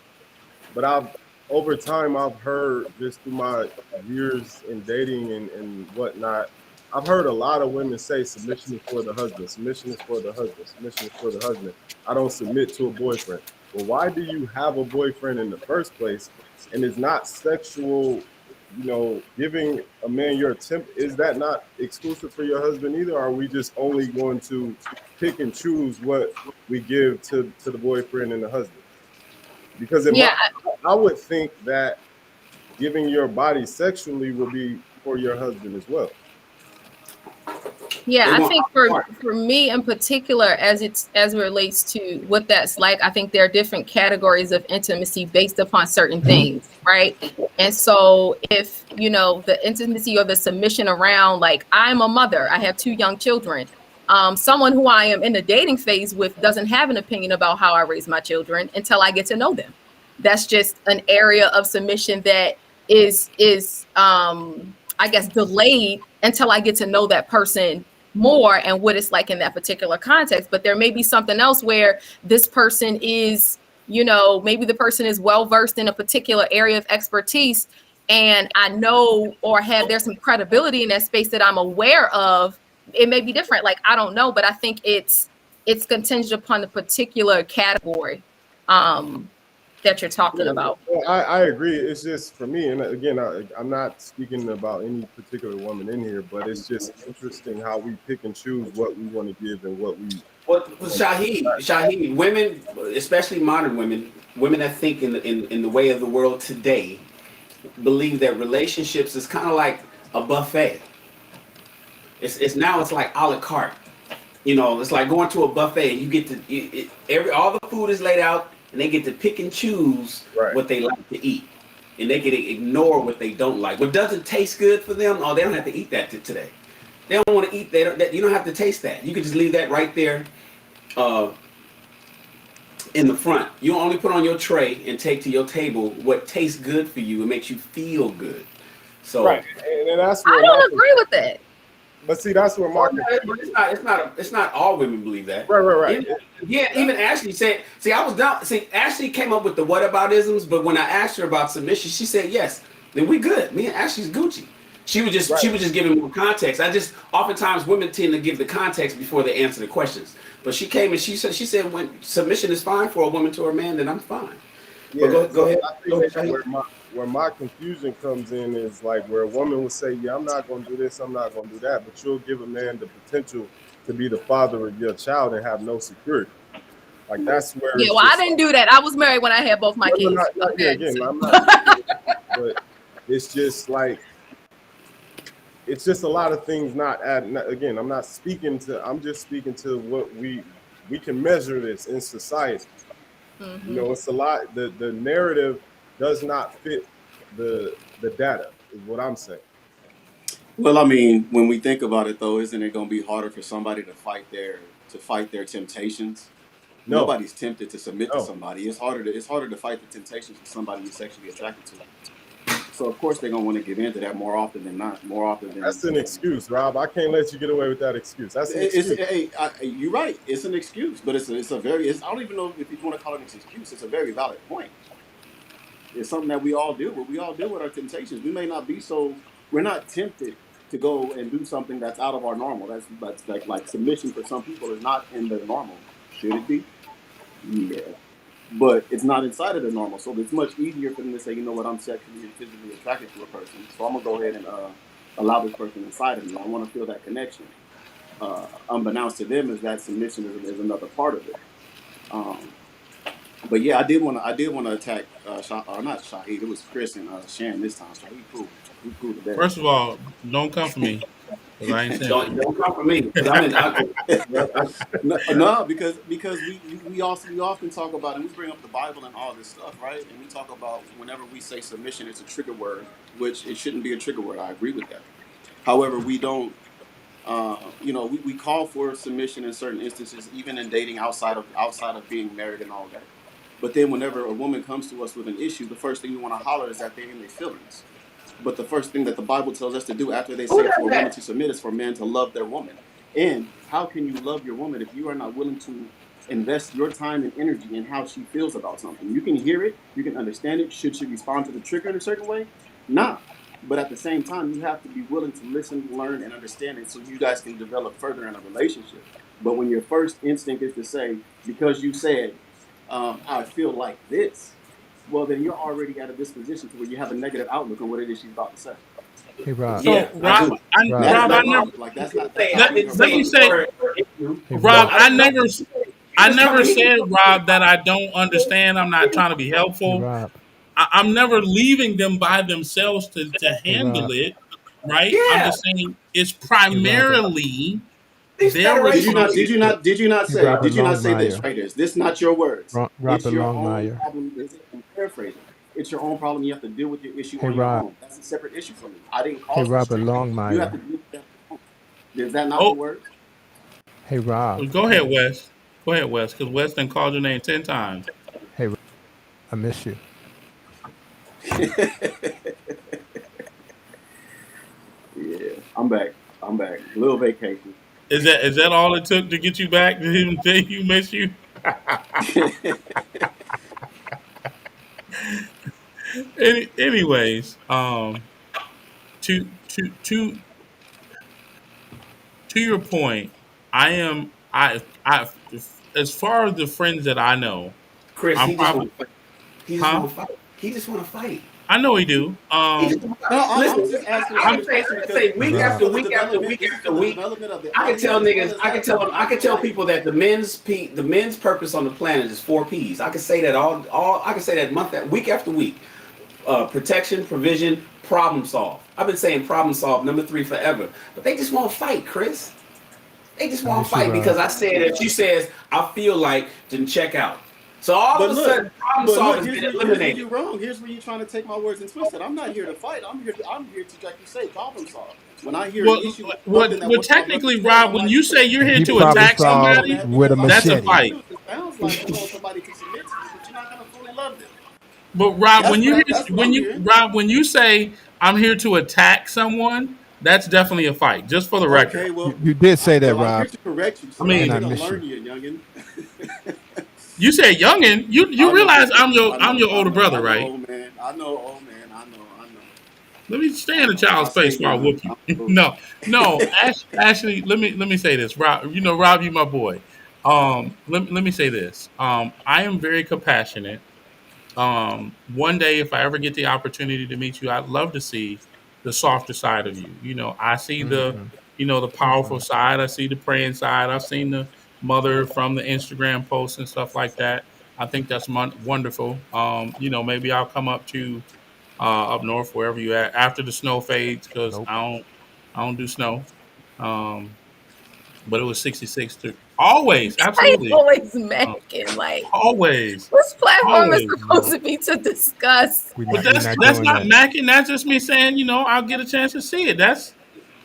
but over time I've heard just through my years in dating and whatnot, I've heard a lot of women say submission is for the husband, submission is for the husband, submission is for the husband. I don't submit to a boyfriend. Well, why do you have a boyfriend in the first place? And it's not sexual, giving a man your attempt. Is that not exclusive for your husband either? Or are we just only going to pick and choose what we give to the boyfriend and the husband? Because Yeah, I would think that giving your body sexually would be for your husband as well. yeah, They I want think our part. for me in particular, as it relates to what that's like, I think there are different categories of intimacy based upon certain things, right? And so if the intimacy or the submission around, like, I'm a mother, I have 2 young children. Someone who I am in the dating phase with doesn't have an opinion about how I raise my children until I get to know them. That's just an area of submission that is I guess delayed until I get to know that person more and what it's like in that particular context. But there may be something else where this person is, maybe the person is well versed in a particular area of expertise, and I know or there's some credibility in that space that I'm aware of. It may be different, like, I don't know, but I think it's contingent upon the particular category that you're talking about. I agree. It's just for me, and again, I'm not speaking about any particular woman in here, but it's just interesting how we pick and choose what we want to give and what we. Well, Shaheed, women, especially modern women that think in the way of the world today, believe that relationships is kind of like a buffet. It's like a la carte. It's like going to a buffet and you get to all the food is laid out and they get to pick and choose Right. what they like to eat, and they get to ignore what they don't like. What doesn't taste good for them, they don't have to eat that today. They don't want to eat that. You don't have to taste that. You can just leave that right there, in the front. You only put on your tray and take to your table what tastes good for you and makes you feel good. So Right, and that's I where don't agree with that. But see, that's where Mark. it's not all women believe that. Right. Even Ashley said. See, I was down. See, Ashley came up with the whataboutisms, but when I asked her about submission, she said yes. Then we good. Me and Ashley's Gucci. She was just giving more context. Oftentimes women tend to give the context before they answer the questions. But she came and she said when submission is fine for a woman to her man, then I'm fine. Yeah, but go ahead. I think where my confusion comes in is like where a woman will say, "Yeah, I'm not going to do this, I'm not going to do that," but you'll give a man the potential to be the father of your child and have no security. Like that's where. Yeah, well, I didn't do that. I was married when I had both my kids. Again, I'm not. But it's just like. It's just a lot of things not adding. Again, I'm just speaking to what we can measure this in society. Mm-hmm. It's a lot. The narrative does not fit the data, is what I'm saying. Well, I mean, when we think about it, though, isn't it going to be harder for somebody to fight their temptations? No. Nobody's tempted to submit No. to somebody. It's harder to fight the temptations of somebody you're sexually attracted to. So of course they're gonna want to get into that more often than not. That's an excuse, Rob. I can't let you get away with that excuse. That's an excuse. You're right. It's an excuse, but it's a very. I don't even know if you want to call it an excuse. It's a very valid point. It's something that we all deal with. We all deal with our temptations. We may not be so. We're not tempted to go and do something that's out of our normal. That's like submission for some people is not in their normal. Should it be? Yeah. But it's not inside of the normal, so it's much easier for them to say, you know what, I'm sexually and physically attracted to a person, so I'm gonna go ahead and allow this person inside of me. I want to feel that connection. Unbeknownst to them, is that submission is another part of it. But yeah, I did want to attack not Shaheed. It was Chris and Shan this time. Shaheed cool. We cool today. First of all, don't come for me. I ain't saying don't come for me. No, because we often talk about, and we bring up the Bible and all this stuff, right? And we talk about whenever we say submission, it's a trigger word, which it shouldn't be a trigger word. I agree with that. However, we don't. We call for submission in certain instances, even in dating outside of being married and all that. But then whenever a woman comes to us with an issue, the first thing we want to holler is that they're in their feelings. But the first thing that the Bible tells us to do after they say for a woman to submit is for men to love their woman. And how can you love your woman if you are not willing to invest your time and energy in how she feels about something. You can hear it, you can understand it. Should she respond to the trigger in a certain way? Nah. But at the same time, you have to be willing to listen, learn, and understand it so you guys can develop further in a relationship. But when your first instinct is to say, because you said, I feel like this, well, then you're already at a disposition to where you have a negative outlook on what it is she's about to say. Hey, Rob. Yeah, So I Rob, do. Rob. That is Rob, I not never love. Like I that's not let being didn't her let say me love. the say, word issue. Hey, No, Rob, Rob. I don't know. He I was never coming. said, Rob, that I don't understand. I'm not trying to be Hey, helpful. Rob. I'm never leaving them by themselves to Hey, handle Rob. it, right? I'm Yeah, just saying it's Hey, Robert. primarily they their started right Did you from not? the Did responsibility. you beginning. not? Did you not Hey, say? Robert Did you not say this Longmire. right here? This not your words. Robert It's your own Longmire. problem. I'm paraphrasing. It's your own problem. You have to deal with your issue Hey, on your Rob. own. That's a separate issue from me. I didn't Hey, cause this Robert trigger. You have Longmire. to deal with that. On your own. Is that not the Oh, words? Hey, Rob. well, go ahead, Wes. Go ahead, Wes, because Wes done called your name 10 times. Hey, I miss you. Yeah, I'm back. I'm back. Little vacation. Is that all it took to get you back? Did him tell you miss you? Anyways, to your point, I as far as the friends that I know, Chris, I'm he just probably want to fight. He just huh? want to fight. He just want to fight. I know he do. He just No, I'm listen. just asking a I I'm can serious say, question I can because say Hey, week this is Rob. after for the week after development. week This is after for the week. development of the I can tell audience as well niggas. as I can that. tell them. I I can feel tell like people that the men's purpose on the planet is 4 P's. I can say that all. I can say that week after week. Protection, provision, problem solve. I've been saying problem solve number 3 forever, but they just won't fight, Chris. They just I won't miss you, fight because Rob. I said if she says I feel like then check out. So all of But a look, sudden problem but solve look, has been here's where eliminated. you're wrong. Here's where you're trying to take my words and twist it. I'm not here to fight. I'm here to, like you say, problem solve. When I hear an well, issue with what something that what one of my brothers technically, says, Rob, I'm when like, you look, say you're And here he to problem attack I'm solved going somebody, to with a because that's a machete. fight. confused. It sounds like you want somebody to submit to you, but you're not going to fully love them. But Rob, That's what I'm hearing. when you say I'm here to attack someone, that's definitely a fight. Just for the record. Okay, You did say that, I'm here Rob, to correct you, I sir. I'm and I here mean, to miss you. learn you, youngin. you said youngin. You I know, realize I I'm know, your I older know, brother, I know, right? old man. I know, old man. I know, Let me stay I in a know. I child's stay face while I young. whoop you. I'm a little. No, no. Actually, let me say this, Rob. You know, Rob, you my boy. Let me say this. I am very compassionate. One day, if I ever get the opportunity to meet you, I'd love to see the softer side of you. You know, I see the, Mm-hmm. the powerful Mm-hmm. side. I see the praying side. I've seen the mother from the Instagram posts and stuff like that. I think that's wonderful. Maybe I'll come up to up north wherever you at after the snow fades because Nope. I don't do snow. Um, but it was 66 to always I absolutely always uh, macking like always this platform is always. supposed Nope. to be to discuss. But We're that's not that's doing not that. macking. That's just me saying, I'll get a chance to see it. That's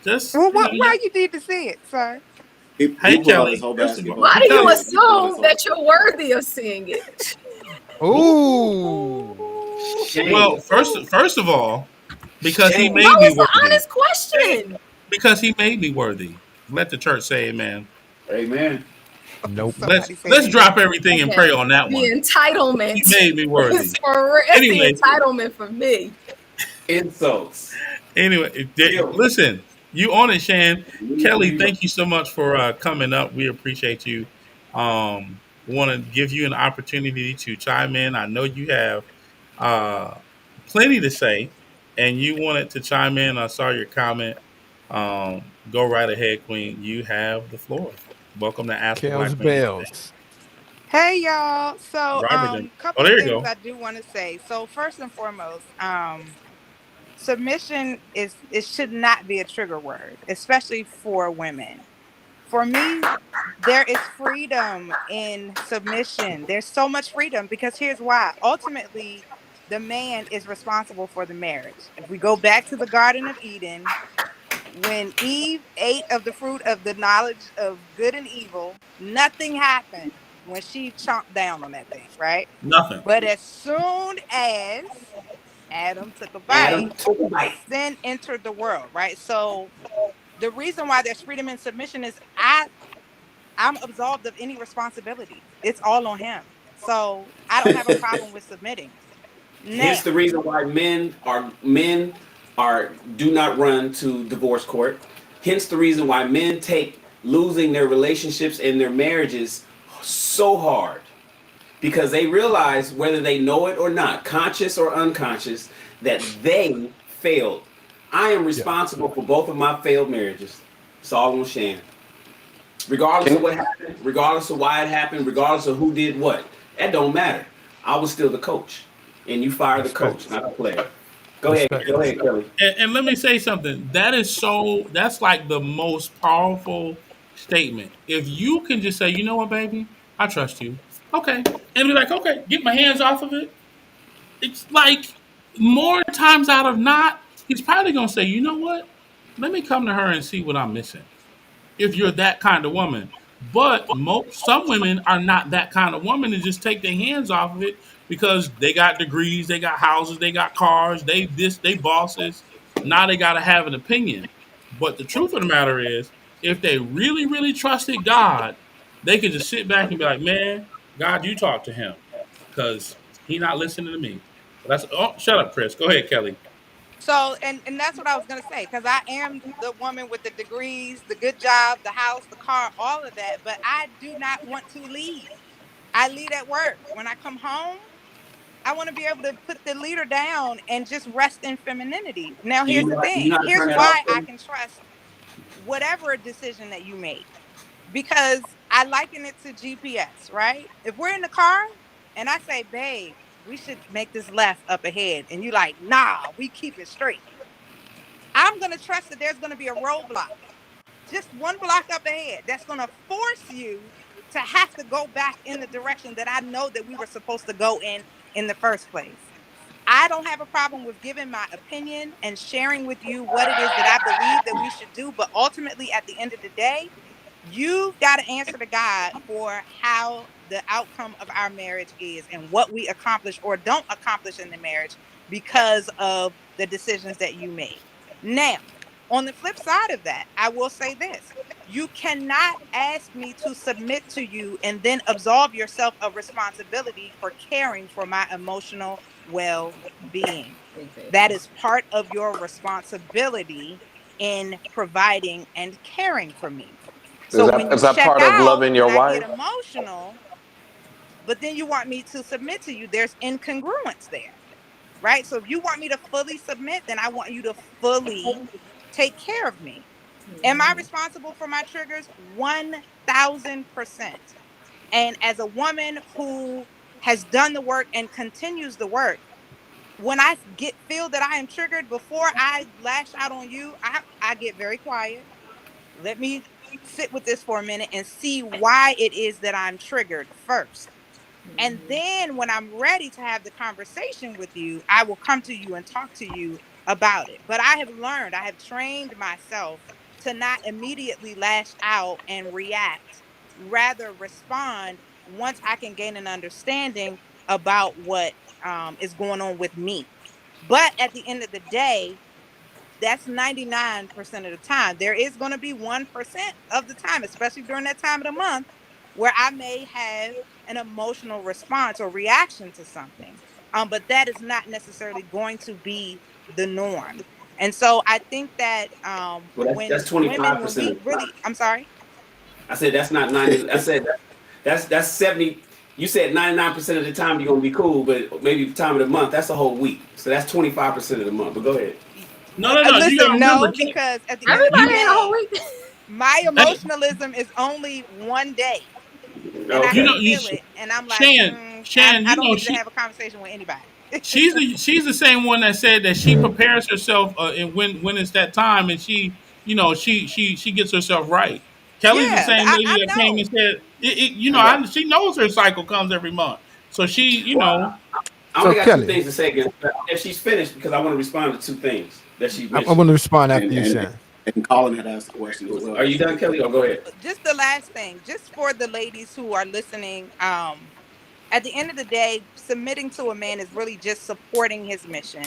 just, Well, you know, what? Why yeah. you need to see it, sir? He Hey pulled out his Kelly, whole first of all, basketball Why do hoop. you Kelly, He pulled his assume whole. that you're worthy of seeing it? Ooh. Shame, well, first of all, because he shame. No, made me it's an worthy. honest question. Because he made me worthy. Let the church say amen. Amen. Nope. Somebody said Let's amen. drop everything and Okay. pray on that The one. He entitlement made me is worthy. for it's the Anyway, entitlement for me. Insults. Guilt. listen, you on it, Shan. Need to Kelly, be right. thank you so much for coming up. We appreciate you. Want to give you an opportunity to chime in. I know you have uh, plenty to say, and you wanted to chime in. I saw your comment. Go right ahead, Queen. You have the floor. Welcome to Ask a Kells Black Man Anything. bells. Hey y'all. So Robert, then. Oh, couple of there you things go. I do want to say. So first and foremost, submission is it should not be a trigger word, especially for women. For me, there is freedom in submission. There's so much freedom because here's why. Ultimately, the man is responsible for the marriage. If we go back to the Garden of Eden, when Eve ate of the fruit of the knowledge of good and evil, nothing happened when she chomped down on that thing, right? Nothing. But as soon as Adam took a bite, Adam took a bite. sin entered the world, right? So the reason why there's freedom in submission is I I'm absolved of any responsibility. It's all on him. So I don't have a problem with submitting. Now, Hence the reason why men are do not run to divorce court. Hence the reason why men take losing their relationships and their marriages so hard, because they realize, whether they know it or not, conscious or unconscious, that they failed. I am Yeah. responsible for both of my failed marriages. It's all on Shan. Regardless of what happened, regardless of why it happened, regardless of who did what, that don't matter. I was still the coach, and you fire the Respect. coach, not the player. Respect. Go ahead, Kelly. And let me say something. That's like the most powerful statement. If you can just say, you know what, baby, I trust you. Okay. And be like, okay, get my hands off of it. It's like more times out of not, he's probably gonna say, you know what? Let me come to her and see what I'm missing, if you're that kind of woman. But some women are not that kind of woman and just take their hands off of it because they got degrees, they got houses, they got cars, they bosses. Now they got to have an opinion. But the truth of the matter is, if they really, really trusted God, they could just sit back and be like, man, God, you talk to him because he not listening to me. But that's, oh, shut up, Chris. Go ahead, Kelly. so and that's what I was gonna say, because I am the woman with the degrees, the good job, the house, the car, all of that. But I do not want to lead. I lead at work. When I come home, I want to be able to put the leader down and just rest in femininity. Now, Do you here's the do you know thing. how to Here's turn that why off, I Kelly? can trust whatever decision that you make, because I liken it to GPS, right? If we're in the car and I say, babe, we should make this left up ahead, and you like, nah, we keep it straight. I'm going to trust that there's going to be a roadblock just one block up ahead that's going to force you to have to go back in the direction that I know that we were supposed to go in the first place. I don't have a problem with giving my opinion and sharing with you what it is that I believe that we should do. But ultimately, at the end of the day, you've got to answer to God for how the outcome of our marriage is and what we accomplish or don't accomplish in the marriage because of the decisions that you made. Now, on the flip side of that, I will say this. You cannot ask me to submit to you and then absolve yourself of responsibility for caring for my emotional well-being. That Exactly. is part of your responsibility in providing and caring for me. So when Is you that check part of out, loving when your I get wife? emotional, but then you want me to submit to you, there's incongruence there, right? So if you want me to fully submit, then I want you to fully take care of me. Am I Mhm. responsible for my triggers? 1000%. And as a woman who has done the work and continues the work, when I feel that I am triggered, before I lash out on you, I get very quiet. Let me sit with this for a minute and see why it is that I'm triggered first. And Mhm. then when I'm ready to have the conversation with you, I will come to you and talk to you about it. But I have learned, I have trained myself to not immediately lash out and react, rather respond once I can gain an understanding about what is going on with me. But at the end of the day, that's 99% of the time. There is going to be 1% of the time, especially during that time of the month, where I may have an emotional response or reaction to something. But that is not necessarily going to be the norm. And so I think that Well, that's when twenty women, five when percent we of the time. really, I'm sorry. I said that's not 90. I said that's 70. You said 99% of the time you're gonna be cool, but maybe the time of the month, that's a whole week. So that's 25% of the month. But go ahead. No, no, no. You got to Listen, remember, no, because at the end of the you, Everybody ain't a whole day, week. my hey, emotionalism is only one day. And I you Okay. can know, feel it, and I'm like, Shan, I you don't know, need to have a conversation with anybody. she's the same one that said that she prepares herself, and when it's that time, and she gets herself right. Kelly's the Yeah, same lady I that came and know. said, I got. she knows her cycle comes every month, so she, Well, I So only got two Kelly, things to say again. If she's finished, because I want to respond to two things that she I mentioned. want to respond And after you, Shan. Colin had asked a question as well. Are you done, Kelly? Or go ahead. Just the last thing, just for the ladies who are listening, at the end of the day, submitting to a man is really just supporting his mission.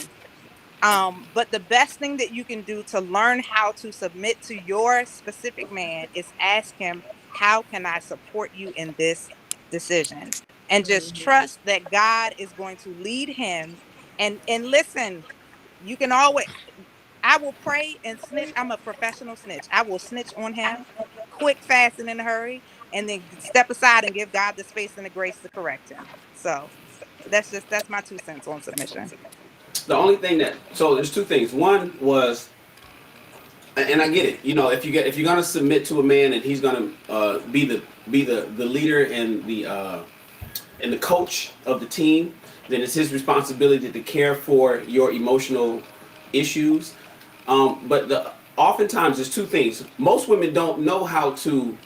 But the best thing that you can do to learn how to submit to your specific man is ask him how can I support you in this decision? And just trust that God is going to lead him. And listen, you can always, I will pray and snitch. I'm a professional snitch. I will snitch on him quick, fast, and in a hurry, and then step aside and give God the space and the grace to correct him. So that's my 2 cents on submission. The only thing that so there's two things. One was, and I get it. You know, if you're gonna submit to a man and he's gonna be the leader and the coach of the team, then it's his responsibility to care for your emotional issues. But oftentimes there's two things. Most women don't know how to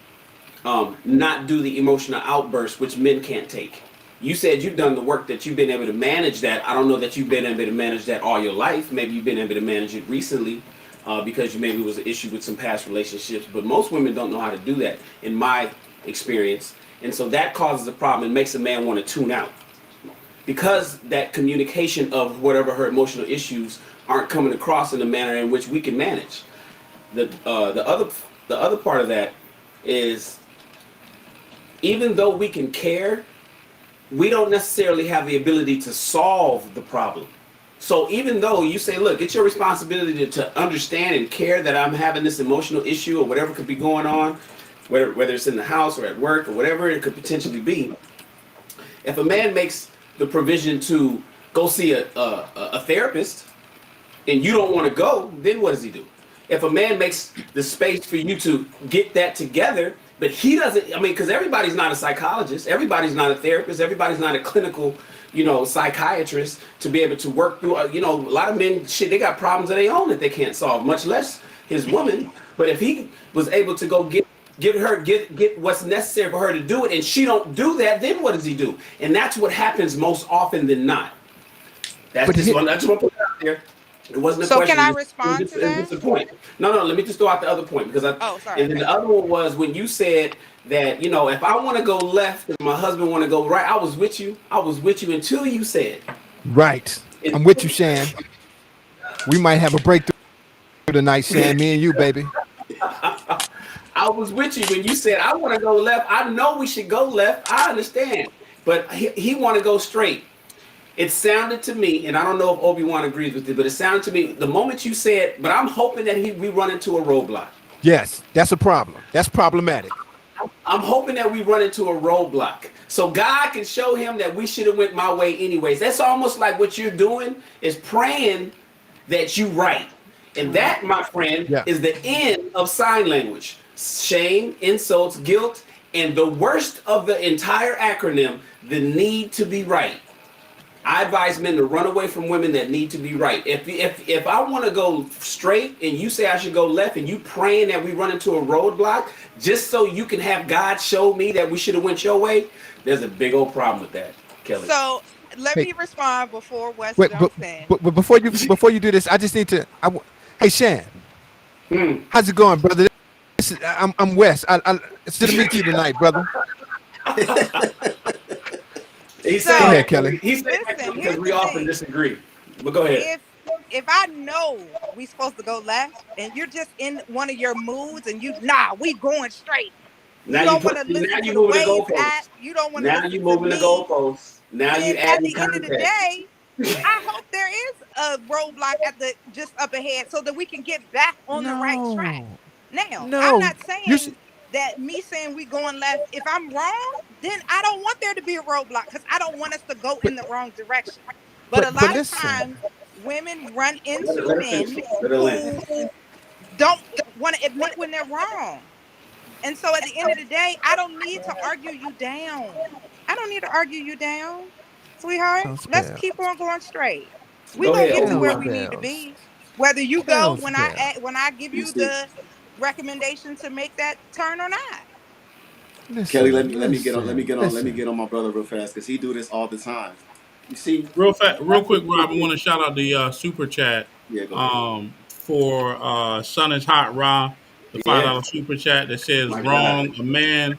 not do the emotional outburst, which men can't take. You said you've done the work that you've been able to manage that. I don't know that you've been able to manage that all your life. Maybe you've been able to manage it recently because you maybe it was an issue with some past relationships. But most women don't know how to do that, in my experience. And so that causes a problem and makes a man want to tune out. Because that communication of whatever her emotional issues aren't coming across in a manner in which we can manage. The other part of that is, even though we can care, we don't necessarily have the ability to solve the problem. So even though you say, look, it's your responsibility to understand and care that I'm having this emotional issue or whatever could be going on, whether it's in the house or at work or whatever it could potentially be, if a man makes the provision to go see a therapist and you don't want to go, then what does he do? If a man makes the space for you to get that together, but he doesn't, I mean, because everybody's not a psychologist, everybody's not a therapist, everybody's not a clinical, psychiatrist to be able to work through, a lot of men, shit, they got problems of their own that they can't solve, much less his woman. But if he was able to go get what's necessary for her to do it, and she don't do that, then what does he do? And that's what happens most often than not. That's just one. I just want to put it out there. It wasn't a So question. can I respond to It's that? just a point. No. Let me just throw out the other point because Oh, sorry. And then the other one was when you said that if I want to go left and my husband want to go right, I was with you. I was with you until you said. Right. I'm with you, Shan. We might have a breakthrough tonight, Shan. Me and you, baby. I was with you when you said I want to go left. I know we should go left. I understand, but he want to go straight. It sounded to me, and I don't know if Obi-Wan agrees with it, but it sounded to me the moment you said, but I'm hoping that we run into a roadblock. Yes, that's a problem. That's problematic. I'm hoping that we run into a roadblock. So God can show him that we should have went my way anyways. That's almost like what you're doing is praying that you right. And that, my friend, is the end of sign language. Shame, insults, guilt, and the worst of the entire acronym, the need to be right. I advise men to run away from women that need to be right. If I want to go straight and you say I should go left and you praying that we run into a roadblock just so you can have God show me that we should have went your way, there's a big old problem with that, Kelly. So let me respond before Wes Wait, jumps in. but before you do this, I just need to. Hey, Shan, how's it going, brother? I'm Wes. It's good to meet you tonight, brother. He's go ahead, Kelly. He's saying that because we often disagree. But go ahead. If I know we supposed to go left and you're just in one of your moods and we going straight. Now you don't want to listen to the waves at. You don't want to listen to me. Now you moving the goalposts. Now you adding context. At the end of the day, I hope there is a roadblock at the just up ahead so that we can get back on the right track. Now, I'm not saying that me saying we going left, if I'm wrong, then I don't want there to be a roadblock because I don't want us to go in the wrong direction. But a lot of times, women run into men who don't want to admit when they're wrong. And so at the end of the day, I don't need to argue you down. I don't need to argue you down, sweetheart. Let's keep on going straight. We're going to get to where we need to be. Whether you go when I give you the recommendation to make that turn or not. Kelly, let me get on my brother real fast because he do this all the time. You see, real quick, Rob. I want to shout out the super chat. For Son is Hot Ra, the $5 super chat that says wrong. A man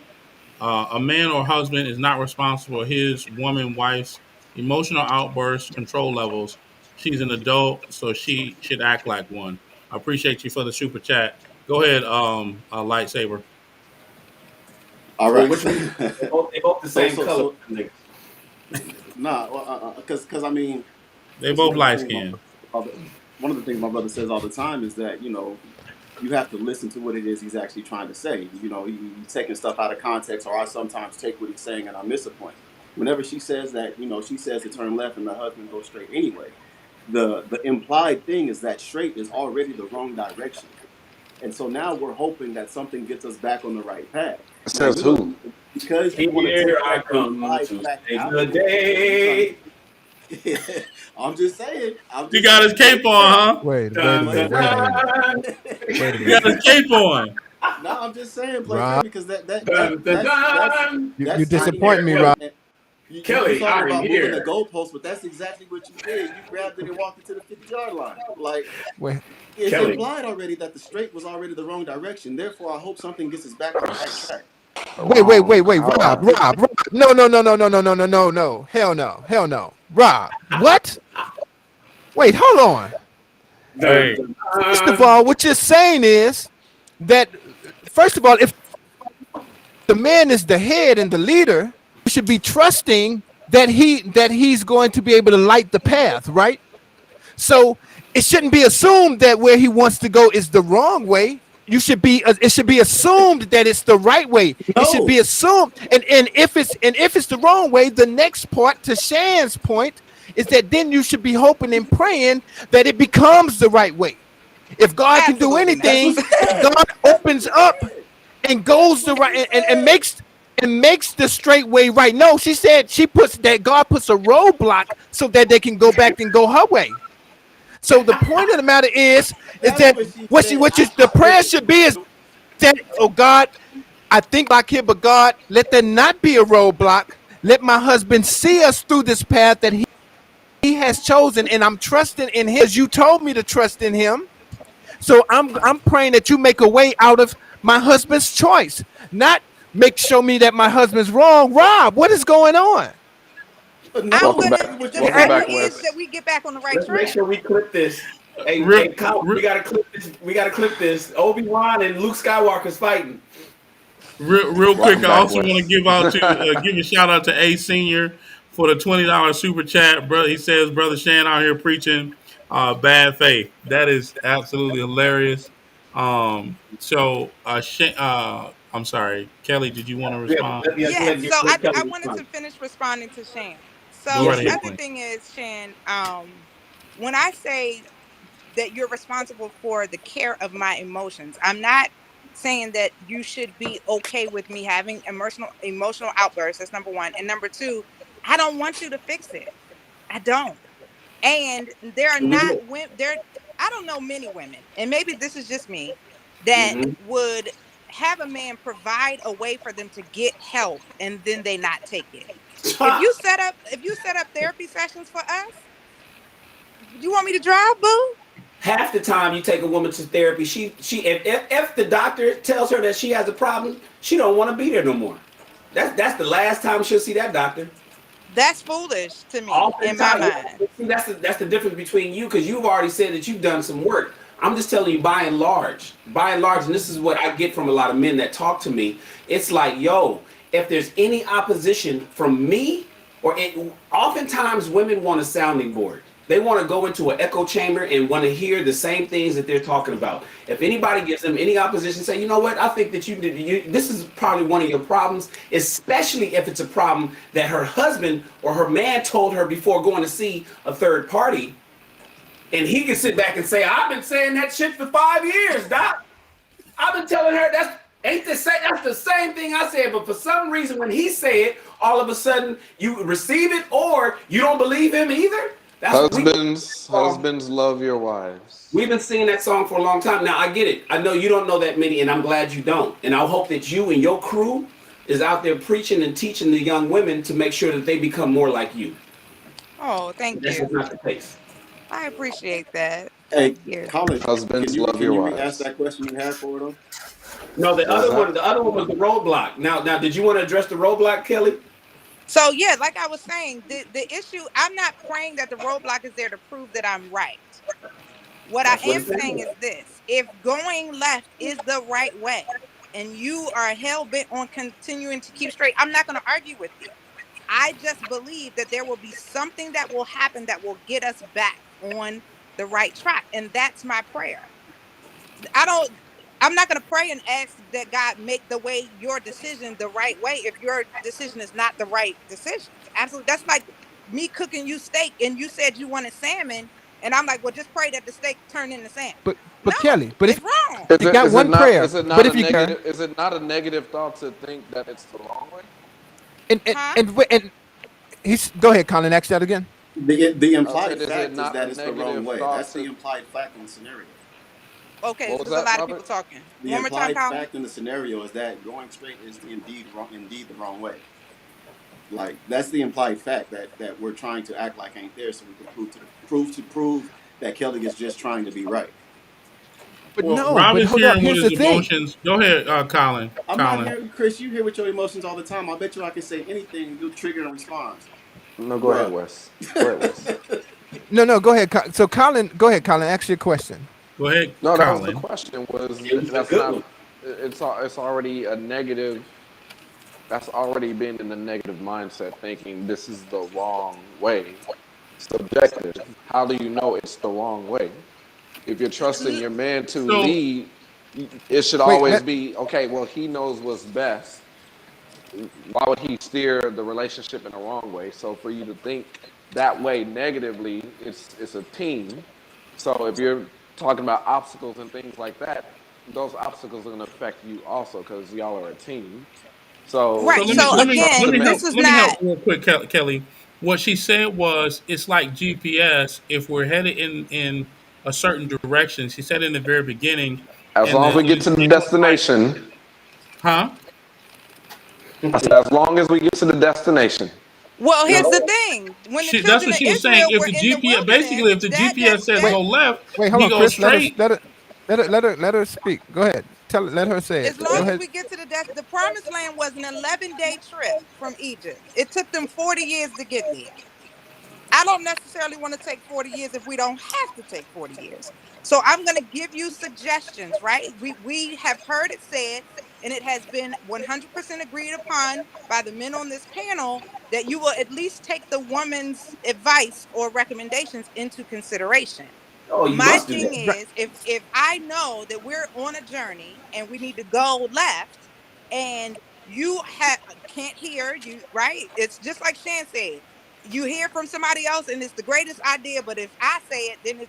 or husband is not responsible for his wife's emotional outbursts, control levels. She's an adult, so she should act like one. I appreciate you for the super chat. Go ahead, Lightsaber. All Well, right. which one? They both the So same so color. so nah, because I mean, They it's both one of the light things skinned. brother, one of the things my brother says all the time is that you have to listen to what it is he's actually trying to say. He's taking stuff out of context, or I sometimes take what he's saying and I miss a point. Whenever she says that, she says to turn left and the husband goes straight anyway. The implied thing is that straight is already the wrong direction. And so now we're hoping that something gets us back on the right path. Now Says who? because you want to Here take I that come implied to black save the cowboy and you're trying day. to I'm just saying. I'm He just got his saying, play cape the track. on, huh? Wait a Dun, Play minute. dun, the Wait a track. minute. dun. Wait a He got minute. his cape on. No, I'm just saying, play the track Rob, because that that that Dun, dun, that's that's dun. you that's I'm sitting disappoint here, me, there Rob. Kelly. and you Kelly, talking I'm about moving the here. goalposts, but that's exactly what you did. You grabbed it and walked it to the 50-yard line. Like Wait. it's Kelly. implied already that the straight was already the wrong direction. Therefore, I hope something gets us back on the right track. Wait. How Rob, long? Rob, Rob. No. Hell no. Hell no. Rob, what? Wait, hold on. Dun, Hey, dun, First of dun. all, what you're saying is that, first of all, if the man is the head and the leader, you should be trusting that he's going to be able to light the path, right? So it shouldn't be assumed that where he wants to go is the wrong way. It should be assumed that it's the right way. It should be No, assumed, and if it's the wrong way, the next part to Shan's point is that then you should be hoping and praying that it becomes the right way. If God can do Absolutely not. that's what anything, she if said. God That's opens what she up said. and goes That's the what right she and said. makes the straight way right. No, she said she puts that God puts a roadblock so that they can go back and go her way. So the point of the matter is That's that what she what she said. what you, the I prayer listen. should be is that, oh God, I think like here, but God, let there not be a roadblock. Let my husband see us through this path that he has chosen, and I'm trusting in him as you told me to trust in him. So I'm praying that you make a way out of my husband's choice, not make show me that my husband's wrong. Rob, what is going on? No, I'm Welcome gonna. this is back. what The you Welcome prayer back, said. is that Wes. we get back on the right Let's make track. sure we clip this. Hey, real, Kyle, real, we gotta clip this. We gotta clip this. Obi-Wan and Luke Skywalker's fighting. real quick. Welcome I back, also want to Wes. give a shout out to A Senior for the $20 super chat, brother. He says, "Brother Shan out here preaching bad faith." That is absolutely hilarious. I'm sorry, Kelly. Did you want to Yeah, respond? go Yes. ahead and So let I Kelly wanted respond. to finish responding to Shan. Go So right Yes, the ahead, ma'am. other Queen. thing is, Shan, when I say that you're responsible for the care of my emotions, I'm not saying that you should be okay with me having emotional outbursts. That's number one. And number two, I don't want you to fix it. I don't. And there are not women there. I don't know many women, and maybe this is just me, that Mm-hmm. would have a man provide a way for them to get help and then they not take it. If you set up therapy sessions for us, you want me to drive, boo? Half the time you take a woman to therapy, if the doctor tells her that she has a problem, she don't want to be there no more. That's the last time she'll see that doctor. That's foolish to me in my Oftentimes, mind. see, that's the difference between you because you've already said that you've done some work. I'm just telling you, by and large, and this is what I get from a lot of men that talk to me. It's like, yo, if there's any opposition from me, oftentimes women want a sounding board. They want to go into an echo chamber and want to hear the same things that they're talking about. If anybody gives them any opposition, say, you know what, I think that this is probably one of your problems, especially if it's a problem that her husband or her man told her before going to see a third party. And he can sit back and say, I've been saying that shit for 5 years, Doc. I've been telling her that's the same thing I said, but for some reason when he said it, all of a sudden you receive it or you don't believe him either. That's we Husbands, love your wives. we've been singing that song for a long time. Now I get it. I know you don't know that many, and I'm glad you don't. And I hope that you and your crew is out there preaching and teaching the young women to make sure that they become more like you. Oh, thank That's just you. not the case. I appreciate that. Hey, Thank you. Colin, can Husbands, you love can your you re-ask wives. that question you had for her though? No, What was that? the other one was the roadblock. Now, did you want to address the roadblock, Kelly? So yeah, like I was saying, the issue, I'm not praying that the roadblock is there to prove that I'm right. What I That's what am it sounds saying is like. this: if going left is the right way, and you are hell bent on continuing to keep straight, I'm not going to argue with you. I just believe that there will be something that will happen that will get us back on the right track. And that's my prayer. I'm not going to pray and ask that God make the way your decision the right way if your decision is not the right decision. Absolutely. That's like me cooking you steak and you said you wanted salmon. And I'm like, well, just pray that the steak turn into salmon. But Kelly, No, but if it's wrong. you got one prayer, but if you Is it not a negative thought to think that it's the wrong way? Huh? and he's go ahead, Colin, ask that again. The I implied said, is it fact is not that a it's the wrong negative way. thought That's the to implied fact in the scenario. Okay, what was there's a that, lot of people Robert? talking. The One more time, implied Colin. fact in the scenario is that going straight is indeed wrong, indeed the wrong way. Like that's the implied fact that we're trying to act like ain't there, so we can prove that Kelly is just trying to be right. But Well, no, Rob but is hold up. hearing what Here's his the thing. emotions. Go ahead, Colin. I'm not Colin. hearing Chris. You hear with your emotions all the time. I bet you I can say anything. You'll trigger a response, No, go ahead, bruh. Wes. Go ahead, Wes. No, go ahead. So Colin, go ahead, Colin. Ask your question. Go ahead, No, that was the Colin. question. Was It was a that's good not? one. It's already a negative. That's already been in the negative mindset, thinking this is the wrong way. Subjective. How do you know it's the wrong way? If you're trusting your man to So, lead, it should Wait, always be okay. Well, he knows what's best. Why would he steer the relationship in the wrong way? So for you to think that way negatively, it's a team. So if you're talking about obstacles and things like that, those obstacles are going to affect you also because y'all are a team. So so Right. let me So let just me trust let the again, me man. help this is let me not help real quick, Kelly. What she said was it's like GPS. If we're headed in a certain direction, she said in the very beginning, As and long as we get to the it was like, destination, huh? I said, as long as we get to the destination. well, here's the No, thing. When the That's children what of she was saying. Israel If were the in the GPS, wilderness, basically, if the GPS says wait, go left, hold he on, goes Chris. straight. Let her speak. Go ahead. Let her say it. as long Go as ahead. we get to the promised land was an 11-day trip from Egypt. It took them 40 years to get there. I don't necessarily want to take 40 years if we don't have to take 40 years. So I'm going to give you suggestions, right? We have heard it said, and it has been 100% agreed upon by the men on this panel that you will at least take the woman's advice or recommendations into consideration. oh, you My must do thing that. is, if I know that we're on a journey and we need to go left, and can't hear you, right? It's just like Shan said, you hear from somebody else and it's the greatest idea, but if I say it, then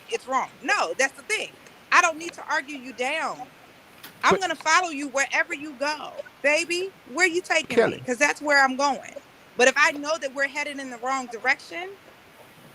it's wrong. No, that's the thing. I don't need to argue you down. I'm But gonna follow you wherever you go, baby. Where you taking me? Kelly, Because that's where I'm going. But if I know that we're headed in the wrong direction,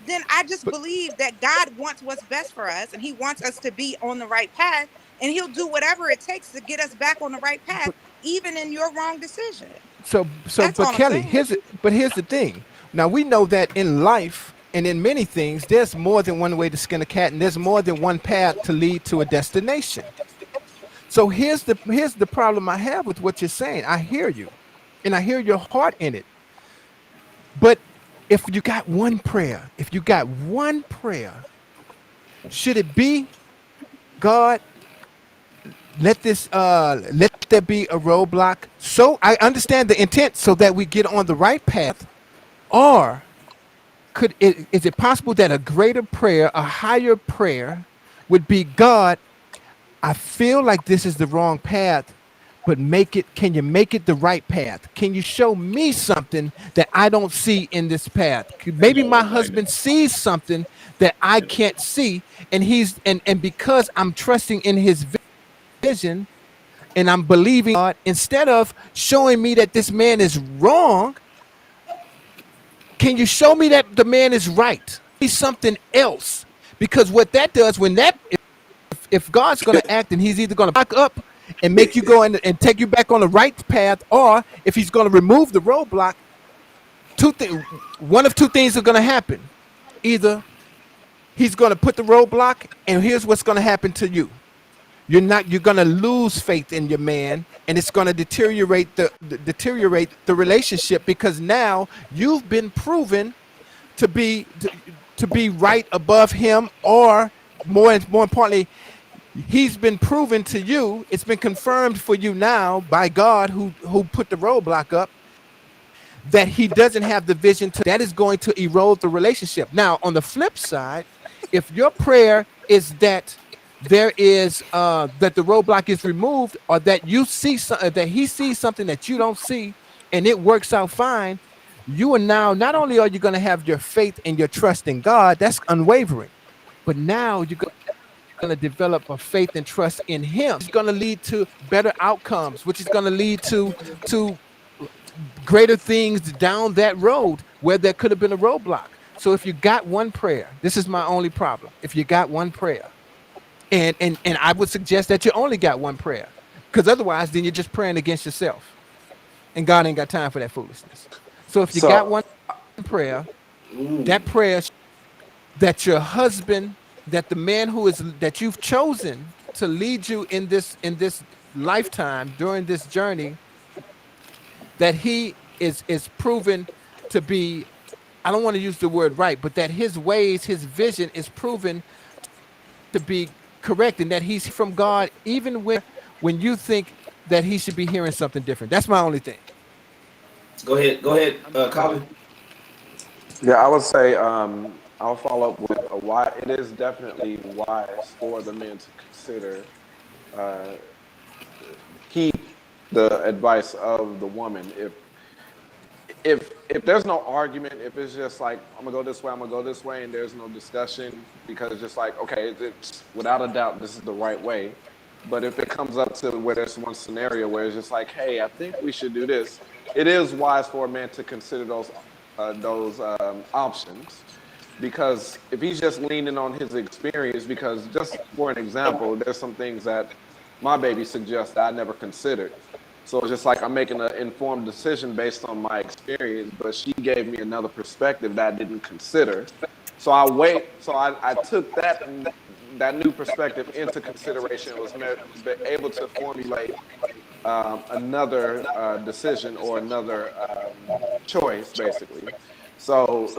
then I just but believe that God wants what's best for us and he wants us to be on the right path, and he'll do whatever it takes to get us back on the right path, but even in your wrong decision. so That's but all I'm Kelly, saying. here's the thing. Now we know that in life and in many things, there's more than one way to skin a cat, and there's more than one path to lead to a destination. So here's the problem I have with what you're saying. I hear you, and I hear your heart in it. But if you got one prayer, should it be God? Let there be a roadblock. So I understand the intent, so that we get on the right path. Or is it possible that a greater prayer, a higher prayer, would be God? I feel like this is the wrong path, but can you make it the right path? Can you show me something that I don't see in this path? Maybe my Lord, like husband sees something that I can't see, and and because I'm trusting in his vision and I'm believing God, instead of showing me that this man is wrong, can you show me that the man is right? Be something else. Because what that does, if God's going to act, and he's either going to back up and make you go and take you back on the right path, or if he's going to remove the roadblock, one of two things are going to happen. Either he's going to put the roadblock, and here's what's going to happen to you. You're going to lose faith in your man, and it's going to deteriorate the relationship, because now you've been proven to be right above him, or more importantly, he's been proven to you. It's been confirmed for you now by God, who put the roadblock up, that he doesn't have the vision to, that is going to erode the relationship. Now, on the flip side, if your prayer is that there is that the roadblock is removed, or that you see that he sees something that you don't see, and it works out fine, you are now, not only are you going to have your faith and your trust in God, that's unwavering, but now you're going to develop a faith and trust in him. It's going to lead to better outcomes, which is going to lead to greater things down that road where there could have been a roadblock. So if you got one prayer, this is my only problem. If you got one prayer, and I would suggest that you only got one prayer, because otherwise then you're just praying against yourself, and God ain't got time for that foolishness. So if you got So one prayer, Ooh. that prayer, that your husband, that the man who is, that you've chosen to lead you in this lifetime, during this journey, that he is proven to be, I don't want to use the word right, but that his ways, his vision is proven to be correct, and that he's from God, even when you think that he should be hearing something different. That's my only thing. Go ahead, Colin. yeah, I would say I'll follow up with a why. It is definitely wise for the men to consider uh, heed the advice of the woman. If there's no argument, if it's just like I'm gonna go this way, I'm gonna go this way, and there's no discussion, because it's just like, okay, it's without a doubt this is the right way. But if it comes up to where there's one scenario where it's just like, hey, I think we should do this, it is wise for a man to consider those options, because if he's just leaning on his experience, because just for an example, there's some things that my baby suggests that I never considered. So it's just like I'm making an informed decision based on my experience, but she gave me another perspective that I didn't consider. So I took that new perspective into consideration and was able to formulate another decision or another choice, basically. So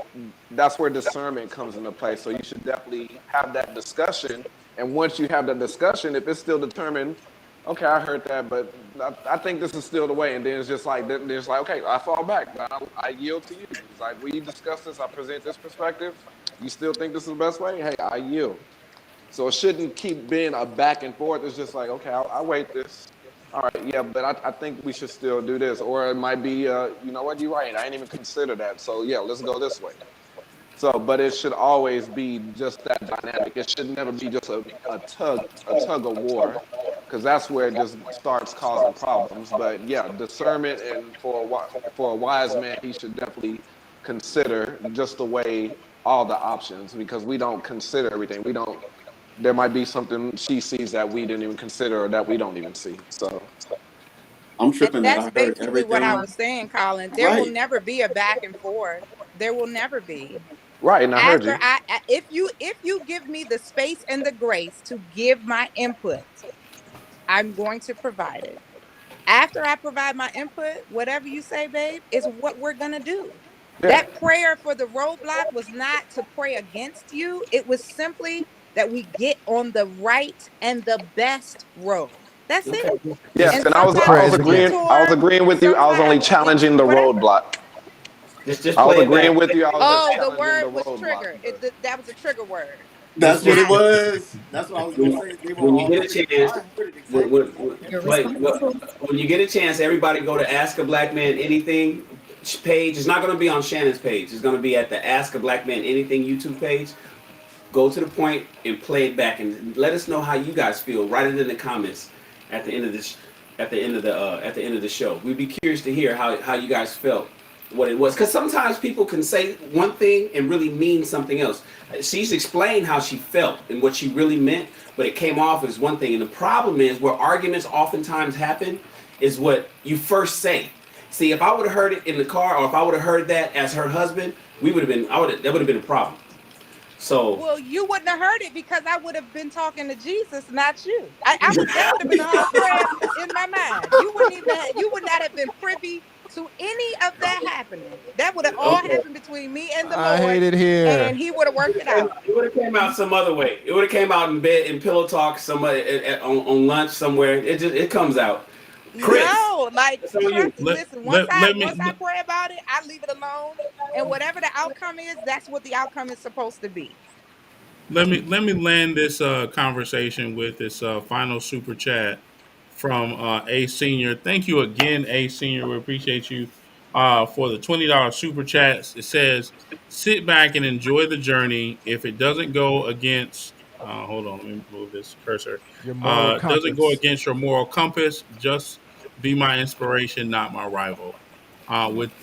that's where discernment comes into play. So you should definitely have that discussion. And once you have that discussion, if it's still determined, okay, I heard that, but I think this is still the way. And then it's just like, okay, I fall back. I yield to you. It's like, we discuss this. I present this perspective. You still think this is the best way? Hey, I yield. So it shouldn't keep being a back and forth. It's just like, okay, I'll wait this. All right, yeah, but I think we should still do this. Or it might be, you know what, you're right. I didn't even consider that. So yeah, let's go this way. So, but it should always be just that dynamic. It should never be just a tug of war, because that's where it just starts causing problems. But yeah, discernment, and for a wise man, he should definitely consider just the way all the options, because we don't consider everything. We don't. There might be something she sees that we didn't even consider, or that we don't even see. So I'm And tripping that that's I heard basically what I everything. was saying, Colin. There will Right. never be a back and forth. There will never be. right, and I heard After you. if you give me the space and the grace to give my input, I'm going to provide it. After I provide my input, whatever you say, babe, is what we're going to do. Yeah, That prayer for the roadblock was not to pray against you. It was simply that we get on the right and the best road. That's Okay. it. yes, And and The I prayer sometimes was is against. agreeing. I was detour, agreeing with you. I was only sometimes challenging the whatever. roadblock. Just I was play it agreeing back. with you. I was just Oh, the challenging the word was roadblock. trigger. That was a trigger word. Just That's what it just I was. That's what I was gonna when, say. They were when you all get a triggered. chance, I heard it when, exactly. when, They when, were You're definitely like triggered. responsible. when you get a chance, everybody go to Ask a Black Man Anything page. It's not going to be on Shannon's page. It's going to be at the Ask a Black Man Anything YouTube page. Go to the point and play it back, and let us know how you guys feel. Write it in the comments at the end of this, at the end of the show. We'd be curious to hear how you guys felt, what it was, because sometimes people can say one thing and really mean something else. She's explained how she felt and what she really meant, but it came off as one thing. And the problem is, where arguments oftentimes happen is what you first say. See, if I would have heard it in the car, or if I would have heard that as her husband, we would have been. That would have been a problem. So Well, you wouldn't have heard it because I would have been talking to Jesus, not you. I would, that would have been the whole prayer in my mind. You wouldn't even you would not have been privy to any of that happening. That would have all Okay. happened between me and the I Lord, hate it and here. He would have worked it out. It would have came out some other way. It would have came out in bed in pillow talk somebody on lunch somewhere. It comes out. Chris, No, like it's on you. trust. Listen, once I Let once me I pray about it, I leave it alone, and whatever the outcome is, that's what the outcome is supposed to be. let me land this conversation with this final super chat from A Senior. Thank you again, A Senior. We appreciate you for the $20 super chats. It says, "Sit back and enjoy the journey. If it doesn't go against, hold on, let me move this cursor. Your moral Doesn't go compass. against your moral compass. Just be my inspiration, not my rival."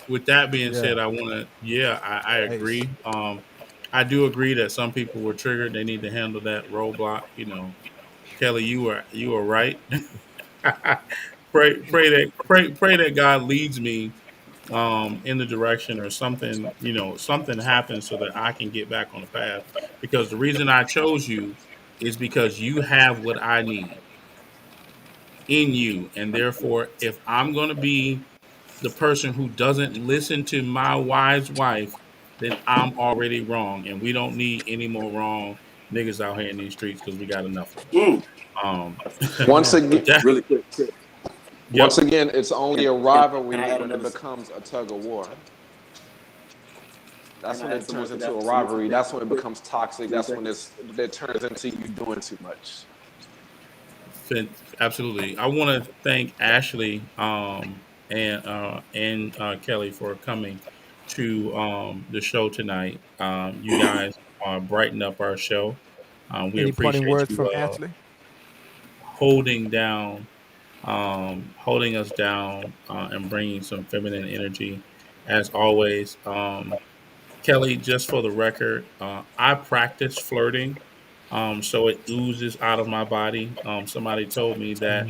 With that being Yeah. said, I want to, yeah, I Nice. agree. I do agree that some people were triggered. They need to handle that roadblock. Kelly, you were right. Pray that God leads me in the direction or something. Something happens so that I can get back on the path. Because the reason I chose you is because you have what I need in you, and therefore, if I'm going to be the person who doesn't listen to my wise wife, then I'm already wrong, and we don't need any more wrong niggas out here in these streets because we got enough of them. Mm, Um, Amen. with that, really quick, Chris. yep. It's only Can, a can I rivalry add when it another? becomes a tug of war. Can That's I when add it some more turns to into that? a Some more rivalry. That's context, when real it quick. becomes toxic. 30 That's when seconds. it turns into you doing too much. Absolutely. I want to thank Ashley and Kelly for coming to the show tonight. You guys brightened up our show. We Any parting appreciate words you from Ashley? holding down holding us down and bringing some feminine energy as always. Kelly, just for the record, I practice flirting, so it oozes out of my body. Somebody told me that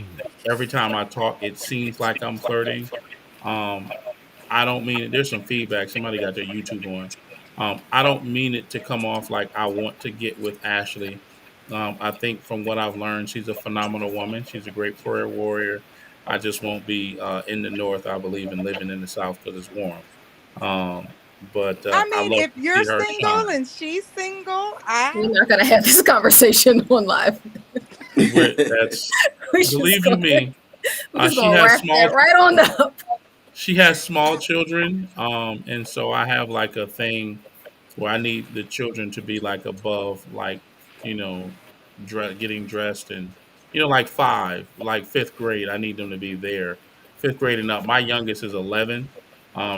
every time I talk, it seems like I'm flirting. Um, I don't mean it. There's some feedback. Somebody got their YouTube on. I don't mean it to come off like I want to get with Ashley. I think from what I've learned, she's a phenomenal woman. She's a great prayer warrior. I just won't be in the North. I believe in living in the South because it's warm. But I I mean, love if to you're see her single shine. and she's single, I We're not gonna have this conversation on live. That's We just believe you gonna me. we just She gonna has wrap small that right on up. she has small children, and so I have like a thing where I need the children to be like above, like you know, getting dressed and like like fifth grade. I need them to be there, fifth grade and up. My youngest is 11.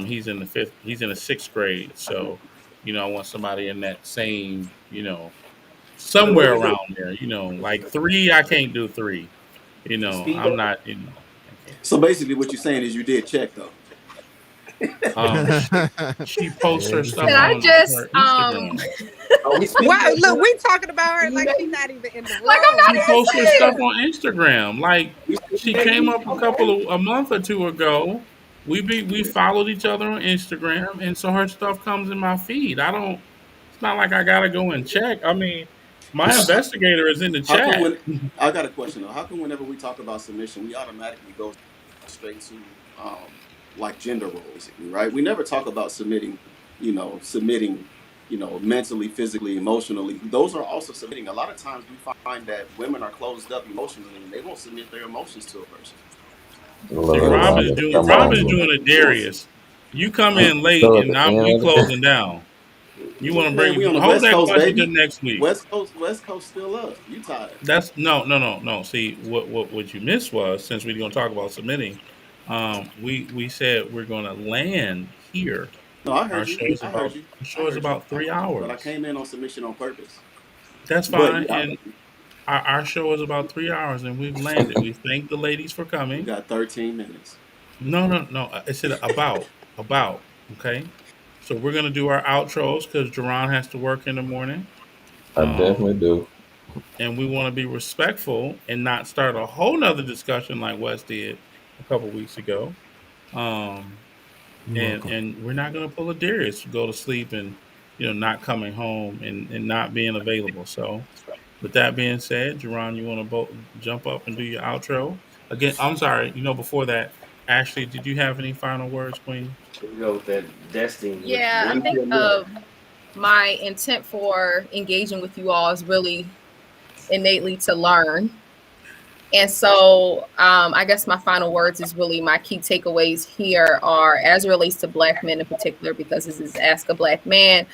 He's in the fifth. He's in the sixth grade. So I want somebody in that same, somewhere around there. Like three. I can't do three. Speed I'm dating. not. I can't do So three. basically, what you're saying is you did check though. She posts her Can stuff Amen. I on just her Instagram. Oh, we speed wow, dating look, now? we talking about her Speed like she's dating? not even in the like I'm not room. She even posts her saying stuff it. on Instagram. Like We speed she came dating? up Okay. a month or two ago. We followed each other on Instagram, and so her stuff comes in my feed. I don't. It's not like I gotta go and check. I mean, my investigator is in the How come chat. when I got a question though? How come whenever we talk about submission, we automatically go straight to like gender roles, right? We never talk about submitting, mentally, physically, emotionally. Those are also submitting. A lot of times we find that women are closed up emotionally and they won't submit their emotions to a person. See, They won't Look, I Rob is submit just their doing come Rob desires is to on a doing person. a They won't. Darius. You come here. in late, So at and the we end of the closing down. You want to Man, we on bring the hold West that Coast, question to baby. next week. West Coast still up. You tired. That's no. See, what you missed was since we're going to talk about submitting, we said we're going to land here. No, I Our heard you. show is I heard about you. our I show is heard you. about I three heard you. But I hours. came in on submission on purpose. That's But fine, yeah, and our show is about 3 hours, and we've landed. We thank the ladies for we coming. got 13 minutes. No. I said about. Okay, so we're gonna do our outros because Jerron has to work in the morning. I Um, definitely do. and we want to be respectful and not start a whole nother discussion like Wes did a couple weeks ago. Um, You're welcome. and we're not going to pull a Darius to go to sleep and not coming home and not being available. So, with that being said, Jerron, you want to jump up and do your outro again? I'm sorry. Before that, Ashley, did you have any final words, Queen? Here we go with that destined with Yeah, I one think PM. my intent for engaging with you all is really innately to learn. And so I guess my final words is really my key takeaways here are as it relates to Black men in particular, because this is Ask a Black Man.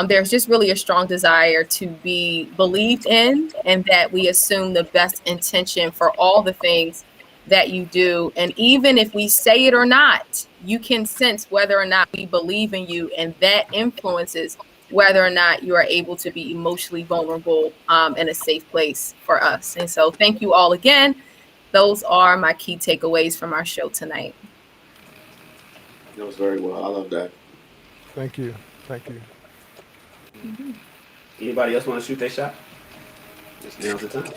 There's just really a strong desire to be believed in, and that we assume the best intention for all the things that you do. And even if we say it or not, you can sense whether or not we believe in you, and that influences whether or not you are able to be emotionally vulnerable in a safe place for us. And so thank you all again. Those are my key takeaways from our show tonight. That was very well. I love that. Thank you. Thank you. Anybody else want to shoot their shot? Just now's the time.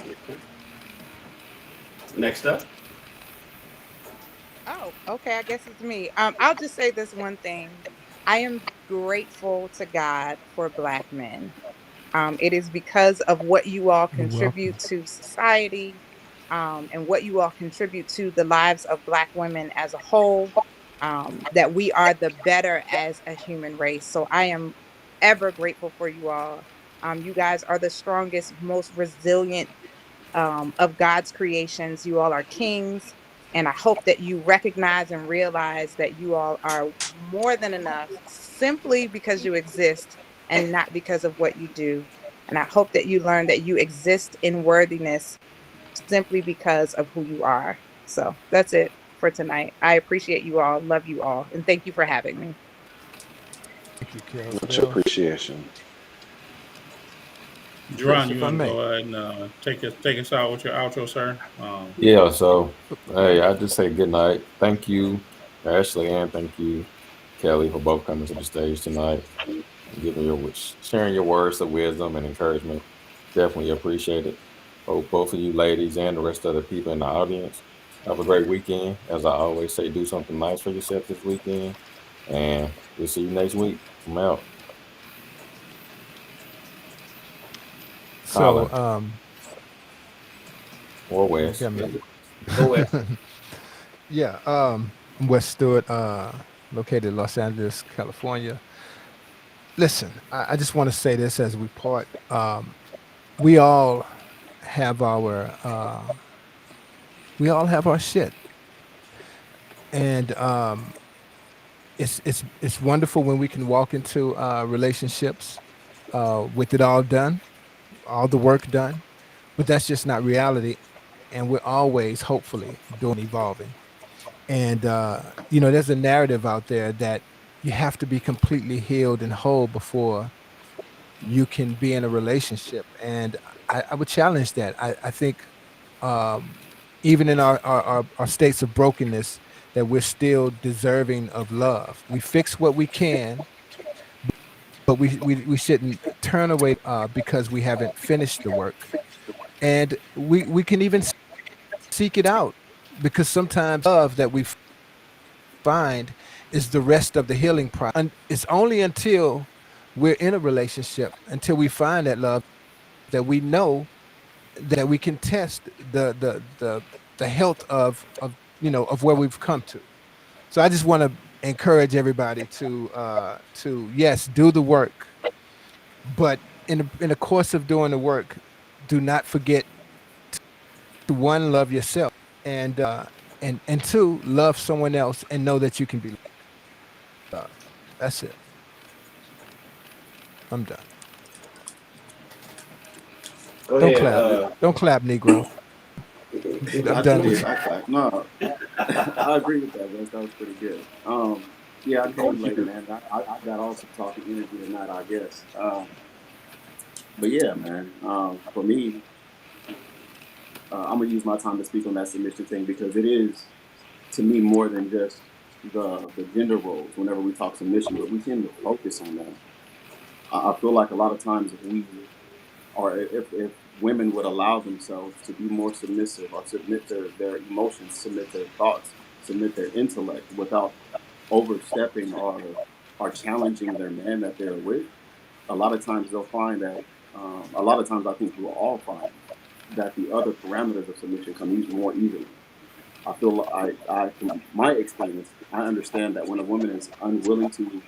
Okay. Next up. Oh, okay. I guess it's me. I'll just say this one thing. I am grateful to God for Black men. It is because of what you all You're welcome. contribute to society, and what you all contribute to the lives of Black women as a whole, that we are the better as a human race. So I am ever grateful for you all. You guys are the strongest, most resilient of God's creations. You all are kings. And I hope that you recognize and realize that you all are more than enough simply because you exist and not because of what you do. And I hope that you learn that you exist in worthiness simply because of who you are. So that's it for tonight. I appreciate you all, love you all, and thank you for having me. Thank you, Much Kelsville. appreciation. Jerron, Chris, you if I want to may. go ahead and take us out with your outro, sir? Yeah, so hey, I just say good night. Thank you, Ashley, and thank you, Kelly, for both coming to the stage tonight and giving sharing your words of wisdom and encouragement. Definitely appreciate it. Hope both of you ladies and the rest of the people in the audience have a great weekend. As I always say, do something nice for yourself this weekend, and we'll see you next week. I'm out. So, Colin or you West. got me. Go ahead. Yeah, I'm West Stewart, located in Los Angeles, California. Listen, I just want to say this as we part. We all have our shit, and it's wonderful when we can walk into relationships with it all done, all the work done, but that's just not reality. And we're always, hopefully, doing evolving. And there's a narrative out there that you have to be completely healed and whole before you can be in a relationship. And I would challenge that. I think um, even in our states of brokenness, that we're still deserving of love. We fix what we can, but we shouldn't turn away because we haven't finished the work. And we can even seek it out, because sometimes love that we find is the rest of the healing process. And it's only until we're in a relationship, until we find that love, that we know that we can test the health of where we've come to. So I just want to encourage everybody to yes, do the work, but in the course of doing the work, do not forget to one, love yourself, and two, love someone else and know that you can be loved. That's it. I'm done. Go Don't ahead. clap. Don't clap, Negro. I'm I done did. with I clapped. No, I agree with that, Wes. That was pretty good. Yeah, I Of course came you late, do. man. I got all some talking energy tonight, I guess. But yeah, man. For me, I'm gonna use my time to speak on that submission thing because it is, to me, more than just the gender roles. Whenever we talk submission, but we tend to focus on that. I feel like a lot of times if we or if women would allow themselves to be more submissive or submit their emotions, submit their thoughts, submit their intellect without overstepping or challenging their man that they're with, a lot of times they'll find that a lot of times I think we'll all find that the other parameters of submission come more easily. I feel from my experience, I understand that when a woman is unwilling to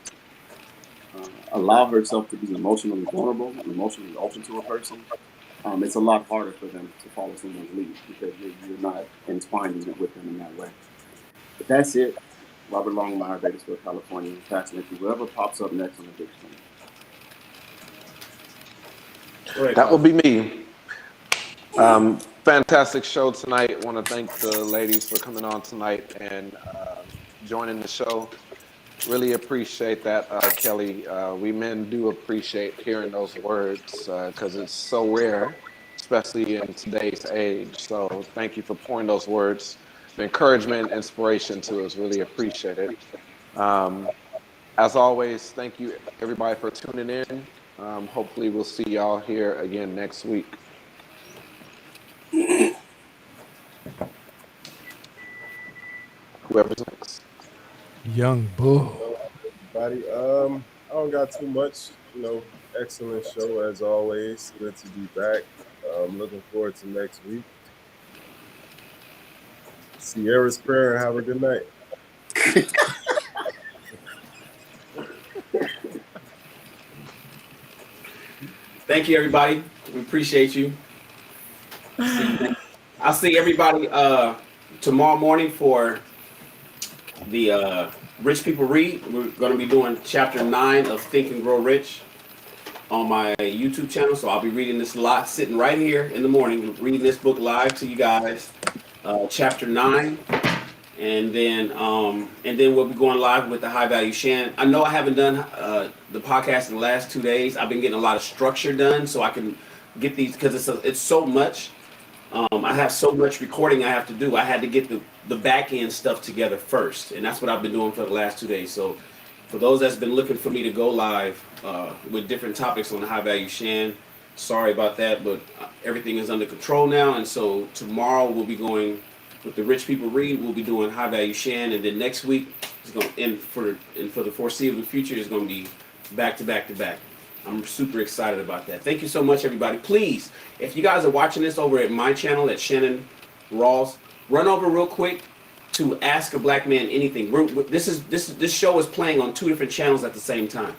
allow herself to be emotionally vulnerable and emotionally open to a person, it's a lot harder for them to follow someone's lead because you're not entwining with them in that way. But that's it. Robert Longmire, Bakersfield, California. Passing it to whoever pops up next on the big screen. Go ahead, That will Carl. be me. Fantastic show tonight. Want to thank the ladies for coming on tonight and joining the show. Really appreciate that, Kelly. We men do appreciate hearing those words because it's so rare, especially in today's age. So thank you for pouring those words of encouragement, inspiration to us. Really appreciate it. As always, thank you everybody for tuning in. Hopefully we'll see y'all here again next week. Whoever's next. Young Bull. Hello, everybody. I don't got too much. Excellent show as always. Good to be back. Looking forward to next week. Sierra's prayer. Have a good night. Thank you, everybody. We appreciate you. I'll see everybody tomorrow morning for the Rich People Read. We're going to be doing chapter 9 of Think and Grow Rich on my YouTube channel. So I'll be reading this lot, sitting right here in the morning, reading this book live to you guys. Chapter 9. And then we'll be going live with the High Value Shan. I know I haven't done the podcast in the last 2 days. I've been getting a lot of structure done so I can get these because it's so much. I have so much recording I have to do. I had to get the back end stuff together first, and that's what I've been doing for the last 2 days. So for those that's been looking for me to go live with different topics on the High Value Shan, sorry about that, but everything is under control now. And so tomorrow we'll be going with the Rich People Read. We'll be doing High Value Shan, and then next week it's going to end for the foreseeable future is going to be back to back to back. I'm super excited about that. Thank you so much, everybody. Please, if you guys are watching this over at my channel at Shannon Rawls, run over real quick to Ask a Black Man Anything. This show is playing on 2 different channels at the same time.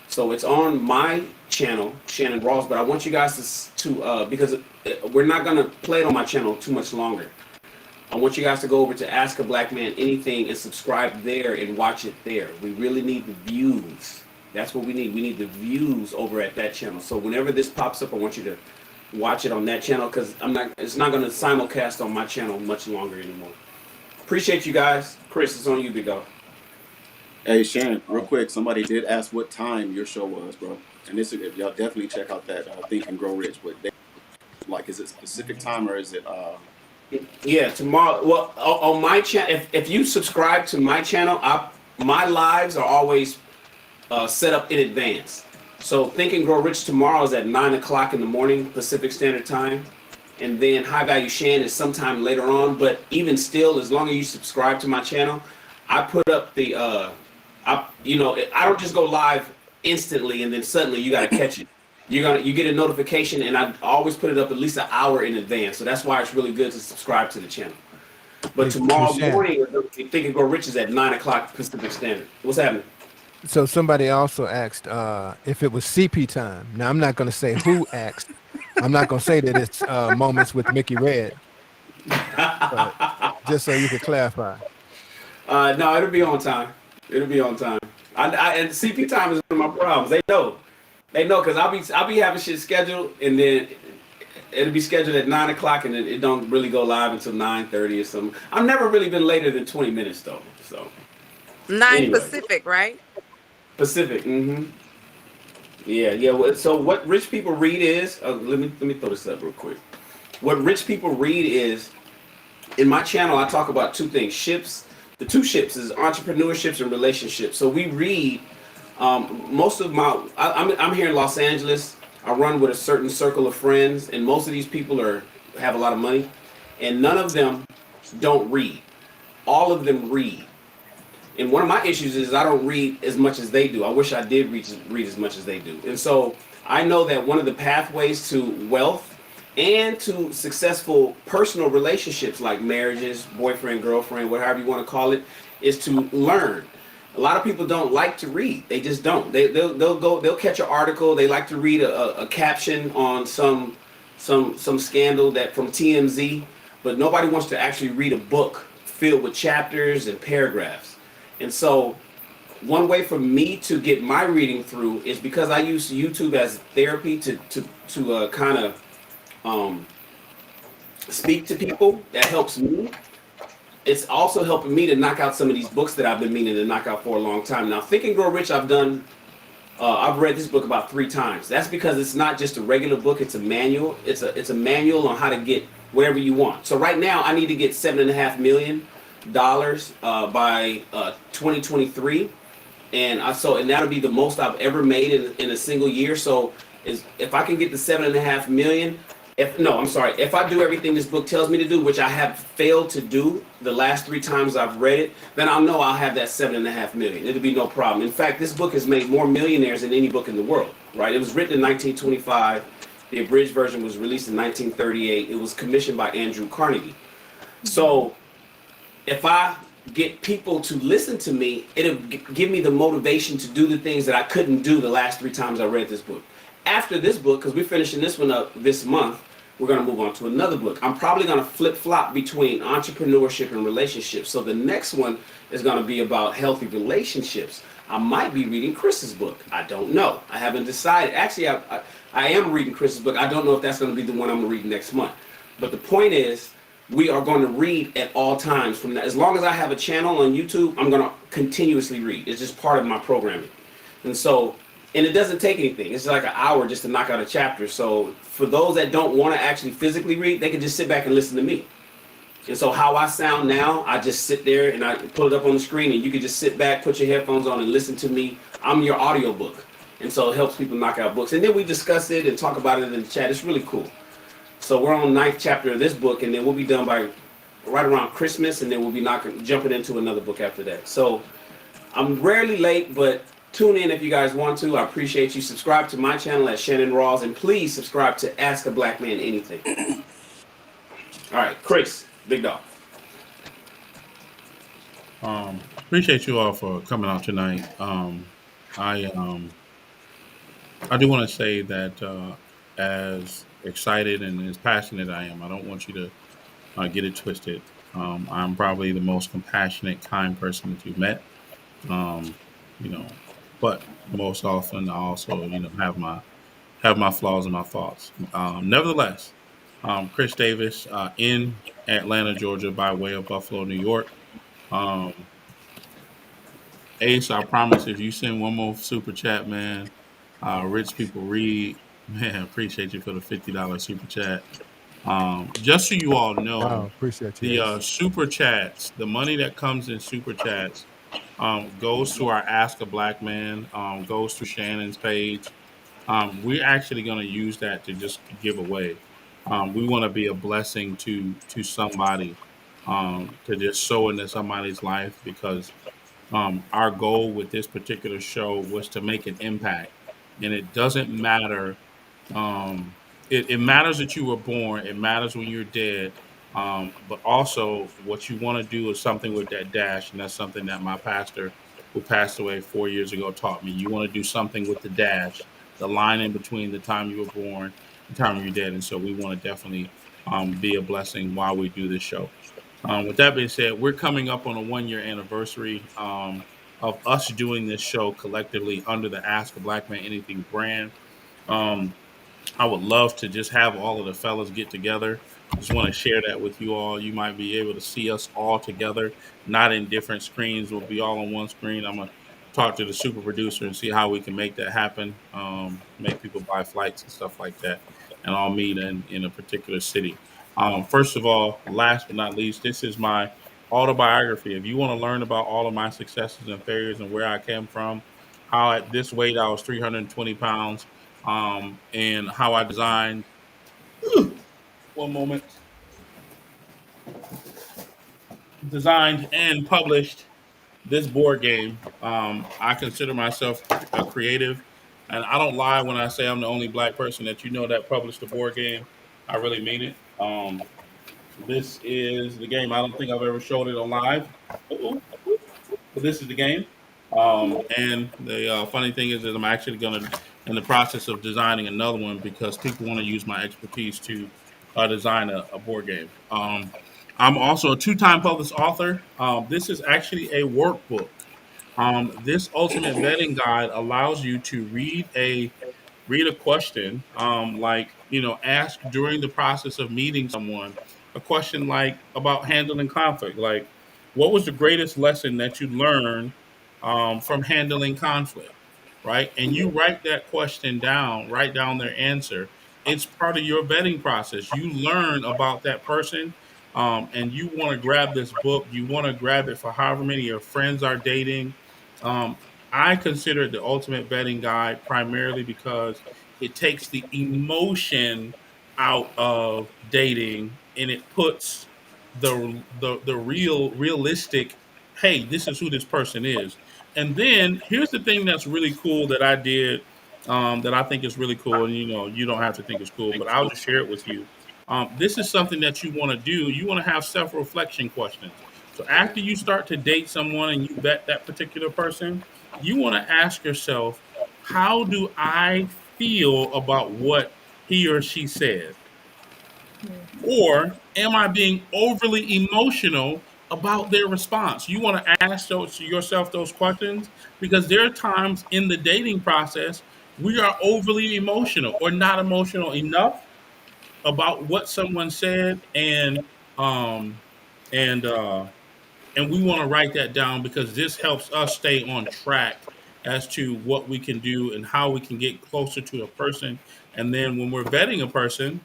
So it's on my channel, Shannon Rawls, but I want you guys to because we're not going to play it on my channel too much longer. I want you guys to go over to Ask a Black Man Anything and subscribe there and watch it there. We really need the views. That's what we need. We need the views over at that channel. So whenever this pops up, I want you to watch it on that channel because it's not going to simulcast on my channel much longer anymore. Appreciate you guys. Chris, it's on you, big dog. Hey, Shan, real quick, somebody did ask what time your show was, bro. And y'all definitely check out that Think and Grow Rich. But is it specific time or is it? Yeah, tomorrow. Well, on my channel, if you subscribe to my channel, my lives are always set up in advance. So Think and Grow Rich tomorrow is at 9 o'clock in the morning Pacific Standard Time, and then High Value Shan is sometime later on. But even still, as long as you subscribe to my channel, I put up the I don't just go live instantly and then suddenly you got to catch it. You get a notification, and I always put it up at least an hour in advance. So that's why it's really good to subscribe to the channel. But tomorrow morning, Think and Grow Rich is at 9 o'clock Pacific Standard. What's happening? So somebody also asked if it was CP time. Now I'm not going to say who asked. I'm not going to say that it's Moments with Mickey Red. Just so you can clarify. No, it'll be on time. It'll be on time. And CP time is one of my problems. They know because I'll be having shit scheduled, and then it'll be scheduled at 9 o'clock, and it don't really go live until 9:30 or something. I've never really been later than 20 minutes though. So 9 Pacific, right? Pacific. Mm-hmm. Yeah. So what Rich People Read is, let me throw this up real quick. What Rich People Read is, in my channel, I talk about 2 things. The 2 ships is entrepreneurships and relationships. So we read most of I'm here in Los Angeles. I run with a certain circle of friends, and most of these people have a lot of money, and none of them don't read. All of them read. And one of my issues is I don't read as much as they do. I wish I did read as much as they do. And so I know that one of the pathways to wealth and to successful personal relationships like marriages, boyfriend, girlfriend, whatever you want to call it, is to learn. A lot of people don't like to read. They just don't. They'll catch an article. They like to read a caption on some scandal that from TMZ, but nobody wants to actually read a book filled with chapters and paragraphs. And so one way for me to get my reading through is because I use YouTube as therapy to kind of um, speak to people. That helps me. It's also helping me to knock out some of these books that I've been meaning to knock out for a long time. Now, Think and Grow Rich, I've read this book about 3 times. That's because it's not just a regular book; it's a manual. It's a manual on how to get whatever you want. So right now, I need to get $7.5 million by 2023, and that'll be the most I've ever made in a single year. So if I can get the 7.5 million, if I do everything this book tells me to do, which I have failed to do the last 3 times I've read it, then I'll know I'll have that 7.5 million. It'll be no problem. In fact, this book has made more millionaires than any book in the world. Right? It was written in 1925. The abridged version was released in 1938. It was commissioned by Andrew Carnegie. So if I get people to listen to me, it'll give me the motivation to do the things that I couldn't do the last 3 times I read this book. After this book, because we're finishing this one up this month, we're going to move on to another book. I'm probably going to flip-flop between entrepreneurship and relationships. So the next one is going to be about healthy relationships. I might be reading Chris's book. I don't know. I haven't decided. Actually, I am reading Chris's book. I don't know if that's going to be the one I'm going to read next month. But the point is, we are going to read at all times. From that, as long as I have a channel on YouTube, I'm going to continuously read. It's just part of my programming. And so, and it doesn't take anything. It's like an hour just to knock out a chapter. So for those that don't want to actually physically read, they can just sit back and listen to me. And so how I sound now, I just sit there and I pull it up on the screen, and you can just sit back, put your headphones on, and listen to me. I'm your audiobook. And so it helps people knock out books. And then we discuss it and talk about it in the chat. It's really cool. So we're on the 9th chapter of this book, and then we'll be done by right around Christmas, and then we'll be jumping into another book after that. So I'm rarely late, but tune in if you guys want to. I appreciate you. Subscribe to my channel at Shannon Rawls, and please subscribe to Ask a Black Man Anything. All right, Chris, big dog. Appreciate you all for coming out tonight. I do want to say that as excited and as passionate I am, I don't want you to get it twisted. I'm probably the most compassionate, kind person that you've met. Um, you know, but most often I also, have my flaws and my faults. Nevertheless, Chris Davis in Atlanta, Georgia, by way of Buffalo, New York. Um, Ace, I promise if you send one more super chat, man, rich people read. Man, appreciate you for the $50 super chat. Just so you all Oh, know, appreciate you, the Ace. super chats, the money that comes in super chats, goes to our Ask a Black Man, goes to Shannon's page. We're actually going to use that to just give away. We want to be a blessing to somebody, to just sow into somebody's life because our goal with this particular show was to make an impact, and it doesn't matter. It matters that you were born. It matters when you're dead. But also, what you want to do is something with that dash, and that's something that my pastor, who passed away 4 years ago, taught me. You want to do something with the dash, the line in between the time you were born and the time you're dead. And so, we want to definitely be a blessing while we do this show. With that being said, we're coming up on a 1 year anniversary of us doing this show collectively under the Ask a Black Man Anything brand. Um, I would love to just have all of the fellas get together. Just want to share that with you all. You might be able to see us all together, not in different screens. We'll be all on one screen. I'm gonna talk to the super producer and see how we can make that happen. Make people buy flights and stuff like that, and all meet in a particular city. First of all, last but not least, this is my autobiography. If you want to learn about all of my successes and failures and where I came from, how at this weight I was 320 pounds, and how I designed. One moment. Designed and published this board game. I consider myself a creative, and I don't lie when I say I'm the only black person that that published a board game. I really mean it. This is the game. I don't think I've ever showed it on live. Uh-oh. But this is the game. And the funny thing is I'm actually going to, in the process of designing another one because people want to use my expertise to design a board game. I'm also a two-time published author. This is actually a workbook. This ultimate vetting guide allows you to read a question, like ask during the process of meeting someone a question like about handling conflict, like what was the greatest lesson that you learned from handling conflict, right? And you write that question down, write down their answer. It's part of your vetting process. You learn about that person, and you want to grab this book. You want to grab it for however many of your friends are dating. Um, I consider it the ultimate vetting guide primarily because it takes the emotion out of dating and it puts the realistic, hey, this is who this person is. And then here's the thing that's really cool that I did, that I think is really cool, and you don't have to think it's cool, but I'll just share it with you. This is something that you want to do. You want to have self-reflection questions. So after you start to date someone and you vet that particular person, you want to ask yourself, how do I feel about what he or she said? Or am I being overly emotional about their response? You want to ask yourself those questions because there are times in the dating process we are overly emotional or not emotional enough about what someone said, um and uh and we want to write that down because this helps us stay on track as to what we can do and how we can get closer to a person. And then when we're vetting a person,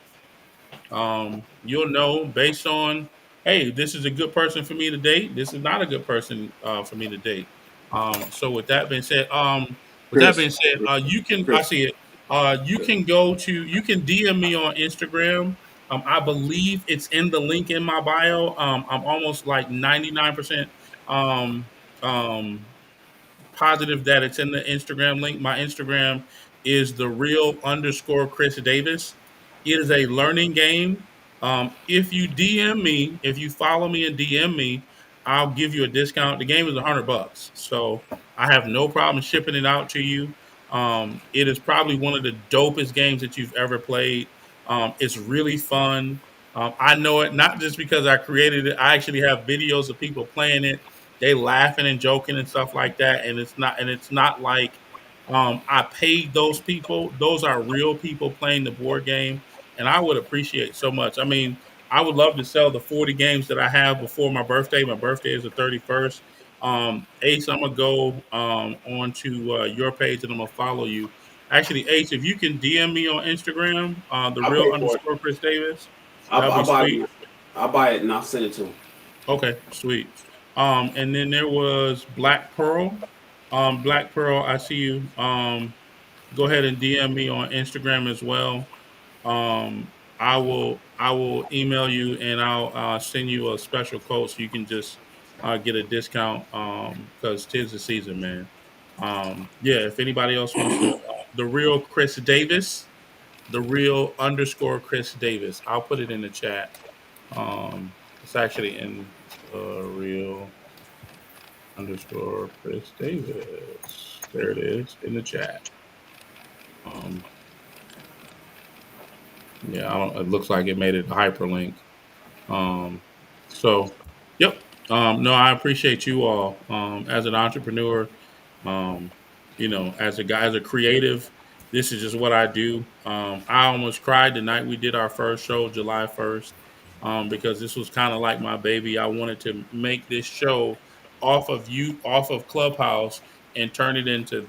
you'll know based on, hey, this is a good person for me to date. This is not a good person for me to date. So with that being Chris, said, you can, I Chris, see it. You can DM me on Instagram. I believe it's in the link in my bio. I'm almost like 99% um, um, positive that it's in the Instagram link. My Instagram is the real underscore Chris Davis. It is a learning game. If you DM me, if you follow me and DM me, I'll give you a discount. The game is $100, so I have no problem shipping it out to you. It is probably one of the dopest games that you've ever played. It's really fun. I know it not just because I created it. I actually have videos of people playing it, they laughing and joking and stuff like that. And it's not like I paid those people. Those are real people playing the board game, and I would appreciate so much. I mean, I would love to sell the 40 games that I have before my birthday. My birthday is the 31st. Ace, I'm gonna go onto your page and I'm gonna follow you. Actually, Ace, if you can DM me on Instagram, the I'll real pay for it. underscore Chris Davis, that I'll, would be I'll buy. sweet. I'll buy it and I'll send it to him. Okay, sweet. And then there was Black Pearl. Black Pearl, I see you. Go ahead and DM me on Instagram as well. I will email you and I'll send you a special code so you can just get a discount. Because 'tis the season, man. Yeah. If anybody else wants to, the real Chris Davis, the real underscore Chris Davis. I'll put it in the chat. It's actually in the real underscore Chris Davis. There it is in the chat. Um, yeah, I don't, it looks like it made it a hyperlink. Um, so, yep. No, I appreciate you all. As an entrepreneur, um, as a guy, as a creative, this is just what I do. I almost cried the night we did our first show, July 1st, because this was kind of like my baby. I wanted to make this show off of Clubhouse, and turn it into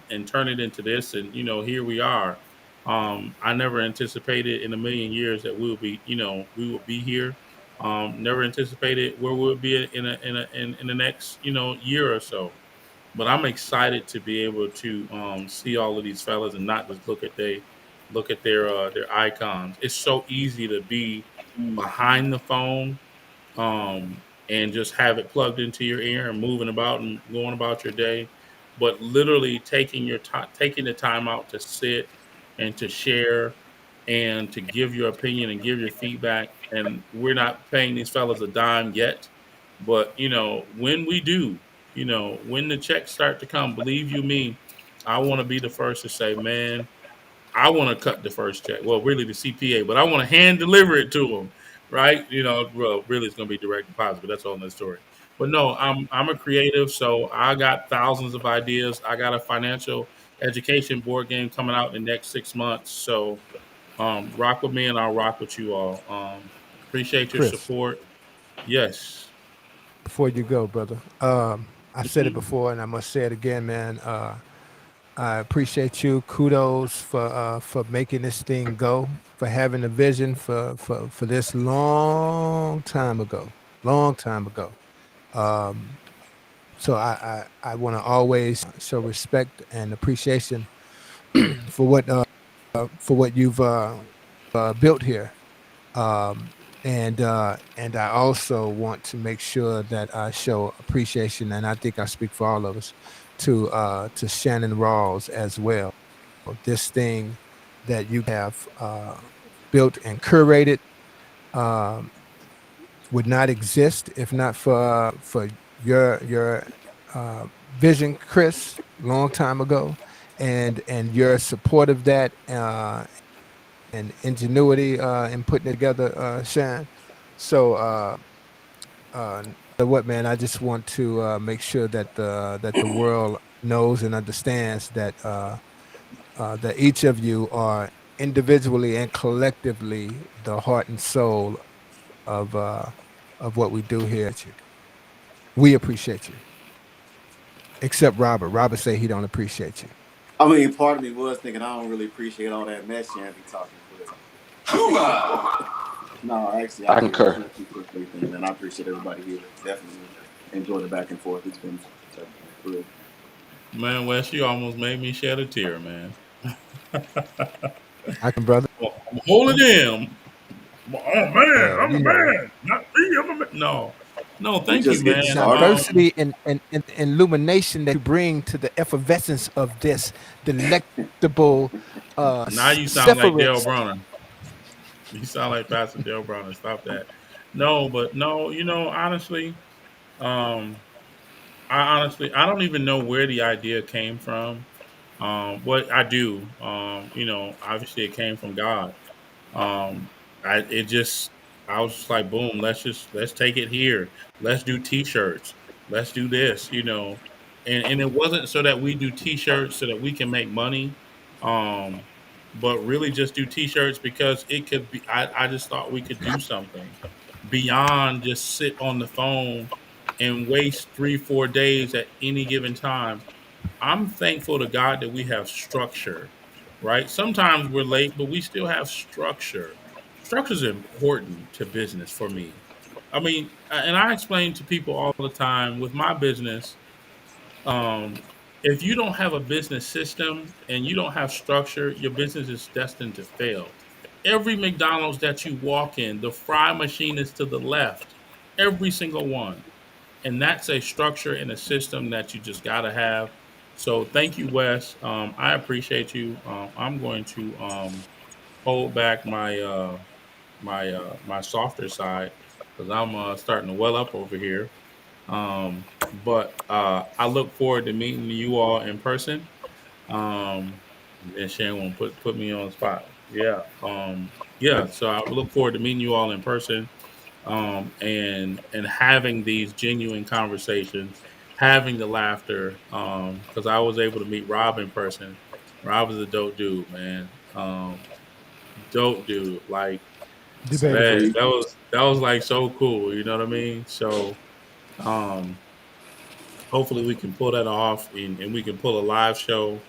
this, and here we are. I never anticipated in a million years that we will be here. Never anticipated where we'll be in the next year or so. But I'm excited to be able to see all of these fellas and not just look at their icons. It's so easy to be behind the phone, and just have it plugged into your ear and moving about and going about your day. But literally taking the time out to sit and to share and to give your opinion and give your feedback. And we're not paying these fellas a dime yet, but when we do, when the checks start to come, believe you me, I want to be the first to say, man, I want to cut the first check. Well, really the CPA, but I want to hand deliver it to them, right? Well, really it's going to be direct deposit, but that's all another story. But no, I'm a creative, so I got thousands of ideas. I got a financial education board game coming out in the next 6 months. So rock with me, and I'll rock with you all. Appreciate your Chris, support. Yes. before you go, brother, I said it Mhm. before and I must say it again, man. I appreciate you. Kudos for making this thing go, for having a vision for this long time ago, long time ago. Um, so I want to always show respect and appreciation for what you've built here. Um, and I also want to make sure that I show appreciation, and I think I speak for all of us, to Shannon Rawls as well. This thing that you have built and curated um, would not exist if not for your uh, vision, Chris, long time ago, and your support of that and ingenuity in putting it together, Shan. So, what, man? I just want to make sure that the world knows and understands that each of you are individually and collectively the heart and soul of uh, of what we do here. We appreciate you, except Robert. Robert say he don't appreciate you. I mean, part of me was thinking I don't really appreciate all that mess Shan be talking, but no, actually, I I do. I concur. do appreciate everything, and I appreciate everybody here. Definitely enjoy the back and forth. It's been real. Man, Wes, you almost made me shed a tear, man. I can, brother. I'm holding in. Oh man, I'm a You know, man. Not me. I'm a man. No, no. We Thank you, just getting man. started. diversity and illumination that you bring to the effervescence of this delectable Now you sound like Dale separates. Bronner. You sound like Pastor Dale Bronner. Stop that. No, but no. Honestly, um, I don't even know where the idea came from. What I do, obviously it came from God. Um, it just I was just like, boom, let's take it here. Let's do T-shirts. Let's do this, and it wasn't so that we do T-shirts so that we can make money, um, but really just do T-shirts because it could be. I just thought we could do something beyond just sit on the phone and waste 3 4 days at any given time. I'm thankful to God that we have structure, right? Sometimes we're late, but we still have structure. Structure is important to business for me. I mean, and I explain to people all the time with my business, um, if you don't have a business system and you don't have structure, your business is destined to fail. Every McDonald's that you walk in, the fry machine is to the left, every single one, and that's a structure and a system that you just got to have. So thank you, Wes. I appreciate you. I'm going to hold back my softer side because I'm starting to well up over here. But I look forward to meeting you all in person. Um, and Shane won't put me on the spot. Yeah. Yeah. So I look forward to meeting you all in person, and having these genuine conversations, having the laughter. Because I was able to meet Rob in person. Rob is a dope dude, man. Dope dude. Like, Debatable. man, that was like so cool. You know what I mean? So, um, hopefully we can pull that off, and we can pull a live show.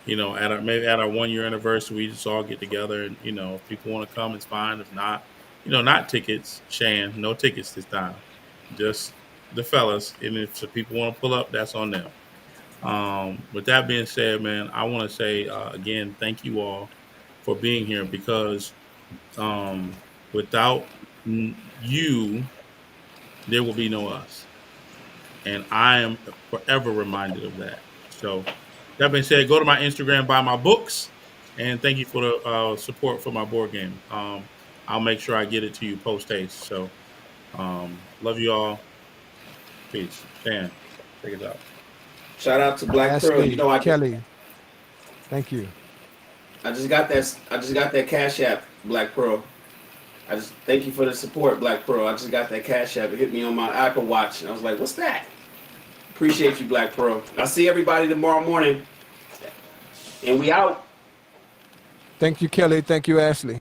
Maybe at our 1 year anniversary, we just all get together, and if people want to come, it's fine. If not, not tickets. Shan, no tickets this time. Just the fellas, and if some people want to pull up, that's on them. With that being said, man, I want to say again, thank you all for being here because without you, there will be no us. And I am forever reminded of that. So, that being said, go to my Instagram, buy my books, and thank you for the support for my board game. I'll make sure I get it to you post haste. So, love you all. Peace. Dan, take us out. Shout out to Black Pearl. You Ashley, know, Kelly, thank you. I just got that. I just got that Cash App, Black Pearl. I just thank you for the support, Black Pearl. I just got that Cash App. It hit me on my Apple Watch, and I was like, "What's that?" Appreciate you, Black Pearl. I'll see everybody tomorrow morning, and we out. Thank you, Kelly. Thank you, Ashley.